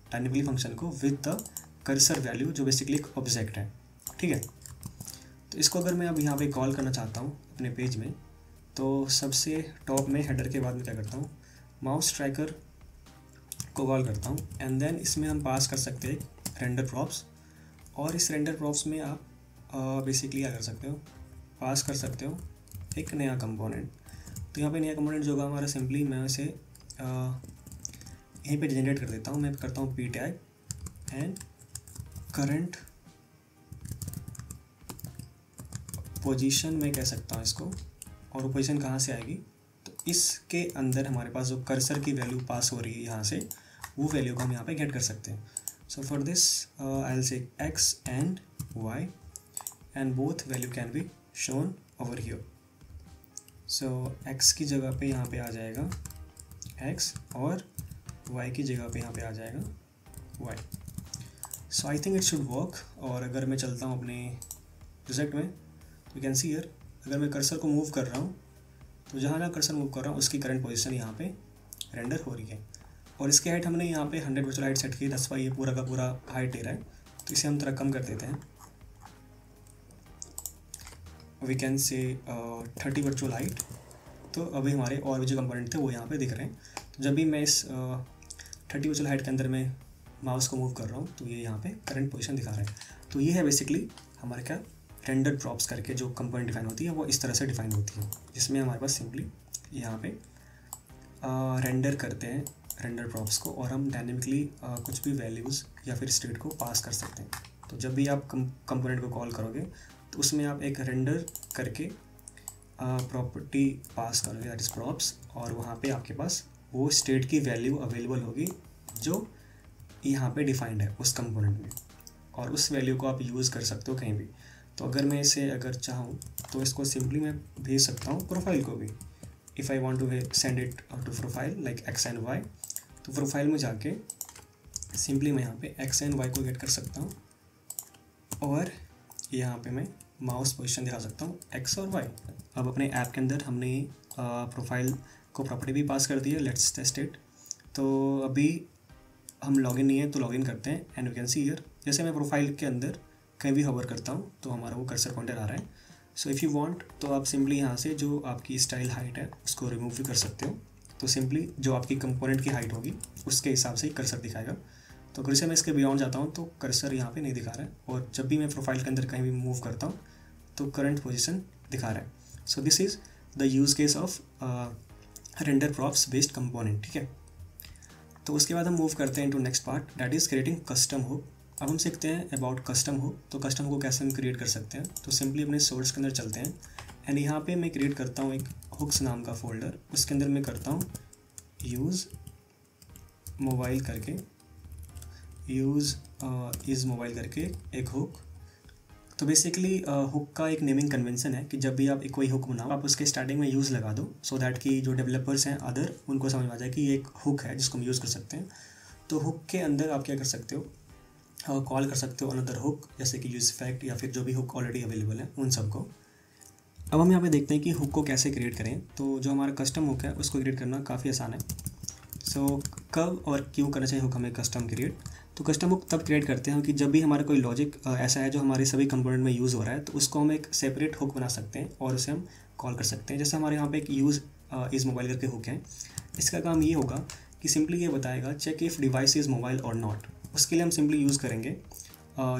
डायनेमिकली फंक्शन को विद द कर्सर वैल्यू जो बेसिकली एक ऑब्जेक्ट है, ठीक है। तो इसको अगर मैं अब यहाँ पे कॉल करना चाहता हूँ अपने पेज में, तो सबसे टॉप में हेडर के बाद में क्या करता हूँ माउस ट्रैकर को कॉल करता हूँ, एंड देन इसमें हम पास कर सकते हैं रेंडर प्रॉप्स, और इस रेंडर प्रॉप्स में आप बेसिकली क्या कर सकते हो, पास कर सकते हो एक नया कंपोनेंट। तो यहाँ पे नया कंपोनेंट जो होगा हमारा, सिंपली मैं उसे यहीं पे जनरेट कर देता हूँ। मैं करता हूँ P tag and current position में कह सकता हूँ इसको, और वो पोजीशन कहाँ से आएगी, तो इसके अंदर हमारे पास जो कर्सर की वैल्यू पास हो रही है यहाँ से, वो वैल्यू को हम यहाँ पे गेट कर सकते हैं। So for this I will say X and Y and both value can be shown over here. So X की जगह पे यहाँ पे आ जाएगा एक्स और वाई की जगह पे यहाँ पे आ जाएगा Y. So I think it should work. और अगर मैं चलता हूँ अपने प्रोजेक्ट में, यू कैन सी हियर, अगर मैं कर्सर को मूव कर रहा हूँ तो जहाँ जहाँ कर्सर मूव कर रहा हूँ उसकी करंट पोजीशन यहाँ पे रेंडर हो रही है। और इसकी हाइट हमने यहाँ पे 100 वर्चुअल हाइट सेट की, दैट्स व्हाई ये पूरा का पूरा हाइट ले रहा है। तो इसे हम थोड़ा कम कर देते हैं, वी कैन से 30 वर्चुअल हाइट। तो अभी हमारे और भी जो कंपोनेंट थे वो यहाँ पे दिख रहे हैं। तो जब भी मैं इस 30 वर्चुअल हाइट के अंदर मैं माउस को मूव कर रहा हूँ तो ये यहाँ पे करंट पोजीशन दिखा रहा है। तो ये है बेसिकली हमारे क्या रेंडर प्रॉप्स करके जो कंपोनेंट डिफाइन होती है वो इस तरह से डिफाइन होती है, जिसमें हमारे पास सिंपली यहाँ पे रेंडर करते हैं रेंडर प्रॉप्स को, और हम डायनेमिकली कुछ भी वैल्यूज़ या फिर स्टेट को पास कर सकते हैं। तो जब भी आप कंपोनेंट को कॉल करोगे तो उसमें आप एक रेंडर करके प्रॉपर्टी पास करोगे, दैट इज़ प्रॉप्स, और वहाँ पे आपके पास वो स्टेट की वैल्यू अवेलेबल होगी जो यहाँ पे डिफाइंड है उस कंपोनेंट में, और उस वैल्यू को आप यूज़ कर सकते हो कहीं भी। तो अगर मैं इसे अगर चाहूँ तो इसको सिंपली मैं भेज सकता हूँ प्रोफाइल को भी। If I want to send it to profile like X and Y, तो प्रोफाइल में जाके सिंपली मैं यहाँ पे एक्स एंड वाई को गेट कर सकता हूँ, और यहाँ पे मैं माउस पोजीशन दिखा सकता हूँ एक्स और वाई। अब अपने ऐप के अंदर हमने प्रोफाइल को प्रॉपर्टी भी पास कर दी है, लेट्स टेस्ट इट। तो अभी हम लॉगिन नहीं है तो लॉगिन करते हैं, and you can see here, जैसे मैं प्रोफाइल के अंदर कहीं भी होवर करता हूँ तो हमारा वो कर्सर पॉइंटर आ रहा है। सो इफ़ यू वांट तो आप सिंपली यहाँ से जो आपकी स्टाइल हाइट है उसको रिमूव भी कर सकते हो। तो सिंपली जो आपकी कंपोनेंट की हाइट होगी उसके हिसाब से ही कर्सर दिखाएगा। तो अगर से मैं इसके बियॉन्ड जाता हूँ तो कर्सर यहाँ पे नहीं दिखा रहा है, और जब भी मैं प्रोफाइल के अंदर कहीं भी मूव करता हूँ तो करंट पोजीशन दिखा रहा है। So this is the use case of render props based component, ठीक है। तो उसके बाद हम मूव करते हैं into next part, that is creating custom hook. अब हम सीखते हैं अबाउट कस्टम हुक। तो कस्टम हुक को कैसे हम क्रिएट कर सकते हैं, तो सिंपली अपने सोर्स के अंदर चलते हैं, एंड यहाँ पे मैं क्रिएट करता हूँ एक हुक्स नाम का फोल्डर। उसके अंदर मैं करता हूँ यूज़ मोबाइल करके, यूज़ इज़ मोबाइल करके एक हुक। तो बेसिकली हुक का एक नेमिंग कन्वेंशन है कि जब भी आप कोई हुक बनाओ आप उसके स्टार्टिंग में यूज़ लगा दो, सो दैट कि जो डेवलपर्स हैं अदर उनको समझ में आ जाए कि ये एक हुक है जिसको हम यूज़ कर सकते हैं। तो हुक के अंदर आप क्या कर सकते हो, कॉल कर सकते हो अनदर हुक, जैसे कि यूज इफेक्ट या फिर जो भी हुक ऑलरेडी अवेलेबल है उन सबको। अब हम यहाँ पे देखते हैं कि हुक को कैसे क्रिएट करें। तो जो हमारा कस्टम हुक है उसको क्रिएट करना काफ़ी आसान है। सो कब और क्यों करना चाहिए हुक हमें कस्टम क्रिएट, तो कस्टम हुक तब क्रिएट करते हैं कि जब भी हमारा कोई लॉजिक ऐसा है जो हमारे सभी कंपोनेंट में यूज़ हो रहा है, तो उसको हम एक सेपरेट हुक बना सकते हैं और उसे हम कॉल कर सकते हैं। जैसे हमारे यहाँ पे एक यूज़ इज़ मोबाइल करके हुक है, इसका काम ये होगा कि सिंपली ये बताएगा check if device is mobile और नॉट। उसके लिए हम सिंपली यूज़ करेंगे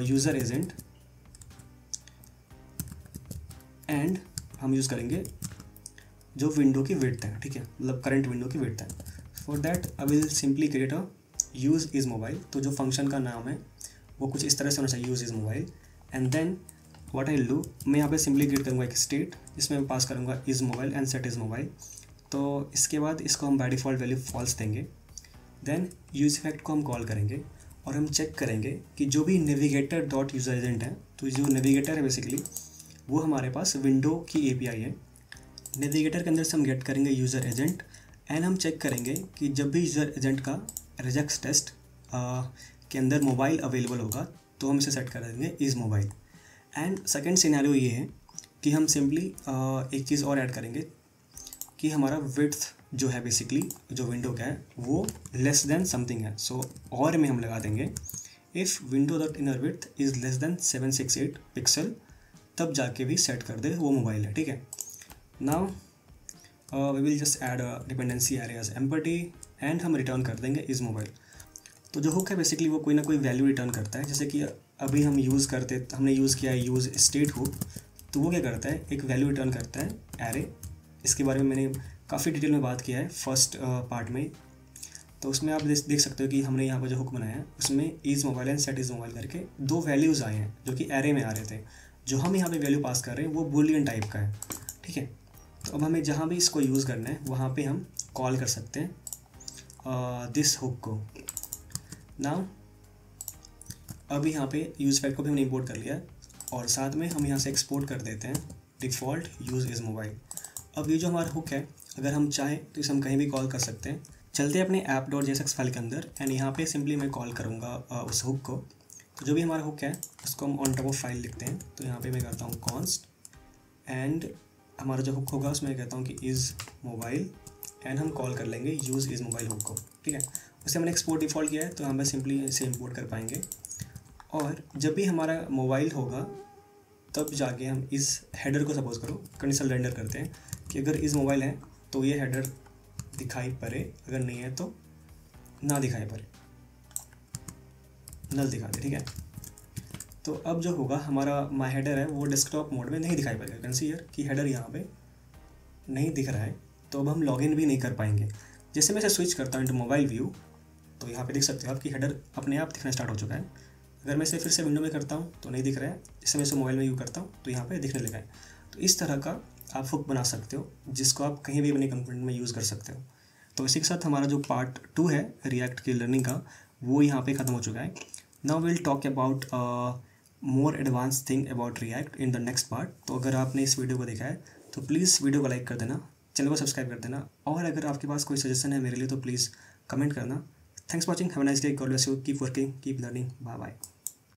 यूज़र एजेंट, एंड हम यूज़ करेंगे जो विंडो की विड्थ है, ठीक है, मतलब करंट विंडो की विड्थ है। For that I will simply create a use is mobile. तो जो फंक्शन का नाम है वो कुछ इस तरह से होना चाहिए, use is mobile. And then what I will do, मैं यहाँ पे सिंपली क्रिएट करूँगा एक स्टेट जिसमें मैं पास करूँगा is mobile and set is mobile. तो इसके बाद इसको हम बाय डिफ़ॉल्ट वैल्यू फॉल्स देंगे। देन यूज़ इफेक्ट को हम कॉल करेंगे और हम चेक करेंगे कि जो भी नेविगेटर डॉट यूज़र एजेंट है, तो जो नेविगेटर है बेसिकली वो हमारे पास विंडो की एपीआई है। नेविगेटर के अंदर से हम गेट करेंगे यूज़र एजेंट, एंड हम चेक करेंगे कि जब भी यूज़र एजेंट का रिजेक्ट टेस्ट के अंदर मोबाइल अवेलेबल होगा तो हम इसे सेट कर देंगे is mobile. And second scenario ये है कि हम सिंपली एक चीज़ और ऐड करेंगे कि हमारा विड्थ जो है बेसिकली जो विंडो का है वो लेस देन समथिंग है। सो और में हम लगा देंगे if window dot inner width is less than 768 pixel, तब जाके भी सेट कर दे वो मोबाइल है, ठीक है। Now we will just add dependency arrays empty, and हम रिटर्न कर देंगे इज़ मोबाइल। तो जो हुक है बेसिकली वो कोई ना कोई वैल्यू रिटर्न करता है। जैसे कि अभी हमने यूज़ किया है यूज़ स्टेट हुक, तो वो क्या करता है, एक वैल्यू रिटर्न करता है एरे। इसके बारे में मैंने काफ़ी डिटेल में बात किया है फर्स्ट पार्ट में। तो उसमें आप देख सकते हो कि हमने यहाँ पर जो हुक बनाया है उसमें is mobile and set is mobile करके दो वैल्यूज़ आए हैं जो कि एरे में आ रहे थे। जो हम यहाँ पे वैल्यू पास कर रहे हैं वो बूलियन टाइप का है, ठीक है। तो अब हमें जहाँ भी इसको यूज़ करना है वहाँ पे हम कॉल कर सकते हैं दिस हुक को। नाउ अब यहाँ पे यूज़ फैक्ट को भी हमने इंपोर्ट कर लिया है और साथ में हम यहाँ से एक्सपोर्ट कर देते हैं डिफ़ॉल्ट यूज़ इज़ मोबाइल। अब ये जो हमारा हुक है अगर हम चाहें तो इसे हम कहीं भी कॉल कर सकते हैं। चलते हैं अपने app.jsx फाइल के अंदर एंड यहाँ पे सिंपली मैं कॉल करूँगा उस हुक को। तो जो भी हमारा हुक है उसको हम ऑन टॉप ऑफ फाइल लिखते हैं। तो यहाँ पे मैं करता हूँ कॉन्स्ट एंड हमारा जो हुक होगा उसमें कहता हूँ कि इज़ मोबाइल एंड हम कॉल कर लेंगे यूज़ इज़ मोबाइल हुक को, ठीक है। उसे हमने एक्सपोर्ट डिफ़ॉल्ट किया है तो हम सिंपली इसे इंपोर्ट कर पाएंगे। और जब भी हमारा मोबाइल होगा तब जाके हम इस हेडर को सपोज करो कंडीशनल रेंडर करते हैं कि अगर इस मोबाइल है तो ये हेडर दिखाई पड़े, अगर नहीं है तो ना दिखाई पड़े, नल दिखा दे, ठीक है। तो अब जो होगा हमारा माई हेडर है वो डेस्कटॉप मोड में नहीं दिखाई पड़ेगा। कैन सी हियर कि हेडर यहाँ पे नहीं दिख रहा है, तो अब हम लॉगिन भी नहीं कर पाएंगे। जैसे मैं इसे स्विच करता हूँ इनटू मोबाइल व्यू तो यहाँ पे देख सकते हो आप कि हेडर अपने आप दिखना स्टार्ट हो चुका है। अगर मैं इसे फिर से विंडो में करता हूँ तो नहीं दिख रहा है, जैसे मैं इसे मोबाइल में यूज़ करता हूँ तो यहाँ पे दिखने लगा है। तो इस तरह का आप हुक बना सकते हो जिसको आप कहीं भी अपने कंपोनेंट में यूज़ कर सकते हो। तो इसी के साथ हमारा जो पार्ट 2 है रिएक्ट की लर्निंग का वो यहाँ पे ख़त्म हो चुका है। Now will talk about more advance thing about react in the next part. तो अगर आपने इस वीडियो को देखा है तो प्लीज़ वीडियो को लाइक कर देना, चैनल को सब्सक्राइब कर देना, और अगर आपके पास कोई सजेशन है मेरे लिए तो प्लीज़ कमेंट करना। Thanks for watching, have a nice day, God bless you, keep working, keep learning, bye bye.